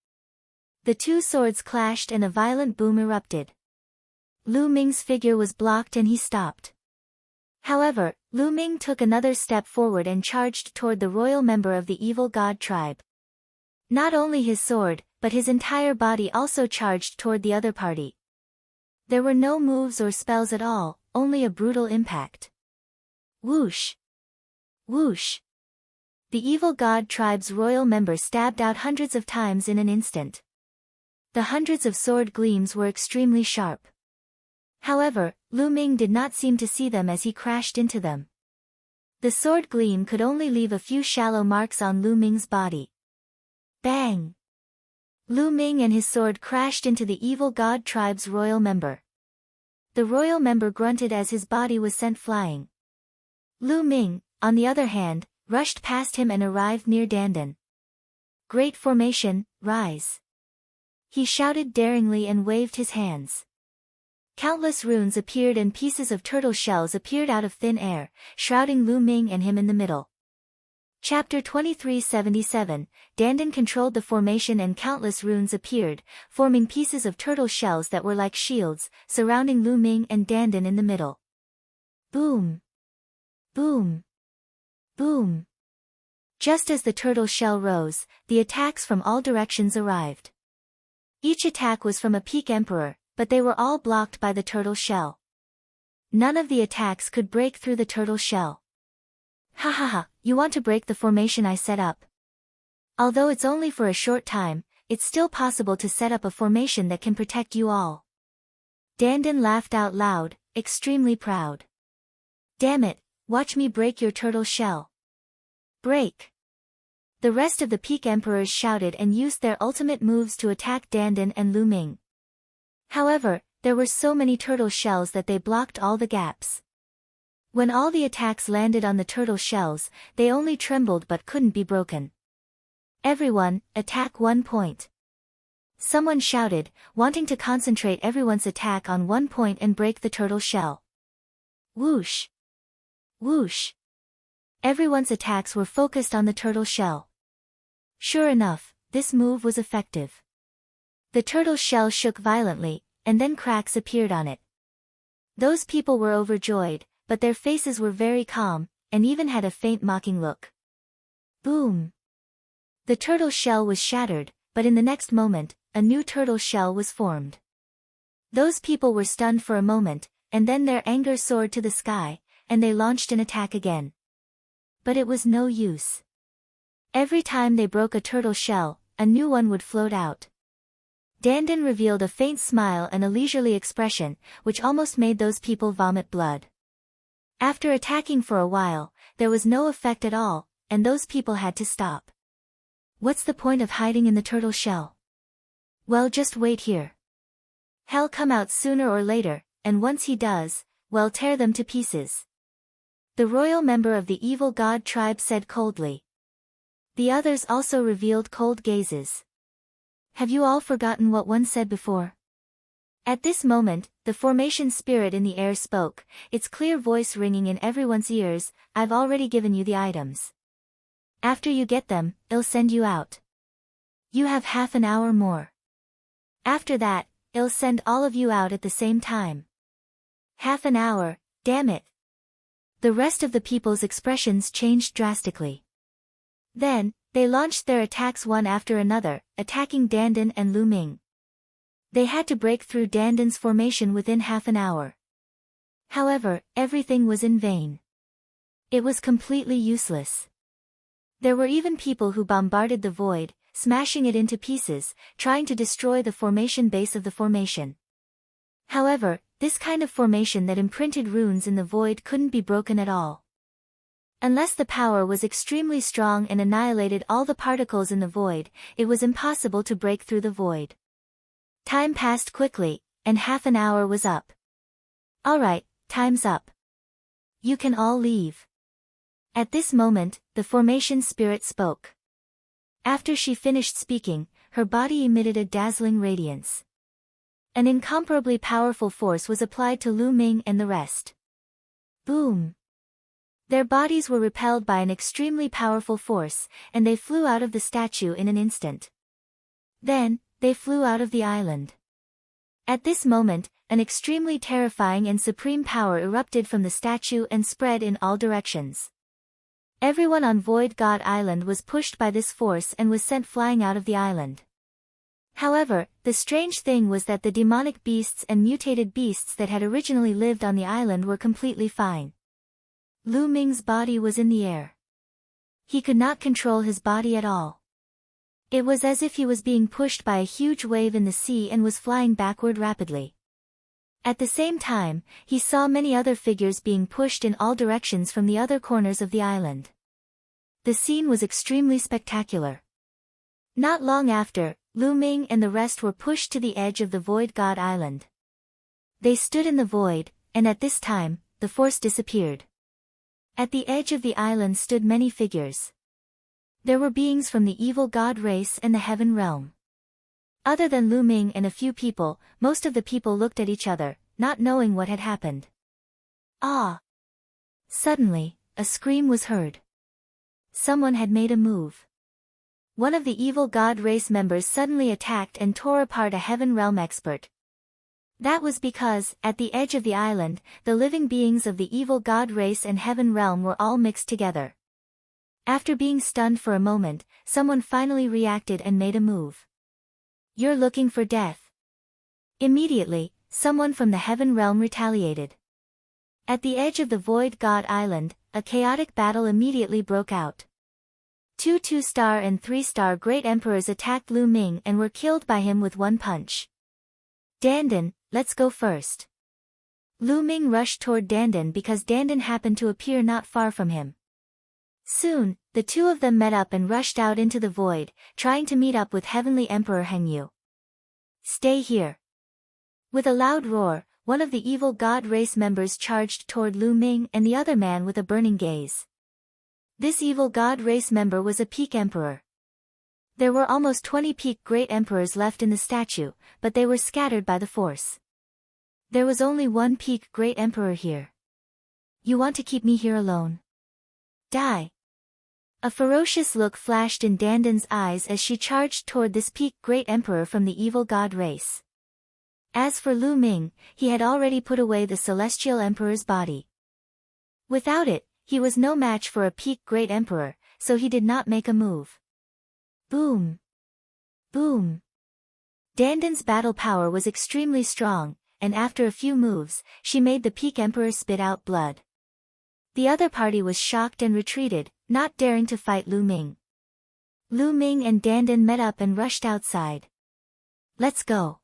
A: The two swords clashed and a violent boom erupted. Lu Ming's figure was blocked and he stopped. However, Lu Ming took another step forward and charged toward the royal member of the evil god tribe. Not only his sword, but his entire body also charged toward the other party. There were no moves or spells at all, only a brutal impact. Whoosh! Whoosh! The evil god tribe's royal member stabbed out hundreds of times in an instant. The hundreds of sword gleams were extremely sharp. However, Lu Ming did not seem to see them as he crashed into them. The sword gleam could only leave a few shallow marks on Lu Ming's body. Bang! Lu Ming and his sword crashed into the evil god tribe's royal member. The royal member grunted as his body was sent flying. Lu Ming, on the other hand, rushed past him and arrived near Dandan. Great formation, rise! He shouted daringly and waved his hands. Countless runes appeared and pieces of turtle shells appeared out of thin air, shrouding Lu Ming and him in the middle. Chapter 2377, Dandan controlled the formation and countless runes appeared, forming pieces of turtle shells that were like shields, surrounding Lu Ming and Dandan in the middle. Boom! Boom! Boom! Just as the turtle shell rose, the attacks from all directions arrived. Each attack was from a peak emperor, but they were all blocked by the turtle shell. None of the attacks could break through the turtle shell. Ha ha ha, you want to break the formation I set up? Although it's only for a short time, it's still possible to set up a formation that can protect you all. Dandan laughed out loud, extremely proud. Damn it, watch me break your turtle shell. Break! The rest of the peak emperors shouted and used their ultimate moves to attack Dandan and Lu Ming. However, there were so many turtle shells that they blocked all the gaps. When all the attacks landed on the turtle shells, they only trembled but couldn't be broken. Everyone, attack 1 point. Someone shouted, wanting to concentrate everyone's attack on 1 point and break the turtle shell. Whoosh! Whoosh! Everyone's attacks were focused on the turtle shell. Sure enough, this move was effective. The turtle shell shook violently, and then cracks appeared on it. Those people were overjoyed, but their faces were very calm, and even had a faint mocking look. Boom! The turtle shell was shattered, but in the next moment, a new turtle shell was formed. Those people were stunned for a moment, and then their anger soared to the sky, and they launched an attack again. But it was no use. Every time they broke a turtle shell, a new one would float out. Dandan revealed a faint smile and a leisurely expression, which almost made those people vomit blood. After attacking for a while, there was no effect at all, and those people had to stop. What's the point of hiding in the turtle shell? Well, just wait here. He'll come out sooner or later, and once he does, well, tear them to pieces. The royal member of the evil god tribe said coldly. The others also revealed cold gazes. Have you all forgotten what one said before? At this moment, the formation spirit in the air spoke, its clear voice ringing in everyone's ears. I've already given you the items. After you get them, I'll send you out. You have half an hour more. After that, I'll send all of you out at the same time. Half an hour, damn it. The rest of the people's expressions changed drastically. Then, they launched their attacks one after another, attacking Dandan and Lu Ming. They had to break through Dandan's formation within half an hour. However, everything was in vain. It was completely useless. There were even people who bombarded the void, smashing it into pieces, trying to destroy the formation base of the formation. However, this kind of formation that imprinted runes in the void couldn't be broken at all. Unless the power was extremely strong and annihilated all the particles in the void, it was impossible to break through the void. Time passed quickly, and half an hour was up. Alright, time's up. You can all leave. At this moment, the formation spirit spoke. After she finished speaking, her body emitted a dazzling radiance. An incomparably powerful force was applied to Lu Ming and the rest. Boom! Their bodies were repelled by an extremely powerful force, and they flew out of the statue in an instant. Then, they flew out of the island. At this moment, an extremely terrifying and supreme power erupted from the statue and spread in all directions. Everyone on Void God Island was pushed by this force and was sent flying out of the island. However, the strange thing was that the demonic beasts and mutated beasts that had originally lived on the island were completely fine. Lu Ming's body was in the air. He could not control his body at all. It was as if he was being pushed by a huge wave in the sea and was flying backward rapidly. At the same time, he saw many other figures being pushed in all directions from the other corners of the island. The scene was extremely spectacular. Not long after, Lu Ming and the rest were pushed to the edge of the Void God Island. They stood in the void, and at this time, the force disappeared. At the edge of the island stood many figures. There were beings from the evil god race and the heaven realm. Other than Lu Ming and a few people, most of the people looked at each other, not knowing what had happened. Ah! Suddenly, a scream was heard. Someone had made a move. One of the evil god race members suddenly attacked and tore apart a heaven realm expert. That was because, at the edge of the island, the living beings of the evil god race and heaven realm were all mixed together. After being stunned for a moment, someone finally reacted and made a move. "You're looking for death." Immediately, someone from the heaven realm retaliated. At the edge of the Void God Island, a chaotic battle immediately broke out. Two 2-star and 3-star great emperors attacked Lu Ming and were killed by him with one punch. "Dandan, let's go first." Lu Ming rushed toward Dandan because Dandan happened to appear not far from him. Soon, the two of them met up and rushed out into the void, trying to meet up with Heavenly Emperor Hengyu. "Stay here." With a loud roar, one of the evil god race members charged toward Lu Ming and the other man with a burning gaze. This evil god race member was a peak emperor. There were almost 20 peak great emperors left in the statue, but they were scattered by the force. There was only one peak great emperor here. "You want to keep me here alone? Die." A ferocious look flashed in Dandan's eyes as she charged toward this peak great emperor from the evil god race. As for Lu Ming, he had already put away the celestial emperor's body. Without it, he was no match for a peak great emperor, so he did not make a move. Boom! Boom! Dandan's battle power was extremely strong, and after a few moves, she made the peak emperor spit out blood. The other party was shocked and retreated, not daring to fight Lu Ming. Lu Ming and Dandan met up and rushed outside. "Let's go.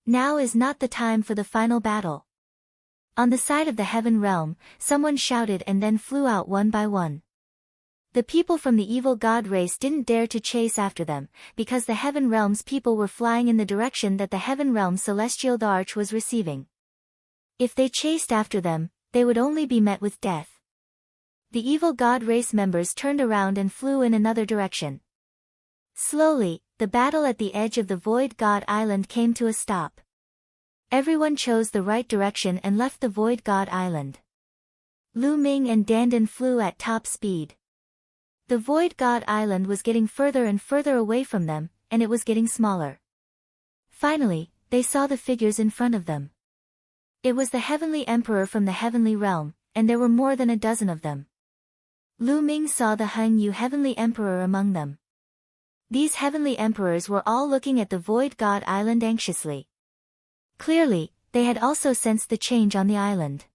A: Now is not the time for the final battle." On the side of the heaven realm, someone shouted and then flew out one by one. The people from the evil god race didn't dare to chase after them, because the heaven realm's people were flying in the direction that the heaven realm's celestial arch was receiving. If they chased after them, they would only be met with death. The evil god race members turned around and flew in another direction. Slowly, the battle at the edge of the Void God Island came to a stop. Everyone chose the right direction and left the Void God Island. Lu Ming and Dandan flew at top speed. The Void God Island was getting further and further away from them, and it was getting smaller. Finally, they saw the figures in front of them. It was the Heavenly Emperor from the Heavenly Realm, and there were more than a dozen of them. Lu Ming saw the Hengyu Heavenly Emperor among them. These Heavenly Emperors were all looking at the Void God Island anxiously. Clearly, they had also sensed the change on the island.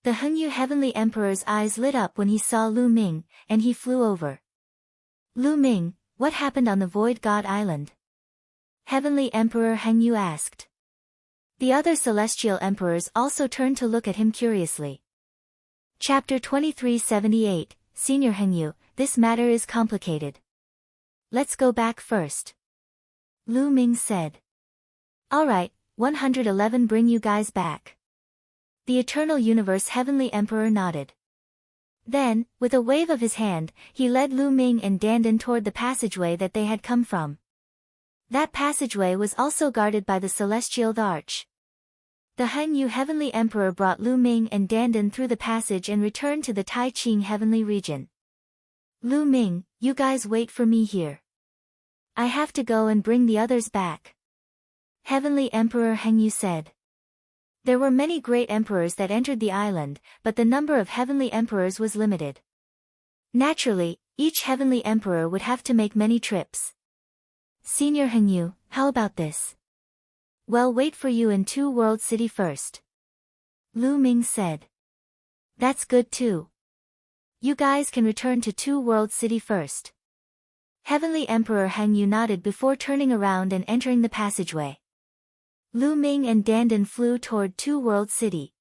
A: The Hengyu Heavenly Emperor's eyes lit up when he saw Lu Ming, and he flew over. "Lu Ming, what happened on the Void God Island?" Heavenly Emperor Hengyu asked. The other celestial emperors also turned to look at him curiously. Chapter 2378, Senior Hengyu, this matter is complicated. Let's go back first. Lu Ming said. Alright, 111 bring you guys back. The Eternal Universe Heavenly Emperor nodded. Then, with a wave of his hand, he led Lu Ming and Dandan toward the passageway that they had come from. That passageway was also guarded by the Celestial Arch. The Hengyu Heavenly Emperor brought Lu Ming and Dandan through the passage and returned to the Tai Ching Heavenly Region. Lu Ming, you guys wait for me here. I have to go and bring the others back. Heavenly Emperor Hengyu said. There were many great emperors that entered the island, but the number of heavenly emperors was limited. Naturally, each heavenly emperor would have to make many trips. Senior Hengyu, how about this? Well, wait for you in Two World City first. Lu Ming said. That's good too. You guys can return to Two World City first. Heavenly Emperor Hengyu nodded before turning around and entering the passageway. Lu Ming and Dandan flew toward Two World City.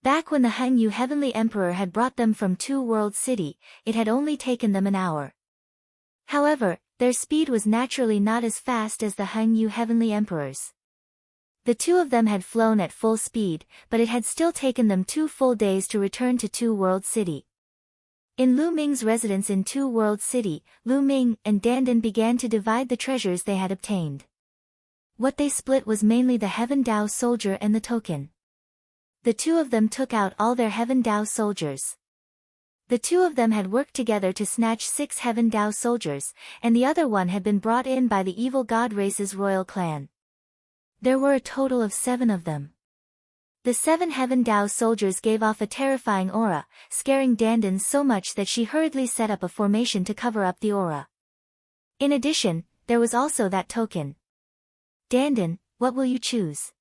A: Back when the Hengyu Heavenly Emperor had brought them from Two World City, it had only taken them an hour. However, their speed was naturally not as fast as the Hengyu Heavenly Emperors. The two of them had flown at full speed, but it had still taken them 2 full days to return to Two World City. In Lu Ming's residence in Two World City, Lu Ming and Dandan began to divide the treasures they had obtained. What they split was mainly the Heaven Dao soldier and the token. The two of them took out all their Heaven Dao soldiers. The two of them had worked together to snatch 6 Heaven Dao soldiers, and the other one had been brought in by the evil god race's royal clan. There were a total of 7 of them. The 7 Heaven Dao soldiers gave off a terrifying aura, scaring Dandan so much that she hurriedly set up a formation to cover up the aura. In addition, there was also that token. Dandan, what will you choose?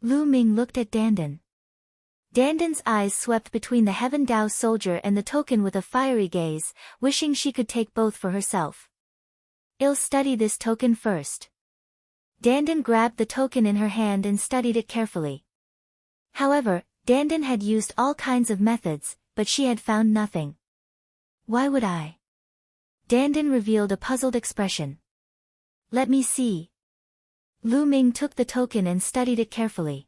A: Lu Ming looked at Dandan. Dandan's eyes swept between the Heaven Dao soldier and the token with a fiery gaze, wishing she could take both for herself. I'll study this token first. Dandan grabbed the token in her hand and studied it carefully. However, Dandan had used all kinds of methods, but she had found nothing. Why would I? Dandan revealed a puzzled expression. Let me see. Lu Ming took the token and studied it carefully.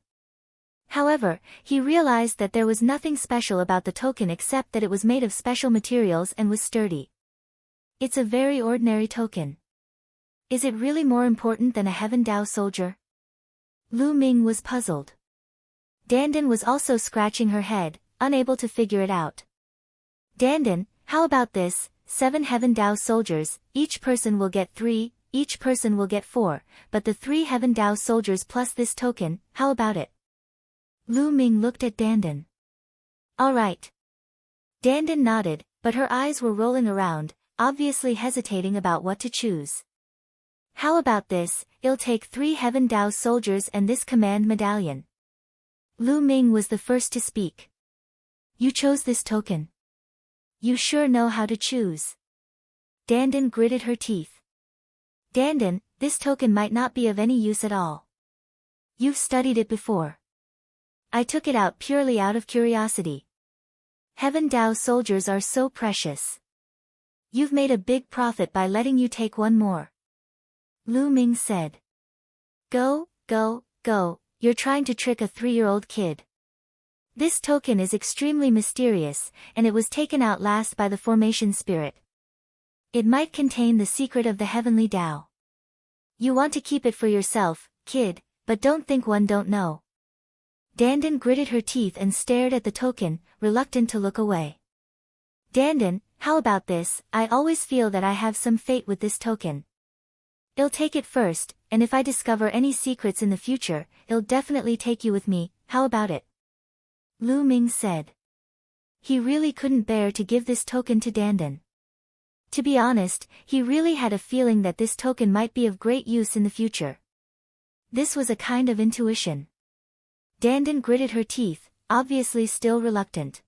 A: However, he realized that there was nothing special about the token except that it was made of special materials and was sturdy. It's a very ordinary token. Is it really more important than a Heaven Dao soldier? Lu Ming was puzzled. Dandan was also scratching her head, unable to figure it out. Dandan, how about this, 7 Heaven Dao soldiers, each person will get 3, each person will get 4, but the 3 Heaven Dao soldiers plus this token, how about it? Lu Ming looked at Dandan. All right. Dandan nodded, but her eyes were rolling around, obviously hesitating about what to choose. How about this, I'll take 3 Heaven Dao soldiers and this command medallion. Lu Ming was the first to speak. You chose this token. You sure know how to choose. Dandan gritted her teeth. Dandan, this token might not be of any use at all. You've studied it before. I took it out purely out of curiosity. Heaven Dao soldiers are so precious. You've made a big profit by letting you take one more. Lu Ming said. Go, go, go. You're trying to trick a 3-year-old kid. This token is extremely mysterious, and it was taken out last by the formation spirit. It might contain the secret of the heavenly Tao. You want to keep it for yourself, kid, but don't think one don't know. Dandan gritted her teeth and stared at the token, reluctant to look away. Dandan, how about this? I always feel that I have some fate with this token. I'll take it first, and if I discover any secrets in the future, I'll definitely take you with me, how about it? Lu Ming said. He really couldn't bear to give this token to Dandan. To be honest, he really had a feeling that this token might be of great use in the future. This was a kind of intuition. Dandan gritted her teeth, obviously still reluctant.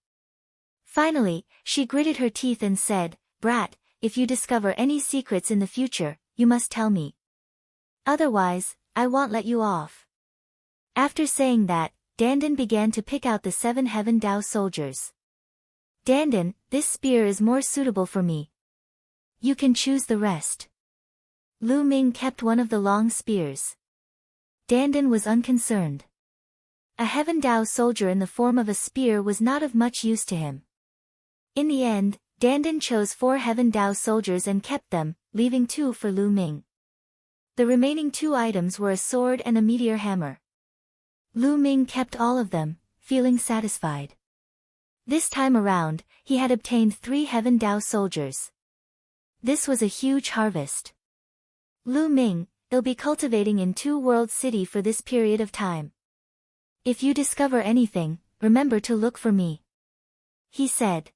A: Finally, she gritted her teeth and said, Brat, if you discover any secrets in the future, you must tell me. Otherwise, I won't let you off. After saying that, Dandan began to pick out the 7 Heaven Dao soldiers. Dandan, this spear is more suitable for me. You can choose the rest. Lu Ming kept one of the long spears. Dandan was unconcerned. A Heaven Dao soldier in the form of a spear was not of much use to him. In the end, Dandan chose 4 Heaven Dao soldiers and kept them, leaving 2 for Lu Ming. The remaining 2 items were a sword and a meteor hammer. Lu Ming kept all of them, feeling satisfied. This time around, he had obtained 3 Heaven Dao soldiers. This was a huge harvest. Lu Ming, I'll be cultivating in Two World City for this period of time. If you discover anything, remember to look for me. He said.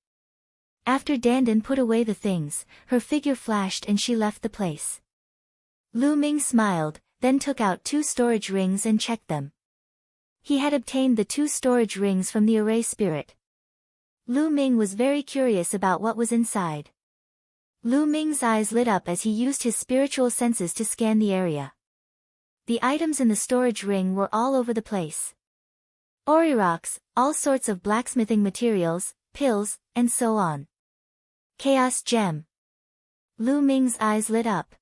A: After Dandan put away the things, her figure flashed and she left the place. Lu Ming smiled, then took out 2 storage rings and checked them. He had obtained the 2 storage rings from the array spirit. Lu Ming was very curious about what was inside. Lu Ming's eyes lit up as he used his spiritual senses to scan the area. The items in the storage ring were all over the place. Ori rocks, all sorts of blacksmithing materials, pills, and so on. Chaos gem. Lu Ming's eyes lit up.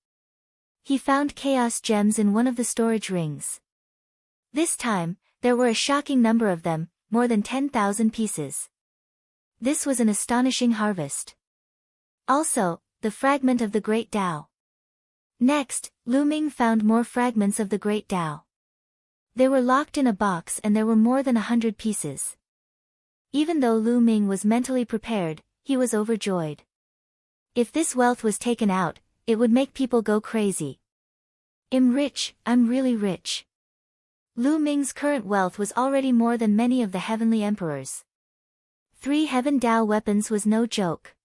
A: He found chaos gems in one of the storage rings. This time, there were a shocking number of them, more than 10,000 pieces. This was an astonishing harvest. Also, the fragment of the Great Tao. Next, Lu Ming found more fragments of the Great Tao. They were locked in a box and there were more than 100 pieces. Even though Lu Ming was mentally prepared, he was overjoyed. If this wealth was taken out, it would make people go crazy. I'm rich, I'm really rich. Lu Ming's current wealth was already more than many of the heavenly emperors. 3 Heaven Tao weapons was no joke.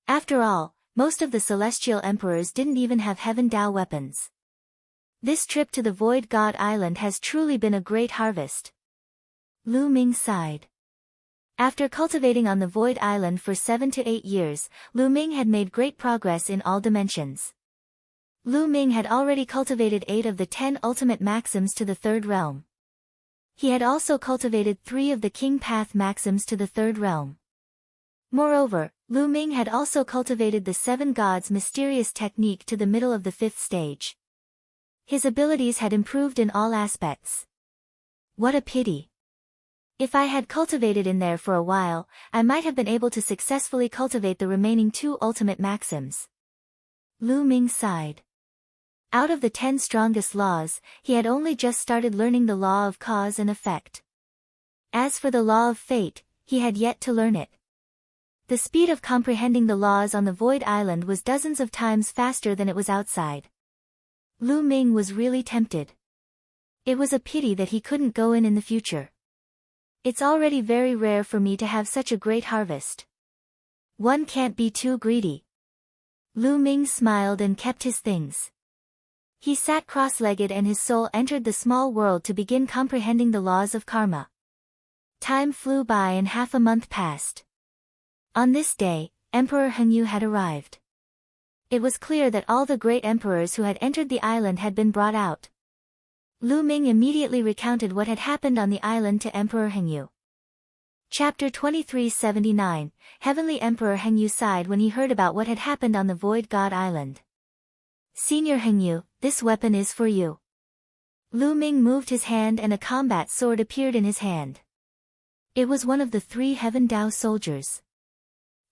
A: After all, most of the celestial emperors didn't even have Heaven Tao weapons. This trip to the Void God Island has truly been a great harvest. Lu Ming sighed. After cultivating on the Void Island for 7 to 8 years, Lu Ming had made great progress in all dimensions. Lu Ming had already cultivated 8 of the 10 ultimate maxims to the 3rd realm. He had also cultivated 3 of the King Path maxims to the 3rd realm. Moreover, Lu Ming had also cultivated the 7 gods mysterious technique to the middle of the 5th stage. His abilities had improved in all aspects. What a pity. If I had cultivated in there for a while, I might have been able to successfully cultivate the remaining 2 ultimate maxims. Lu Ming sighed. Out of the 10 strongest laws, he had only just started learning the law of cause and effect. As for the law of fate, he had yet to learn it. The speed of comprehending the laws on the Void Island was dozens of times faster than it was outside. Lu Ming was really tempted. It was a pity that he couldn't go in the future. It's already very rare for me to have such a great harvest. One can't be too greedy. Lu Ming smiled and kept his things. He sat cross-legged and his soul entered the small world to begin comprehending the laws of karma. Time flew by and half a month passed. On this day, Emperor Hengyu had arrived. It was clear that all the great emperors who had entered the island had been brought out. Lu Ming immediately recounted what had happened on the island to Emperor Hengyu. Chapter 2379, Heavenly Emperor Hengyu sighed when he heard about what had happened on the Void God Island. Senior Hengyu, this weapon is for you. Lu Ming moved his hand and a combat sword appeared in his hand. It was one of the 3 Heaven Tao soldiers.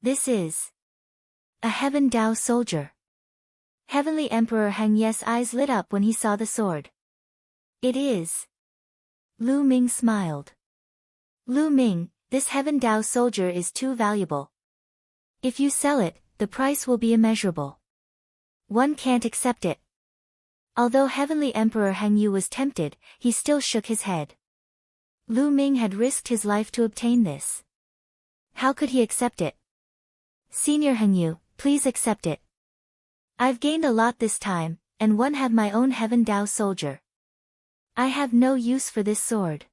A: This is a Heaven Tao soldier. Heavenly Emperor Hengyu's eyes lit up when he saw the sword. It is. Lu Ming smiled. Lu Ming, this Heaven Tao soldier is too valuable. If you sell it, the price will be immeasurable. One can't accept it. Although Heavenly Emperor Hengyu was tempted, he still shook his head. Lu Ming had risked his life to obtain this. How could he accept it? Senior Hengyu, please accept it. I've gained a lot this time, and one have my own Heaven Tao soldier. I have no use for this sword.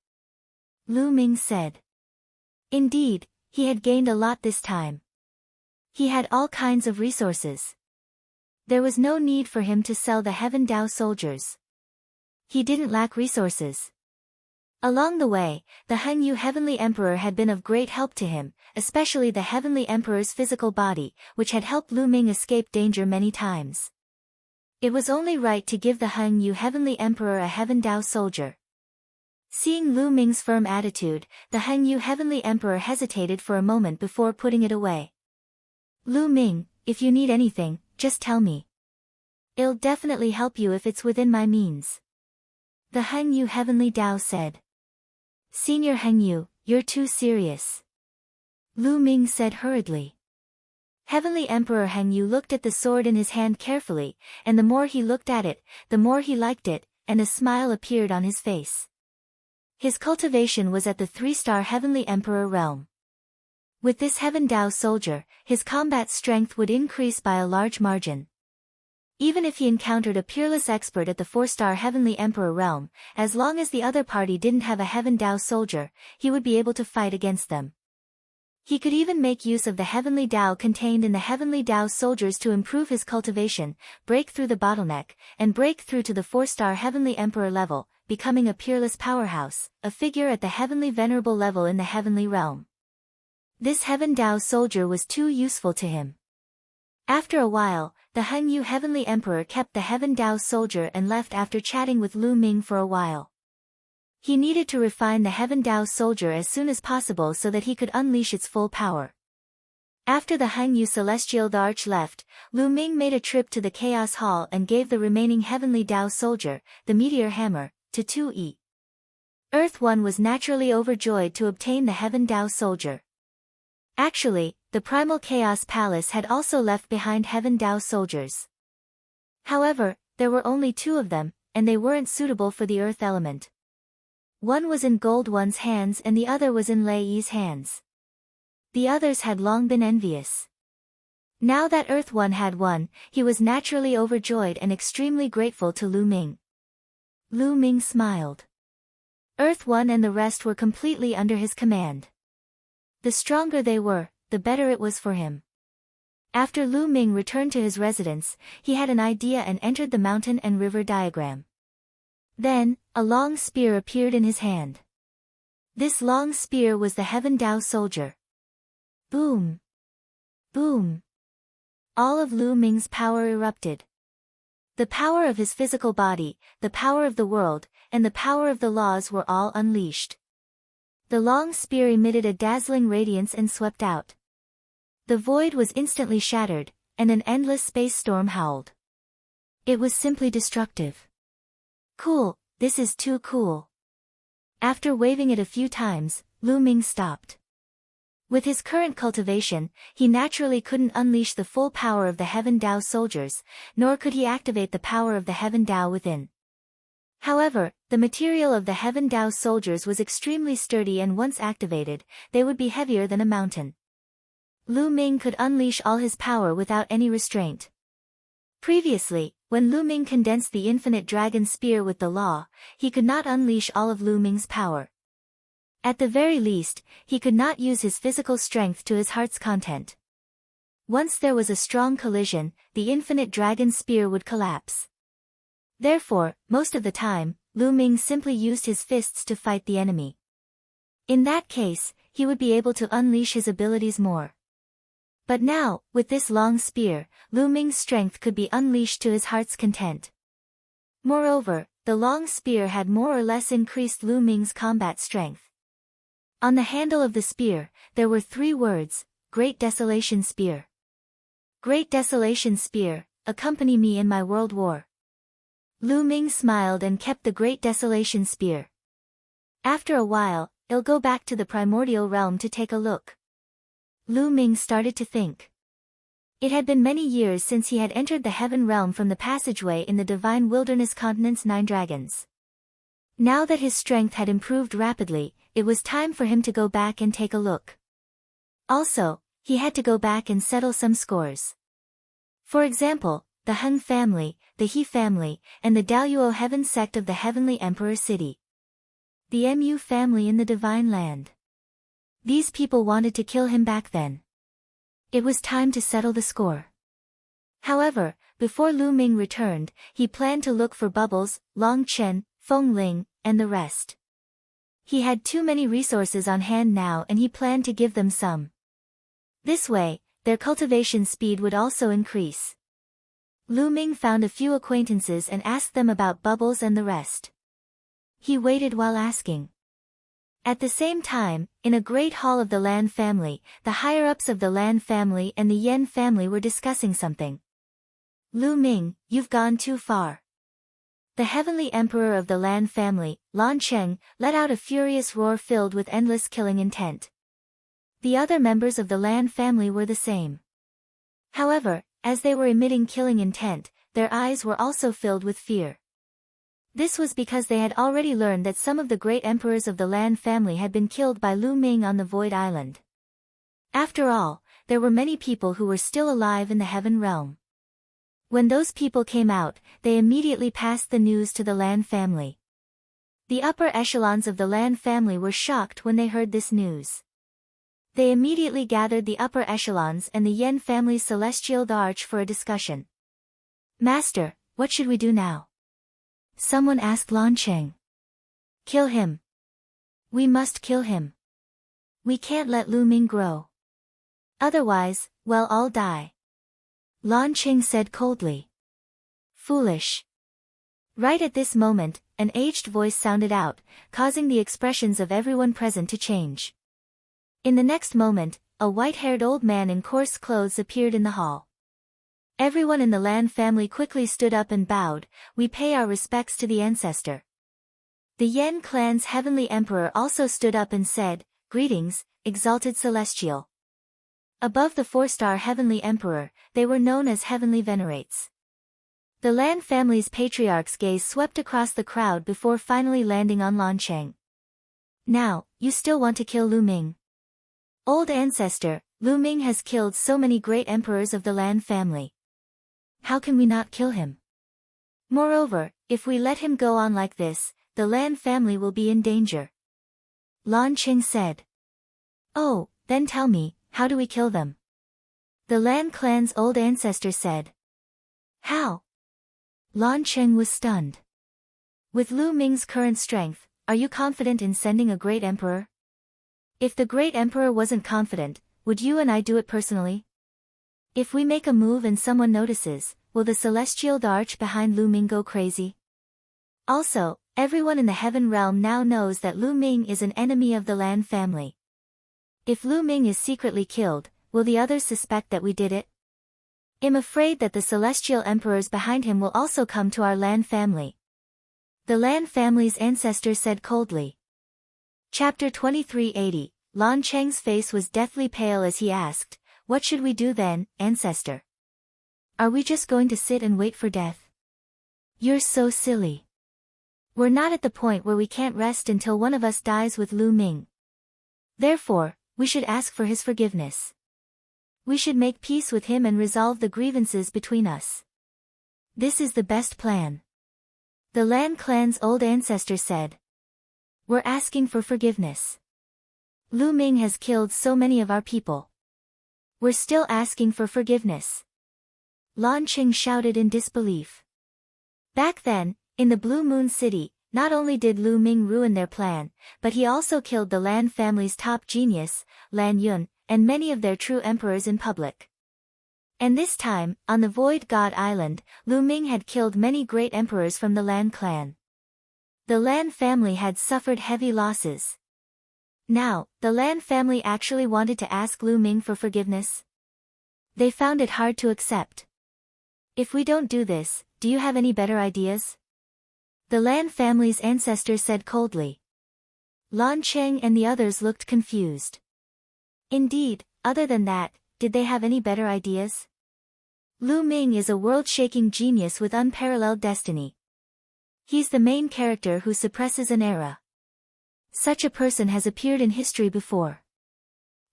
A: Lu Ming said. Indeed, he had gained a lot this time. He had all kinds of resources. There was no need for him to sell the Heaven Tao soldiers. He didn't lack resources. Along the way, the Hengyu Heavenly Emperor had been of great help to him, especially the Heavenly Emperor's physical body, which had helped Lu Ming escape danger many times. It was only right to give the Hengyu Heavenly Emperor a Heaven Tao soldier. Seeing Lu Ming's firm attitude, the Hengyu Heavenly Emperor hesitated for a moment before putting it away. Lu Ming, if you need anything, just tell me. It'll definitely help you if it's within my means. The Hengyu Heavenly Tao said. Senior Hengyu, you're too serious. Lu Ming said hurriedly. Heavenly Emperor Hengyu looked at the sword in his hand carefully, and the more he looked at it, the more he liked it, and a smile appeared on his face. His cultivation was at the 3-star Heavenly Emperor realm. With this Heaven Dao soldier, his combat strength would increase by a large margin. Even if he encountered a peerless expert at the 4-star Heavenly Emperor realm, as long as the other party didn't have a Heaven Dao soldier, he would be able to fight against them. He could even make use of the Heavenly Dao contained in the Heavenly Dao soldiers to improve his cultivation, break through the bottleneck, and break through to the 4-star Heavenly Emperor level, becoming a peerless powerhouse, a figure at the Heavenly Venerable level in the Heavenly Realm. This Heaven Dao soldier was too useful to him. After a while, the Hengyu Heavenly Emperor kept the Heaven Dao soldier and left after chatting with Lu Ming for a while. He needed to refine the Heaven Dao soldier as soon as possible so that he could unleash its full power. After the Hengyu Celestial the Arch left, Lu Ming made a trip to the Chaos Hall and gave the remaining Heavenly Dao soldier, the Meteor Hammer, to 2E. Earth One was naturally overjoyed to obtain the Heaven Dao soldier. Actually, the Primal Chaos Palace had also left behind Heaven Dao soldiers. However, there were only 2 of them, and they weren't suitable for the earth element. One was in Gold One's hands and the other was in Lei Yi's hands. The others had long been envious. Now that Earth One had one, he was naturally overjoyed and extremely grateful to Lu Ming. Lu Ming smiled. Earth One and the rest were completely under his command. The stronger they were, the better it was for him. After Lu Ming returned to his residence, he had an idea and entered the mountain and river diagram. Then, a long spear appeared in his hand. This long spear was the Heaven Dao soldier. Boom! Boom! All of Lu Ming's power erupted. The power of his physical body, the power of the world, and the power of the laws were all unleashed. The long spear emitted a dazzling radiance and swept out. The void was instantly shattered, and an endless space storm howled. It was simply destructive. Cool, this is too cool. After waving it a few times, Lu Ming stopped. With his current cultivation, he naturally couldn't unleash the full power of the Heaven Dao soldiers, nor could he activate the power of the Heaven Dao within. However, the material of the Heaven Dao soldiers was extremely sturdy and once activated, they would be heavier than a mountain. Lu Ming could unleash all his power without any restraint. Previously, when Lu Ming condensed the infinite dragon spear with the law, he could not unleash all of Lu Ming's power. At the very least, he could not use his physical strength to his heart's content. Once there was a strong collision, the infinite dragon spear would collapse. Therefore, most of the time, Lu Ming simply used his fists to fight the enemy. In that case, he would be able to unleash his abilities more. But now, with this long spear, Lu Ming's strength could be unleashed to his heart's content. Moreover, the long spear had more or less increased Lu Ming's combat strength. On the handle of the spear, there were 3 words, Great Desolation Spear. Great Desolation Spear, accompany me in my world war. Lu Ming smiled and kept the Great Desolation Spear. After a while, I'll go back to the primordial realm to take a look. Lu Ming started to think. It had been many years since he had entered the heaven realm from the passageway in the divine wilderness continent's 9 dragons. Now that his strength had improved rapidly, it was time for him to go back and take a look. Also, he had to go back and settle some scores. For example, the Heng family, the He family, and the Daoyuo heaven sect of the Heavenly Emperor City. The Mu family in the Divine Land. These people wanted to kill him back then. It was time to settle the score. However, before Lu Ming returned, he planned to look for Bubbles, Long Chen, Feng Ling, and the rest. He had too many resources on hand now and he planned to give them some. This way, their cultivation speed would also increase. Lu Ming found a few acquaintances and asked them about Bubbles and the rest. He waited while asking. At the same time, in a great hall of the Lan family, the higher-ups of the Lan family and the Yen family were discussing something. Lu Ming, you've gone too far. The Heavenly Emperor of the Lan family, Lan Cheng, let out a furious roar filled with endless killing intent. The other members of the Lan family were the same. However, as they were emitting killing intent, their eyes were also filled with fear. This was because they had already learned that some of the great emperors of the Lan family had been killed by Lu Ming on the Void Island. After all, there were many people who were still alive in the heaven realm. When those people came out, they immediately passed the news to the Lan family. The upper echelons of the Lan family were shocked when they heard this news. They immediately gathered the upper echelons and the Yen family's celestial arch for a discussion. Master, what should we do now? Someone asked Lan Cheng. Kill him. We must kill him. We can't let Lu Ming grow. Otherwise, we'll all die. Lan Cheng said coldly. Foolish. Right at this moment, an aged voice sounded out, causing the expressions of everyone present to change. In the next moment, a white-haired old man in coarse clothes appeared in the hall. Everyone in the Lan family quickly stood up and bowed. We pay our respects to the ancestor. The Yen clan's heavenly emperor also stood up and said, Greetings, exalted celestial. Above the four-star heavenly emperor, they were known as heavenly venerates. The Lan family's patriarch's gaze swept across the crowd before finally landing on Lan Cheng. Now, you still want to kill Lu Ming? Old ancestor, Lu Ming has killed so many great emperors of the Lan family. How can we not kill him? Moreover, if we let him go on like this, the Lan family will be in danger. Lan Cheng said. Oh, then tell me, how do we kill them? The Lan clan's old ancestor said. How? Lan Cheng was stunned. With Lu Ming's current strength, are you confident in sending a great emperor? If the great emperor wasn't confident, would you and I do it personally? If we make a move and someone notices, will the celestial arch behind Lu Ming go crazy? Also, everyone in the heaven realm now knows that Lu Ming is an enemy of the Lan family. If Lu Ming is secretly killed, will the others suspect that we did it? I'm afraid that the celestial emperors behind him will also come to our Lan family. The Lan family's ancestor said coldly. Chapter 2380, Lan Cheng's face was deathly pale as he asked, What should we do then, ancestor? Are we just going to sit and wait for death? You're so silly. We're not at the point where we can't rest until one of us dies with Lu Ming. Therefore, we should ask for his forgiveness. We should make peace with him and resolve the grievances between us. This is the best plan. The Lan clan's old ancestor said. We're asking for forgiveness. Lu Ming has killed so many of our people. We're still asking for forgiveness. Lan Cheng shouted in disbelief. Back then, in the Blue Moon City, not only did Lu Ming ruin their plan, but he also killed the Lan family's top genius, Lan Yun, and many of their true emperors in public. And this time, on the Void God Island, Lu Ming had killed many great emperors from the Lan clan. The Lan family had suffered heavy losses. Now, the Lan family actually wanted to ask Lu Ming for forgiveness. They found it hard to accept. If we don't do this, do you have any better ideas? The Lan family's ancestor said coldly. Lan Cheng and the others looked confused. Indeed, other than that, did they have any better ideas? Lu Ming is a world-shaking genius with unparalleled destiny. He's the main character who suppresses an era. Such a person has appeared in history before.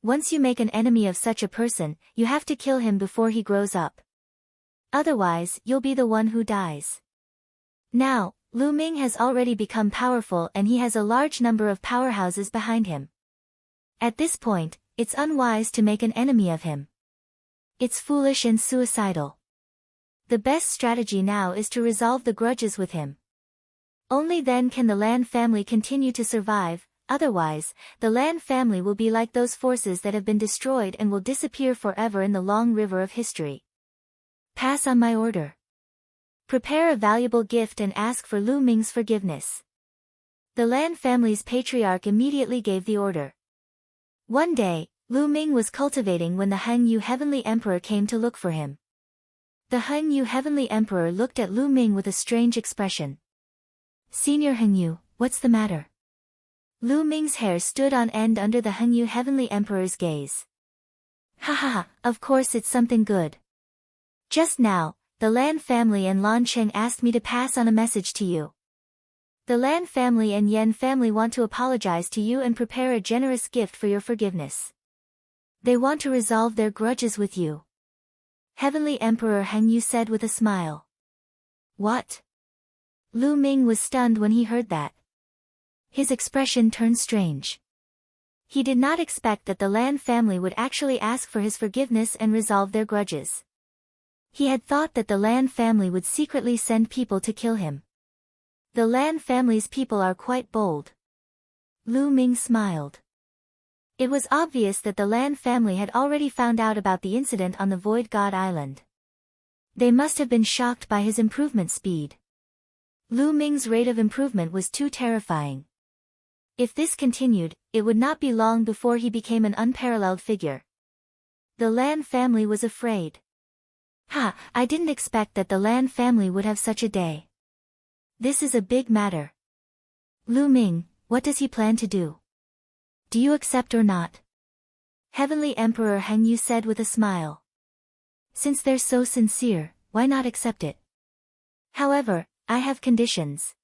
A: Once you make an enemy of such a person, you have to kill him before he grows up. Otherwise, you'll be the one who dies. Now, Lu Ming has already become powerful and he has a large number of powerhouses behind him. At this point, it's unwise to make an enemy of him. It's foolish and suicidal. The best strategy now is to resolve the grudges with him. Only then can the Lan family continue to survive, otherwise, the Lan family will be like those forces that have been destroyed and will disappear forever in the long river of history. Pass on my order. Prepare a valuable gift and ask for Lu Ming's forgiveness. The Lan family's patriarch immediately gave the order. One day, Lu Ming was cultivating when the Han Yu heavenly emperor came to look for him. The Han Yu heavenly emperor looked at Lu Ming with a strange expression. Senior Han Yu, what's the matter? Lu Ming's hair stood on end under the Han Yu heavenly emperor's gaze. Ha ha ha, of course it's something good. Just now, the Lan family and Lan Cheng asked me to pass on a message to you. The Lan family and Yen family want to apologize to you and prepare a generous gift for your forgiveness. They want to resolve their grudges with you. Heavenly Emperor Hengyu said with a smile. What? Lu Ming was stunned when he heard that. His expression turned strange. He did not expect that the Lan family would actually ask for his forgiveness and resolve their grudges. He had thought that the Lan family would secretly send people to kill him. The Lan family's people are quite bold. Lu Ming smiled. It was obvious that the Lan family had already found out about the incident on the Void God Island. They must have been shocked by his improvement speed. Lu Ming's rate of improvement was too terrifying. If this continued, it would not be long before he became an unparalleled figure. The Lan family was afraid. Ha, I didn't expect that the Lan family would have such a day. This is a big matter. Lu Ming, what does he plan to do? Do you accept or not? Heavenly Emperor Hengyu said with a smile. Since they're so sincere, why not accept it? However, I have conditions.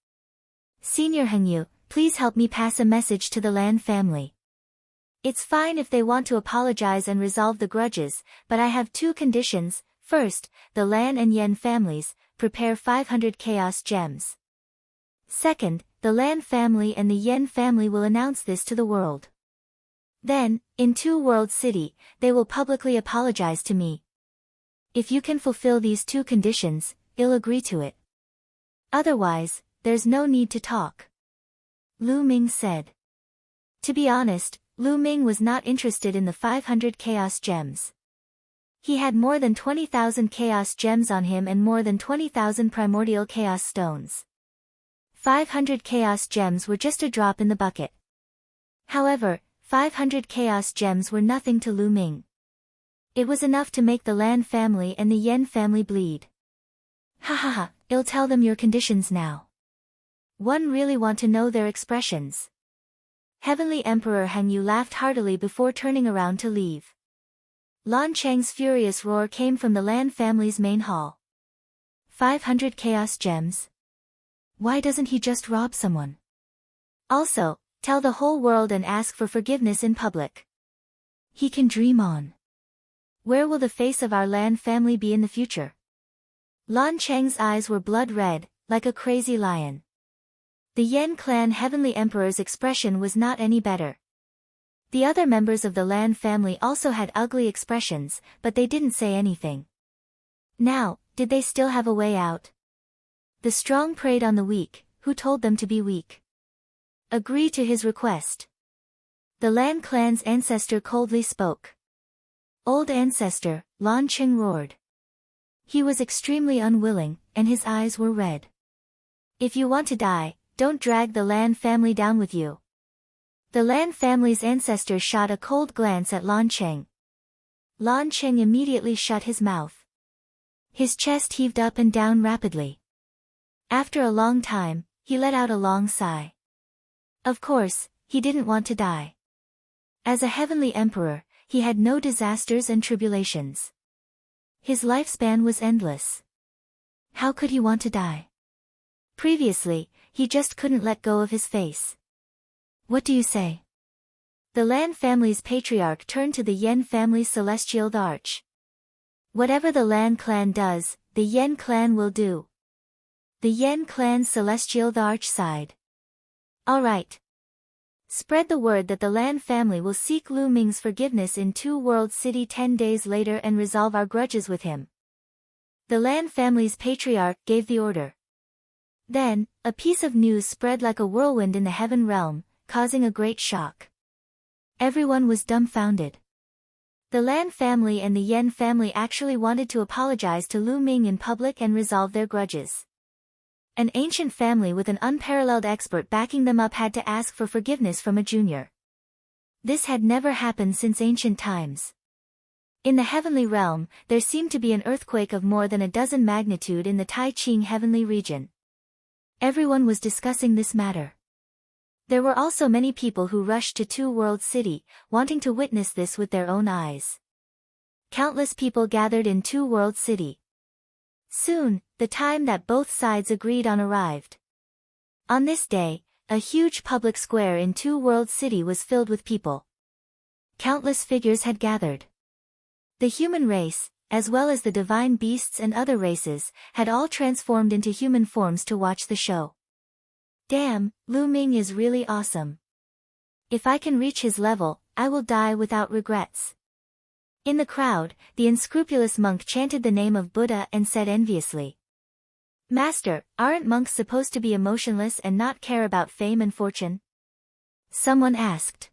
A: Senior Hengyu, please help me pass a message to the Lan family. It's fine if they want to apologize and resolve the grudges, but I have two conditions. First, the Lan and Yen families, prepare 500 chaos gems. Second, the Lan family and the Yen family will announce this to the world. Then, in Two World City, they will publicly apologize to me. If you can fulfill these two conditions, I'll agree to it. Otherwise, there's no need to talk. Lu Ming said. To be honest, Lu Ming was not interested in the 500 chaos gems. He had more than 20,000 chaos gems on him and more than 20,000 primordial chaos stones. 500 chaos gems were just a drop in the bucket. However, 500 chaos gems were nothing to Lu Ming. It was enough to make the Lan family and the Yen family bleed. Ha ha ha, I'll tell them your conditions now. One really want to know their expressions. Heavenly Emperor Hengyu laughed heartily before turning around to leave. Lan Cheng's furious roar came from the Lan family's main hall. 500 chaos gems? Why doesn't he just rob someone? Also, tell the whole world and ask for forgiveness in public. He can dream on. Where will the face of our Lan family be in the future? Lan Cheng's eyes were blood red, like a crazy lion. The Yen clan Heavenly Emperor's expression was not any better. The other members of the Lan family also had ugly expressions, but they didn't say anything. Now, did they still have a way out? The strong preyed on the weak, who told them to be weak. Agree to his request. The Lan clan's ancestor coldly spoke. Old ancestor, Lan Cheng roared. He was extremely unwilling, and his eyes were red. If you want to die, don't drag the Lan family down with you. The Lan family's ancestor shot a cold glance at Lan Cheng. Lan Cheng immediately shut his mouth. His chest heaved up and down rapidly. After a long time, he let out a long sigh. Of course, he didn't want to die. As a heavenly emperor, he had no disasters and tribulations. His lifespan was endless. How could he want to die? Previously, he just couldn't let go of his face. What do you say? The Lan family's patriarch turned to the Yen family's celestial arch. Whatever the Lan clan does, the Yen clan will do. The Yen clan's celestial arch sighed. All right. Spread the word that the Lan family will seek Lu Ming's forgiveness in Two World City 10 days later and resolve our grudges with him. The Lan family's patriarch gave the order. Then, a piece of news spread like a whirlwind in the heaven realm, causing a great shock. Everyone was dumbfounded. The Lan family and the Yen family actually wanted to apologize to Lu Ming in public and resolve their grudges. An ancient family with an unparalleled expert backing them up had to ask for forgiveness from a junior. This had never happened since ancient times. In the heavenly realm, there seemed to be an earthquake of more than a dozen magnitude in the Tai Ching heavenly region. Everyone was discussing this matter. There were also many people who rushed to Two World City, wanting to witness this with their own eyes. Countless people gathered in Two World City. Soon, the time that both sides agreed on arrived. On this day, a huge public square in Two World City was filled with people. countless figures had gathered. The human race, as well as the divine beasts and other races, had all transformed into human forms to watch the show. Damn, Lu Ming is really awesome. If I can reach his level, I will die without regrets. In the crowd, the unscrupulous monk chanted the name of Buddha and said enviously, "Master, aren't monks supposed to be emotionless and not care about fame and fortune?" Someone asked.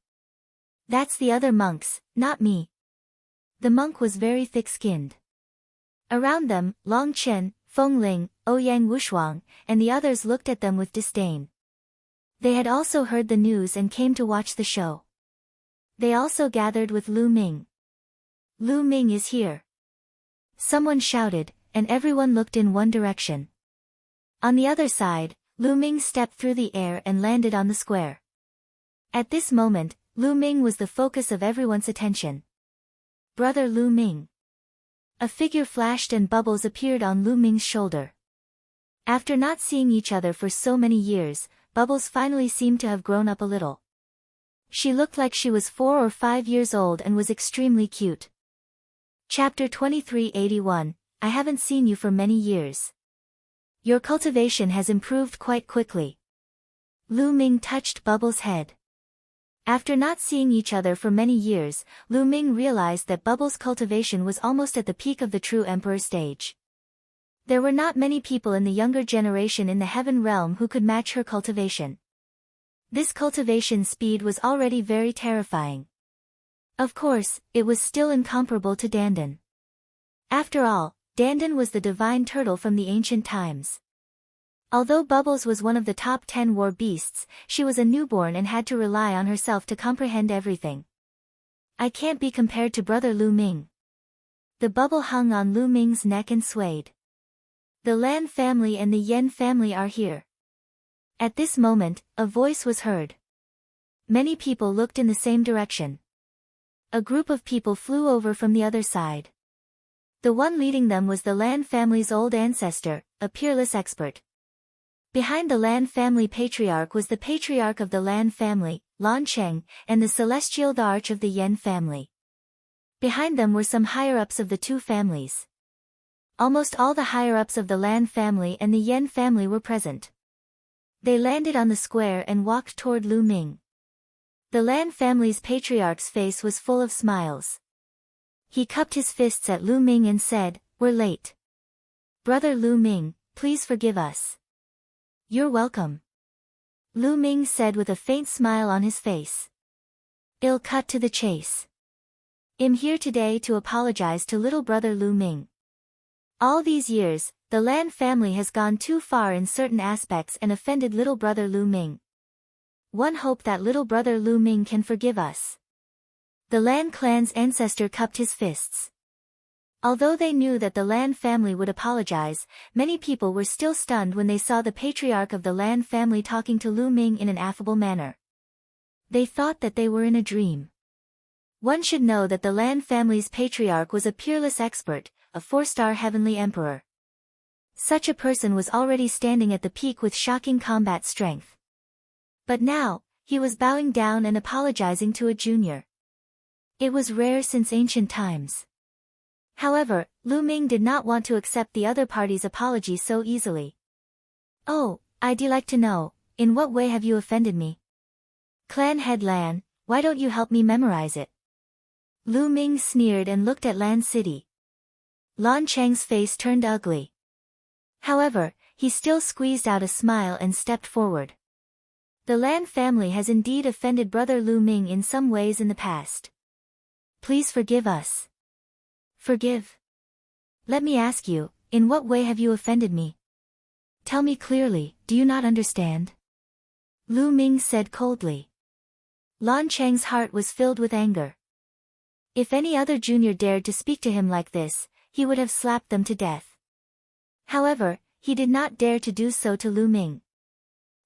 A: "That's the other monks, not me." The monk was very thick-skinned. Around them, Long Chen, Feng Ling, Ouyang Wushuang, and the others looked at them with disdain. They had also heard the news and came to watch the show. They also gathered with Lu Ming. "Lu Ming is here!" Someone shouted, and everyone looked in one direction. On the other side, Lu Ming stepped through the air and landed on the square. At this moment, Lu Ming was the focus of everyone's attention. "Brother Lu Ming." A figure flashed and bubbles appeared on Lu Ming's shoulder. After not seeing each other for so many years, Bubbles finally seemed to have grown up a little. She looked like she was 4 or 5 years old and was extremely cute. Chapter 2381, I haven't seen you for many years. Your cultivation has improved quite quickly. Lu Ming touched Bubbles' head. After not seeing each other for many years, Lu Ming realized that Bubbles' cultivation was almost at the peak of the true emperor stage. There were not many people in the younger generation in the heaven realm who could match her cultivation. This cultivation speed was already very terrifying. Of course, it was still incomparable to Dandan. After all, Dandan was the divine turtle from the ancient times. Although Bubbles was one of the top 10 war beasts, she was a newborn and had to rely on herself to comprehend everything. I can't be compared to brother Lu Ming. The bubble hung on Lu Ming's neck and swayed. The Lan family and the Yen family are here. At this moment, a voice was heard. Many people looked in the same direction. A group of people flew over from the other side. The one leading them was the Lan family's old ancestor, a peerless expert. Behind the Lan family patriarch was the patriarch of the Lan family, Lan Cheng, and the celestial the arch of the Yen family. Behind them were some higher-ups of the two families. Almost all the higher-ups of the Lan family and the Yen family were present. They landed on the square and walked toward Lu Ming. The Lan family's patriarch's face was full of smiles. He cupped his fists at Lu Ming and said, "We're late. Brother Lu Ming, please forgive us." "You're welcome," Lu Ming said with a faint smile on his face. "I'll cut to the chase. I'm here today to apologize to little brother Lu Ming. All these years, the Lan family has gone too far in certain aspects and offended little brother Lu Ming. One hope that little brother Lu Ming can forgive us." The Lan clan's ancestor cupped his fists. Although they knew that the Lan family would apologize, many people were still stunned when they saw the patriarch of the Lan family talking to Lu Ming in an affable manner. They thought that they were in a dream. One should know that the Lan family's patriarch was a peerless expert, a 4-star heavenly emperor. Such a person was already standing at the peak with shocking combat strength. But now, he was bowing down and apologizing to a junior. It was rare since ancient times. However, Lu Ming did not want to accept the other party's apology so easily. "Oh, I'd like to know, in what way have you offended me? Clan head Lan, why don't you help me memorize it?" Lu Ming sneered and looked at Lan City. Lan Cheng's face turned ugly. However, he still squeezed out a smile and stepped forward. The Lan family has indeed offended brother Lu Ming in some ways in the past. Please forgive us. Forgive? Let me ask you, in what way have you offended me? Tell me clearly, do you not understand? Lu Ming said coldly. Lan Cheng's heart was filled with anger. If any other junior dared to speak to him like this, he would have slapped them to death. However, he did not dare to do so to Lu Ming.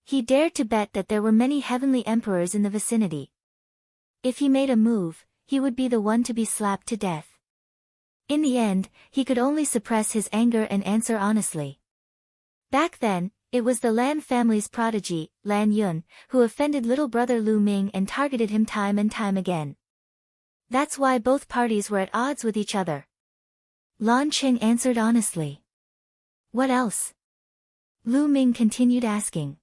A: He dared to bet that there were many heavenly emperors in the vicinity. If he made a move, he would be the one to be slapped to death. In the end, he could only suppress his anger and answer honestly. Back then, it was the Lan family's prodigy, Lan Yun, who offended little brother Lu Ming and targeted him time and time again. That's why both parties were at odds with each other. Lan Qing answered honestly. What else? Lu Ming continued asking.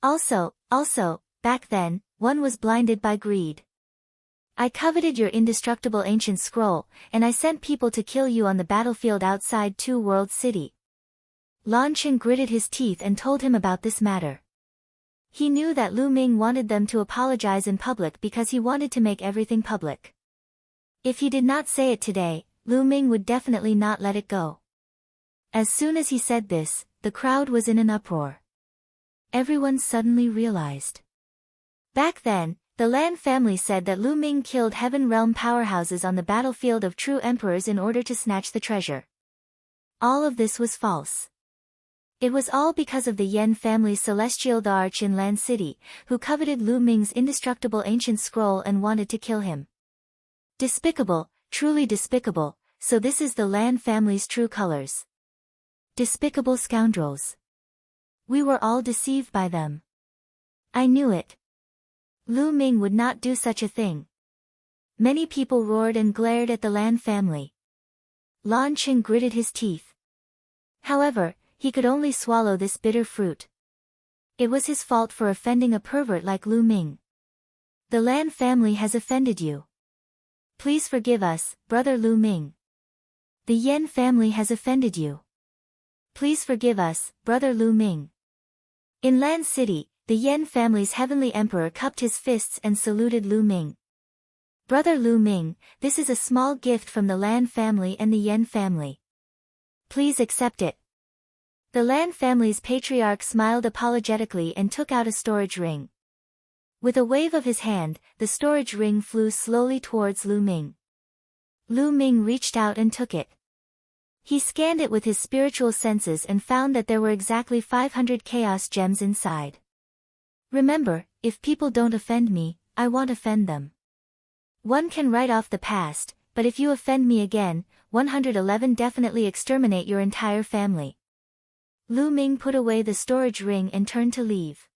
A: Also, back then, one was blinded by greed. I coveted your indestructible ancient scroll, and I sent people to kill you on the battlefield outside Two World City. Lan Qing gritted his teeth and told him about this matter. He knew that Lu Ming wanted them to apologize in public because he wanted to make everything public. If he did not say it today, Lu Ming would definitely not let it go. As soon as he said this, the crowd was in an uproar. Everyone suddenly realized. Back then, the Lan family said that Lu Ming killed Heaven Realm powerhouses on the battlefield of true emperors in order to snatch the treasure. All of this was false. It was all because of the Yen family's celestial Arch in Lan City, who coveted Lu Ming's indestructible ancient scroll and wanted to kill him. Despicable, truly despicable, so this is the Lan family's true colors. Despicable scoundrels. We were all deceived by them. I knew it. Lu Ming would not do such a thing. Many people roared and glared at the Lan family. Lan Qing gritted his teeth. However, he could only swallow this bitter fruit. It was his fault for offending a pervert like Lu Ming. The Lan family has offended you. Please forgive us, brother Lu Ming. The Yen family has offended you. Please forgive us, brother Lu Ming. In Lan City, the Yen family's heavenly emperor cupped his fists and saluted Lu Ming. Brother Lu Ming, this is a small gift from the Lan family and the Yen family. Please accept it. The Lan family's patriarch smiled apologetically and took out a storage ring. With a wave of his hand, the storage ring flew slowly towards Lu Ming. Lu Ming reached out and took it. He scanned it with his spiritual senses and found that there were exactly 500 chaos gems inside. Remember, if people don't offend me, I won't offend them. One can write off the past, but if you offend me again, 111 definitely exterminate your entire family. Lu Ming put away the storage ring and turned to leave.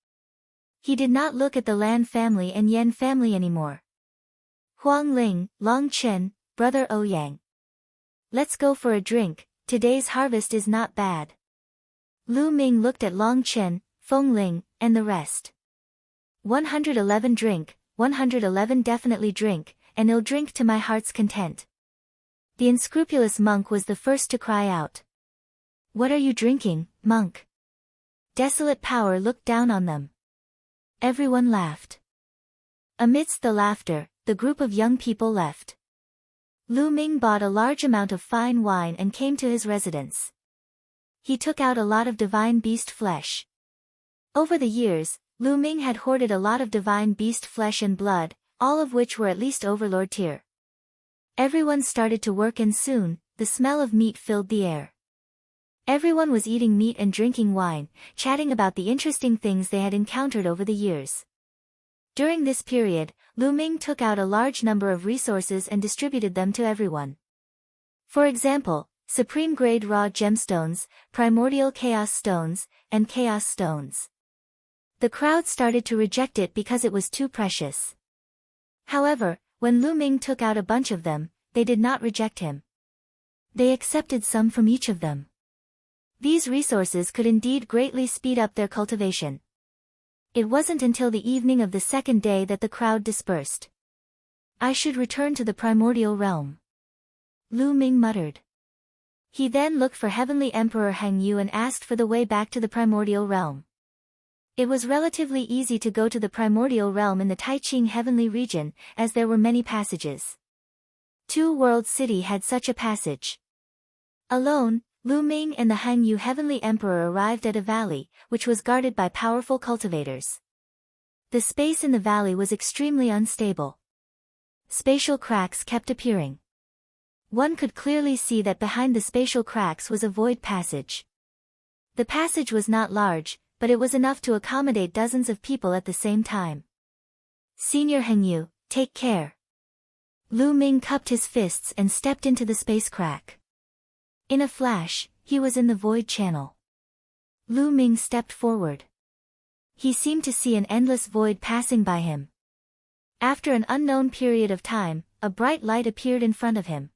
A: He did not look at the Lan family and Yen family anymore. Huang Ling, Long Chen, brother Ouyang. Let's go for a drink, today's harvest is not bad. Lu Ming looked at Long Chen, Feng Ling, and the rest. 111 drink, 111 definitely drink, and I'll drink to my heart's content. The unscrupulous monk was the first to cry out. What are you drinking, monk? Desolate Power looked down on them. Everyone laughed. Amidst the laughter, the group of young people left. Lu Ming bought a large amount of fine wine and came to his residence. He took out a lot of divine beast flesh. Over the years, Lu Ming had hoarded a lot of divine beast flesh and blood, all of which were at least overlord tier. Everyone started to work and soon, the smell of meat filled the air. Everyone was eating meat and drinking wine, chatting about the interesting things they had encountered over the years. During this period, Lu Ming took out a large number of resources and distributed them to everyone. For example, Supreme Grade Raw Gemstones, Primordial Chaos Stones, and Chaos Stones. The crowd started to reject it because it was too precious. However, when Lu Ming took out a bunch of them, they did not reject him. They accepted some from each of them. These resources could indeed greatly speed up their cultivation. It wasn't until the evening of the second day that the crowd dispersed. I should return to the primordial realm. Lu Ming muttered. He then looked for Heavenly Emperor Heng Yu and asked for the way back to the primordial realm. It was relatively easy to go to the primordial realm in the Taiqing heavenly region, as there were many passages. Two World City had such a passage. Alone, Lu Ming and the Heng Yu heavenly emperor arrived at a valley, which was guarded by powerful cultivators. The space in the valley was extremely unstable. Spatial cracks kept appearing. One could clearly see that behind the spatial cracks was a void passage. The passage was not large, but it was enough to accommodate dozens of people at the same time. Senior Heng Yu, take care. Lu Ming cupped his fists and stepped into the space crack. In a flash, he was in the void channel. Lu Ming stepped forward. He seemed to see an endless void passing by him. After an unknown period of time, a bright light appeared in front of him.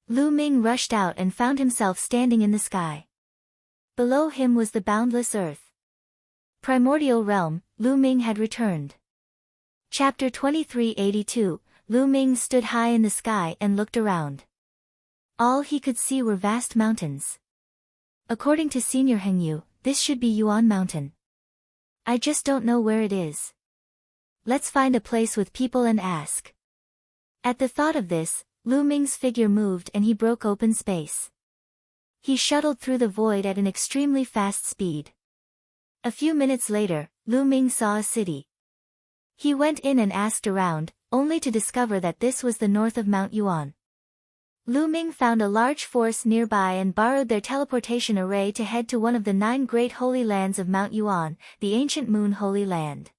A: Lu Ming rushed out and found himself standing in the sky. Below him was the boundless earth. Primordial realm, Lu Ming had returned. Chapter 2382, Lu Ming stood high in the sky and looked around. All he could see were vast mountains. According to Senior Hengyu, this should be Yuan Mountain. I just don't know where it is. Let's find a place with people and ask. At the thought of this, Lu Ming's figure moved and he broke open space. He shuttled through the void at an extremely fast speed. A few minutes later, Lu Ming saw a city. He went in and asked around, only to discover that this was the north of Mount Yuan. Lu Ming found a large force nearby and borrowed their teleportation array to head to one of the 9 great holy lands of Mount Yuan, the ancient Moon Holy Land.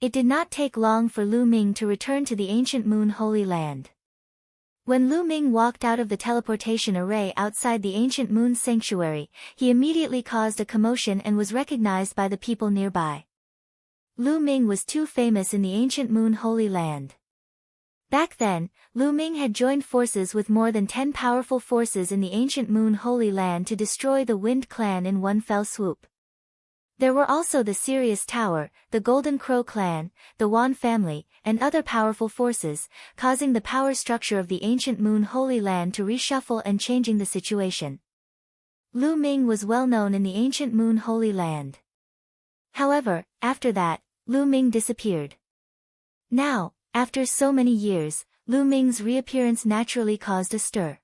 A: It did not take long for Lu Ming to return to the ancient Moon Holy Land. When Lu Ming walked out of the teleportation array outside the ancient Moon Sanctuary, he immediately caused a commotion and was recognized by the people nearby. Lu Ming was too famous in the ancient Moon Holy Land. Back then, Lu Ming had joined forces with more than 10 powerful forces in the ancient Moon Holy Land to destroy the Wind Clan in one fell swoop. There were also the Sirius Tower, the Golden Crow Clan, the Wan family, and other powerful forces, causing the power structure of the ancient Moon Holy Land to reshuffle and changing the situation. Lu Ming was well known in the ancient Moon Holy Land. However, after that, Lu Ming disappeared. Now, after so many years, Lu Ming's reappearance naturally caused a stir.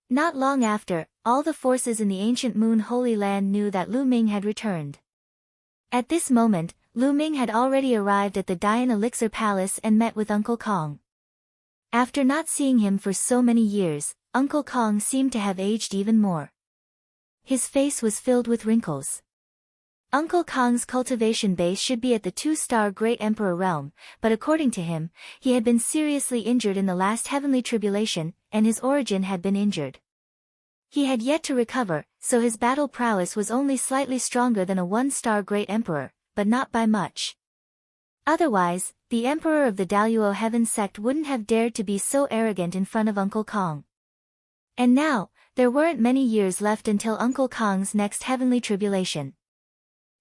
A: Not long after, all the forces in the ancient Moon Holy Land knew that Lu Ming had returned. At this moment, Lu Ming had already arrived at the Dian Elixir Palace and met with Uncle Kong. After not seeing him for so many years, Uncle Kong seemed to have aged even more. His face was filled with wrinkles. Uncle Kong's cultivation base should be at the 2-star Great Emperor realm, but according to him, he had been seriously injured in the last heavenly tribulation, and his origin had been injured. He had yet to recover, so his battle prowess was only slightly stronger than a 1-star Great Emperor, but not by much. Otherwise, the Emperor of the Daluo Heaven sect wouldn't have dared to be so arrogant in front of Uncle Kong. And now, there weren't many years left until Uncle Kong's next heavenly tribulation.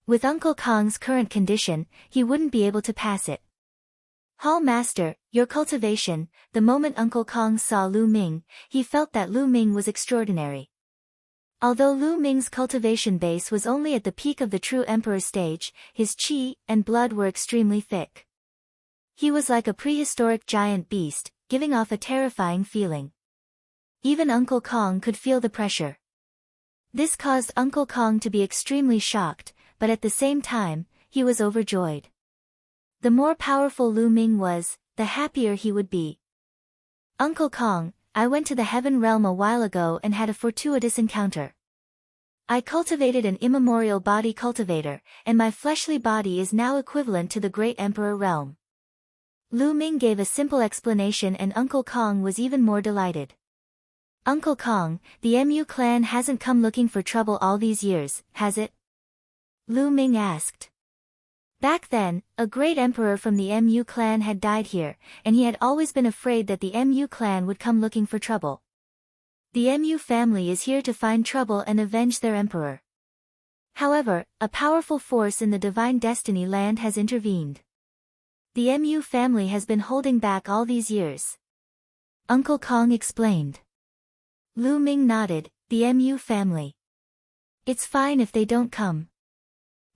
A: With Uncle Kong's current condition, he wouldn't be able to pass it. Hall Master, your cultivation. The moment Uncle Kong saw Lu Ming, he felt that Lu Ming was extraordinary. Although Lu Ming's cultivation base was only at the peak of the true emperor stage, his qi and blood were extremely thick. He was like a prehistoric giant beast, giving off a terrifying feeling. Even Uncle Kong could feel the pressure. This caused Uncle Kong to be extremely shocked, but at the same time, he was overjoyed. The more powerful Lu Ming was, the happier he would be. Uncle Kong, I went to the heaven realm a while ago and had a fortuitous encounter. I cultivated an immemorial body cultivator, and my fleshly body is now equivalent to the Great Emperor realm. Lu Ming gave a simple explanation and Uncle Kong was even more delighted. Uncle Kong, the MU clan hasn't come looking for trouble all these years, has it? Lu Ming asked. Back then, a great emperor from the MU clan had died here, and he had always been afraid that the MU clan would come looking for trouble. The MU family is here to find trouble and avenge their emperor. However, a powerful force in the Divine Destiny land has intervened. The MU family has been holding back all these years. Uncle Kong explained. Lu Ming nodded, the MU family. It's fine if they don't come.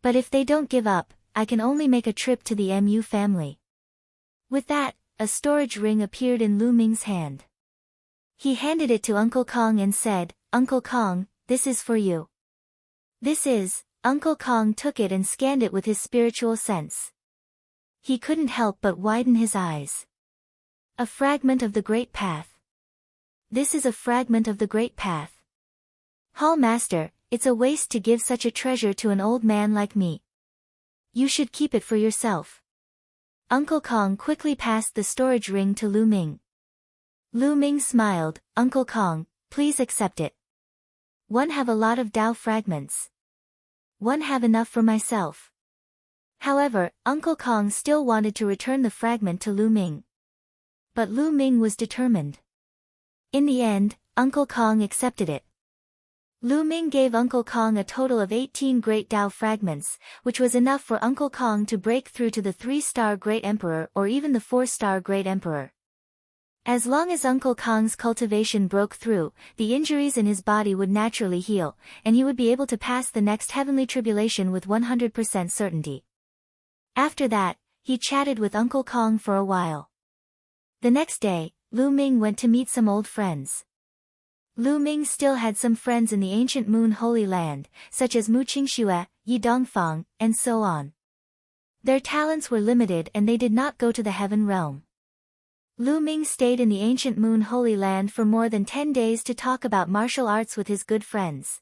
A: But if they don't give up, I can only make a trip to the MU family. With that, a storage ring appeared in Lu Ming's hand. He handed it to Uncle Kong and said, Uncle Kong, this is for you. Uncle Kong took it and scanned it with his spiritual sense. He couldn't help but widen his eyes. A fragment of the Great Path. This is a fragment of the Great Path. Hall Master, it's a waste to give such a treasure to an old man like me. You should keep it for yourself. Uncle Kong quickly passed the storage ring to Lu Ming. Lu Ming smiled, Uncle Kong, please accept it. One have a lot of Dao fragments. One have enough for myself. However, Uncle Kong still wanted to return the fragment to Lu Ming. But Lu Ming was determined. In the end, Uncle Kong accepted it. Lu Ming gave Uncle Kong a total of 18 Great Tao fragments, which was enough for Uncle Kong to break through to the 3-star Great Emperor or even the 4-star Great Emperor. As long as Uncle Kong's cultivation broke through, the injuries in his body would naturally heal, and he would be able to pass the next heavenly tribulation with 100% certainty. After that, he chatted with Uncle Kong for a while. The next day, Lu Ming went to meet some old friends. Lu Ming still had some friends in the ancient Moon Holy Land, such as Mu Qingxue, Yi Dongfang, and so on. Their talents were limited and they did not go to the heaven realm. Lu Ming stayed in the ancient Moon Holy Land for more than 10 days to talk about martial arts with his good friends.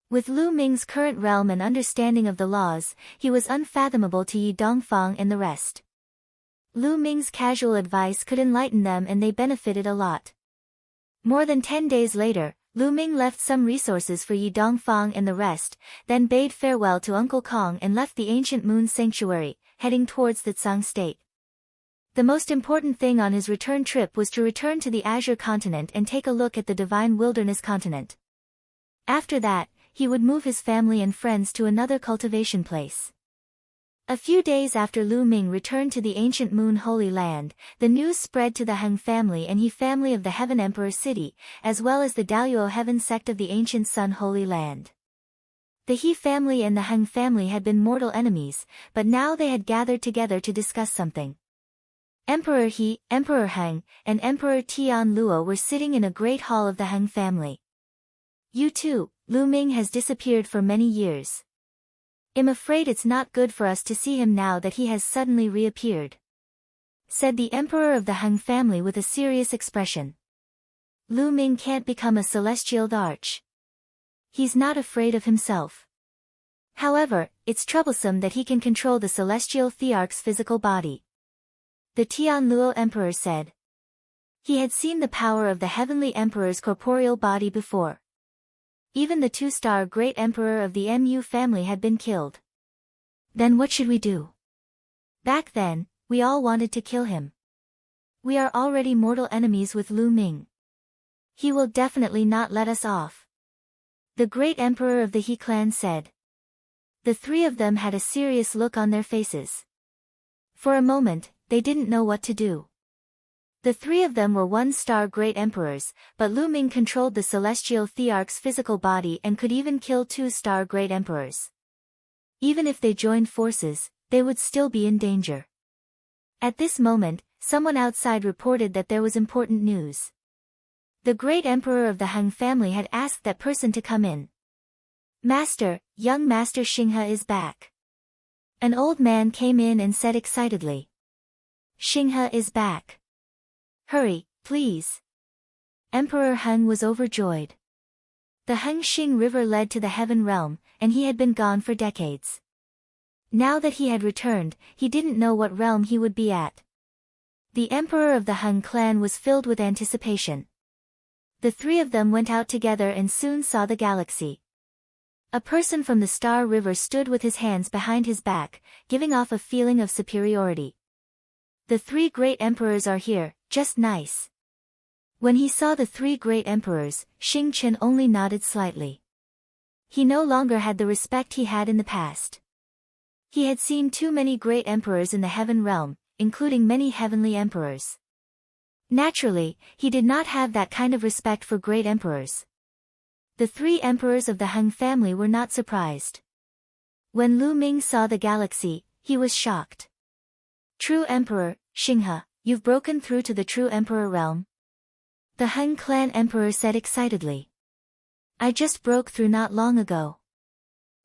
A: With Lu Ming's current realm and understanding of the laws, he was unfathomable to Yi Dongfang and the rest. Lu Ming's casual advice could enlighten them and they benefited a lot. More than 10 days later, Lu Ming left some resources for Yi Dongfang and the rest, then bade farewell to Uncle Kong and left the ancient Moon Sanctuary, heading towards the Tsang state. The most important thing on his return trip was to return to the Azure continent and take a look at the Divine Wilderness continent. After that, he would move his family and friends to another cultivation place. A few days after Lu Ming returned to the ancient Moon Holy Land, the news spread to the Heng family and He family of the Heaven Emperor City, as well as the Daoyuo Heaven sect of the ancient Sun Holy Land. The He family and the Heng family had been mortal enemies, but now they had gathered together to discuss something. Emperor He, Emperor Heng, and Emperor Tian Luo were sitting in a great hall of the Heng family. "You too, Lu Ming has disappeared for many years. I'm afraid it's not good for us to see him now that he has suddenly reappeared," said the emperor of the Heng family with a serious expression. "Lu Ming can't become a celestial arch. He's not afraid of himself. However, it's troublesome that he can control the celestial thearch's physical body," the Tianluo emperor said. He had seen the power of the heavenly emperor's corporeal body before. Even the 2-star great emperor of the Mu family had been killed. Then what should we do? Back then, we all wanted to kill him. We are already mortal enemies with Lu Ming. He will definitely not let us off, the great emperor of the He clan said. The three of them had a serious look on their faces. For a moment, they didn't know what to do. The three of them were 1-star great emperors, but Lu Ming controlled the celestial thearch's physical body and could even kill 2-star great emperors. Even if they joined forces, they would still be in danger. At this moment, someone outside reported that there was important news. The great emperor of the Heng family had asked that person to come in. "Master, young Master Xinghe is back." An old man came in and said excitedly. "Xinghe is back. Hurry, please." Emperor Heng was overjoyed. The Hengxing River led to the heaven realm, and he had been gone for decades. Now that he had returned, he didn't know what realm he would be at. The emperor of the Heng clan was filled with anticipation. The three of them went out together and soon saw the galaxy. A person from the Star River stood with his hands behind his back, giving off a feeling of superiority. "The 3 great emperors are here, just nice." When he saw the 3 great emperors, Xing Chen only nodded slightly. He no longer had the respect he had in the past. He had seen too many great emperors in the heaven realm, including many heavenly emperors. Naturally, he did not have that kind of respect for great emperors. The 3 emperors of the Heng family were not surprised. When Lu Ming saw the galaxy, he was shocked. "True Emperor, Xinghe, you've broken through to the true Emperor realm?" the Heng clan emperor said excitedly. "I just broke through not long ago."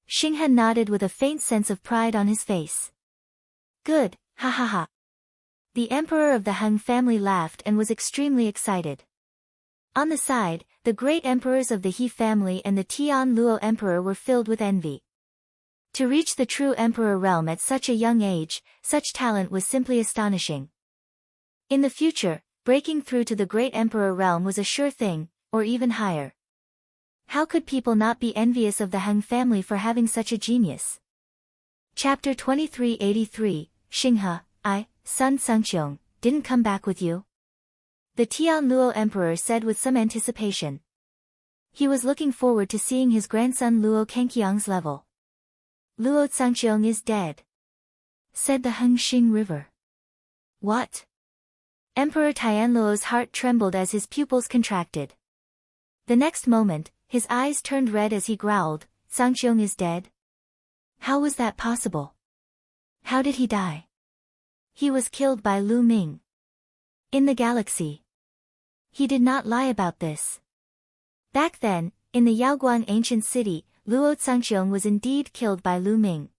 A: Xinghe nodded with a faint sense of pride on his face. "Good, ha ha ha." The emperor of the Heng family laughed and was extremely excited. On the side, the great emperors of the He family and the Tian Luo emperor were filled with envy. To reach the true emperor realm at such a young age, such talent was simply astonishing. In the future, breaking through to the great emperor realm was a sure thing, or even higher. How could people not be envious of the Heng family for having such a genius? Chapter 2383, Xinghe, Sun Sengxiong, didn't come back with you? the Tianluo emperor said with some anticipation. He was looking forward to seeing his grandson Luo Kangqiang's level. Luo Zhangqiang is dead, said the Hengxing River. What? Emperor Tianluo's heart trembled as his pupils contracted. The next moment, his eyes turned red as he growled, Zhangqiang is dead? How was that possible? How did he die? He was killed by Lu Ming. In the galaxy. He did not lie about this. Back then, in the Yaoguang ancient city, Luo Zhangqiang was indeed killed by Lu Ming.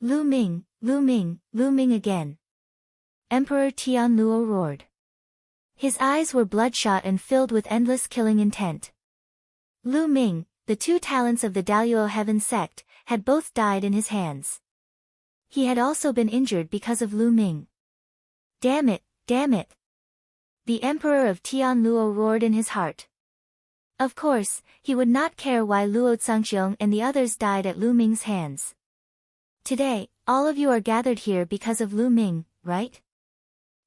A: Lu Ming, Lu Ming, Lu Ming again. Emperor Tianluo roared. His eyes were bloodshot and filled with endless killing intent. Lu Ming, the two talents of the Daluo Heaven sect, had both died in his hands. He had also been injured because of Lu Ming. Damn it, damn it! The Emperor of Tianluo roared in his heart. Of course, he would not care why Luo Zhangqiang and the others died at Lu Ming's hands. Today, all of you are gathered here because of Lu Ming, right?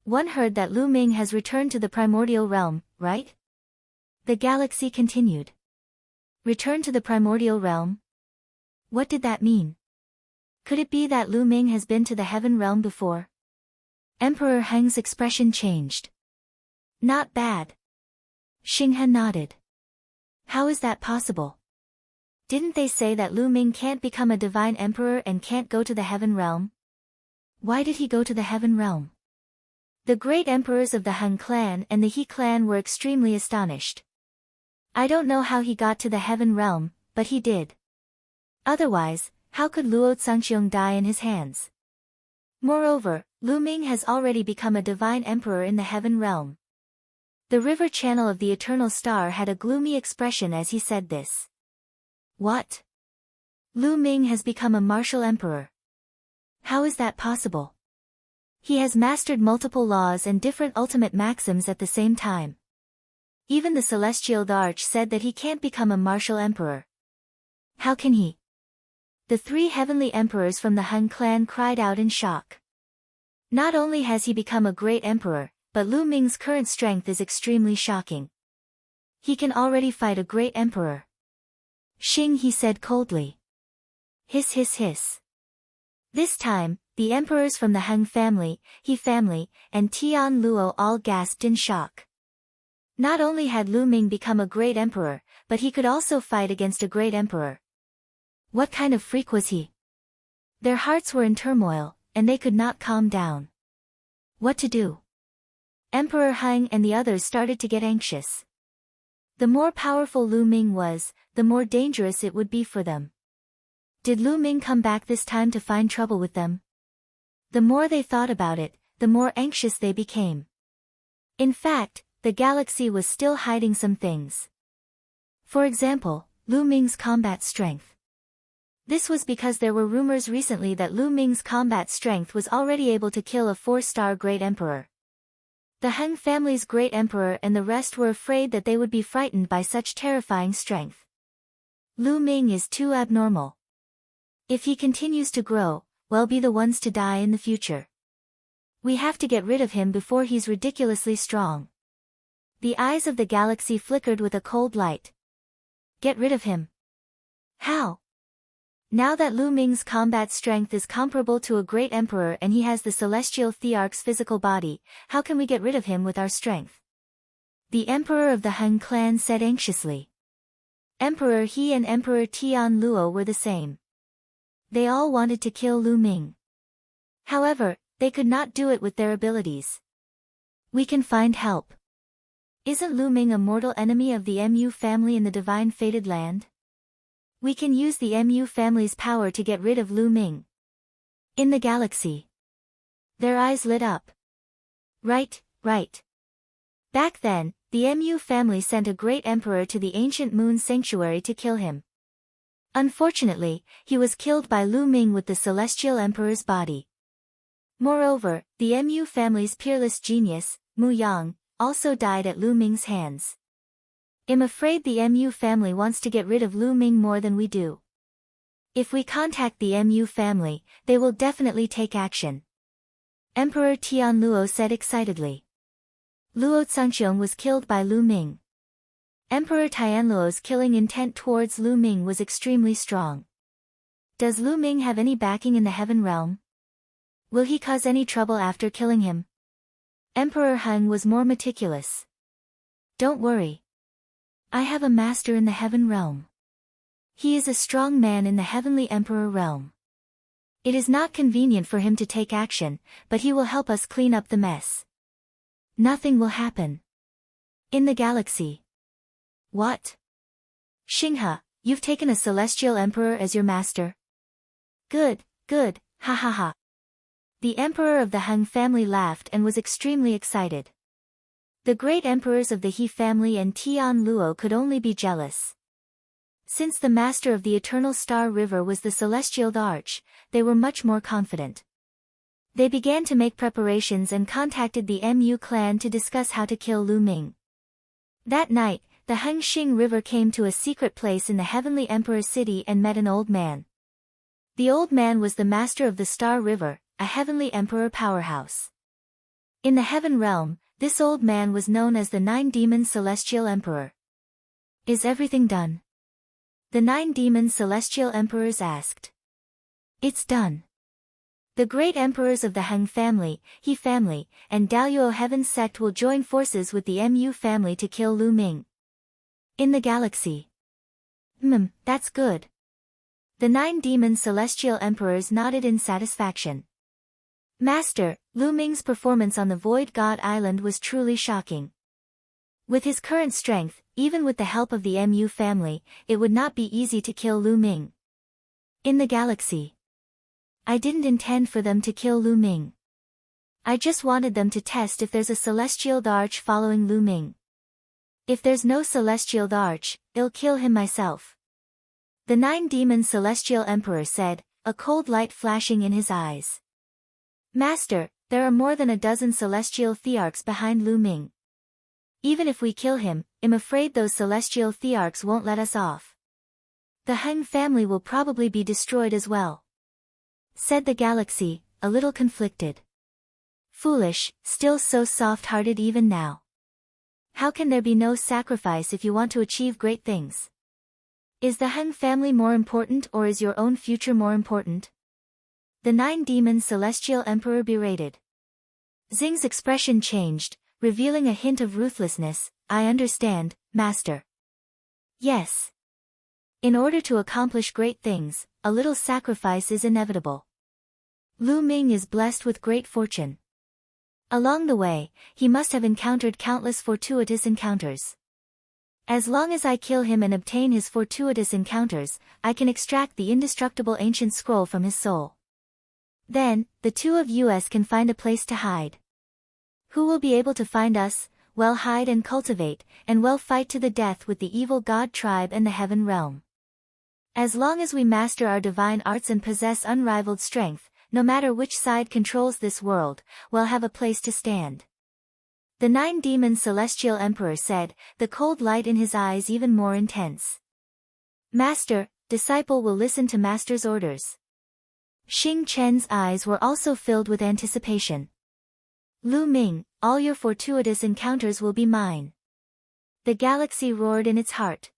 A: One heard that Lu Ming has returned to the primordial realm, right? The galaxy continued. Return to the primordial realm? What did that mean? Could it be that Lu Ming has been to the heaven realm before? Emperor Heng's expression changed. Not bad. Xinghe nodded. How is that possible? Didn't they say that Lu Ming can't become a divine emperor and can't go to the heaven realm? Why did he go to the heaven realm? The great emperors of the Han clan and the He clan were extremely astonished. I don't know how he got to the heaven realm, but he did. Otherwise, how could Luo Zhangqiang die in his hands? Moreover, Lu Ming has already become a divine emperor in the heaven realm. The river channel of the eternal star had a gloomy expression as he said this. What? Lu Ming has become a martial emperor. How is that possible? He has mastered multiple laws and different ultimate maxims at the same time. Even the celestial Arch said that he can't become a martial emperor. How can he? The three heavenly emperors from the Han clan cried out in shock. Not only has he become a great emperor, but Lu Ming's current strength is extremely shocking. He can already fight a great emperor. He said coldly. Hiss hiss hiss. This time, the emperors from the Han family, He family, and Tianluo all gasped in shock. Not only had Lu Ming become a great emperor, but he could also fight against a great emperor. What kind of freak was he? Their hearts were in turmoil, and they could not calm down. What to do? Emperor Heng and the others started to get anxious. The more powerful Lu Ming was, the more dangerous it would be for them. Did Lu Ming come back this time to find trouble with them? The more they thought about it, the more anxious they became. In fact, the galaxy was still hiding some things. For example, Lu Ming's combat strength. This was because there were rumors recently that Lu Ming's combat strength was already able to kill a 4-star great emperor. The Han family's great emperor and the rest were afraid that they would be frightened by such terrifying strength. Lu Ming is too abnormal. If he continues to grow, we'll be the ones to die in the future. We have to get rid of him before he's ridiculously strong. The eyes of the galaxy flickered with a cold light. Get rid of him. How? Now that Lu Ming's combat strength is comparable to a great emperor and he has the celestial Thearch's physical body, how can we get rid of him with our strength? The emperor of the Han clan said anxiously. Emperor He and Emperor Tianluo were the same. They all wanted to kill Lu Ming. However, they could not do it with their abilities. We can find help. Isn't Lu Ming a mortal enemy of the Mu family in the divine fated land? We can use the Mu family's power to get rid of Lu Ming. In the galaxy. Their eyes lit up. Right, right. Back then, the Mu family sent a great emperor to the ancient moon sanctuary to kill him. Unfortunately, he was killed by Lu Ming with the celestial emperor's body. Moreover, the Mu family's peerless genius, Mu Yang, also died at Lu Ming's hands. I'm afraid the Mu family wants to get rid of Lu Ming more than we do. If we contact the Mu family, they will definitely take action. Emperor Tianluo said excitedly. Luo Zhangqiong was killed by Lu Ming. Emperor Tianluo's killing intent towards Lu Ming was extremely strong. Does Lu Ming have any backing in the heaven realm? Will he cause any trouble after killing him? Emperor Heng was more meticulous. Don't worry. I have a master in the heaven realm. He is a strong man in the heavenly emperor realm. It is not convenient for him to take action, but he will help us clean up the mess. Nothing will happen. In the galaxy. What? Xinghe, you've taken a celestial emperor as your master? Good, good, ha ha ha. The emperor of the Heng family laughed and was extremely excited. The great emperors of the He family and Tian Luo could only be jealous. Since the master of the Eternal Star River was the Celestial Arch, they were much more confident. They began to make preparations and contacted the Mu clan to discuss how to kill Lu Ming. That night, the Hengxing River came to a secret place in the Heavenly Emperor City and met an old man. The old man was the master of the Star River, a Heavenly Emperor powerhouse. In the Heaven Realm, this old man was known as the Nine-Demon Celestial Emperor. Is everything done? The Nine-Demon Celestial Emperors asked. It's done. The great emperors of the Heng family, He family, and Daluo Heaven sect will join forces with the Mu family to kill Lu Ming. In the galaxy. That's good. The Nine-Demon Celestial Emperors nodded in satisfaction. Master, Lu Ming's performance on the Void God Island was truly shocking. With his current strength, even with the help of the Mu family, it would not be easy to kill Lu Ming. In the galaxy. I didn't intend for them to kill Lu Ming. I just wanted them to test if there's a Celestial Arch following Lu Ming. If there's no Celestial Arch, I'll kill him myself. The Nine-Demon Celestial Emperor said, a cold light flashing in his eyes. Master, there are more than a dozen Celestial Thearchs behind Lu Ming. Even if we kill him, I'm afraid those Celestial Thearchs won't let us off. The Heng family will probably be destroyed as well. Said the galaxy, a little conflicted. Foolish, still so soft-hearted even now. How can there be no sacrifice if you want to achieve great things? Is the Heng family more important or is your own future more important? The Nine-Demon Celestial Emperor berated. Xing's expression changed, revealing a hint of ruthlessness. I understand, Master. Yes. In order to accomplish great things, a little sacrifice is inevitable. Lu Ming is blessed with great fortune. Along the way, he must have encountered countless fortuitous encounters. As long as I kill him and obtain his fortuitous encounters, I can extract the indestructible ancient scroll from his soul. Then, the two of us can find a place to hide. Who will be able to find us? Well, hide and cultivate, and well fight to the death with the evil god tribe and the heaven realm. As long as we master our divine arts and possess unrivaled strength, no matter which side controls this world, we'll have a place to stand. The Nine-Demon Celestial Emperor said, the cold light in his eyes even more intense. Master, disciple will listen to Master's orders. Xing Chen's eyes were also filled with anticipation. Lu Ming, all your fortuitous encounters will be mine. The galaxy roared in its heart.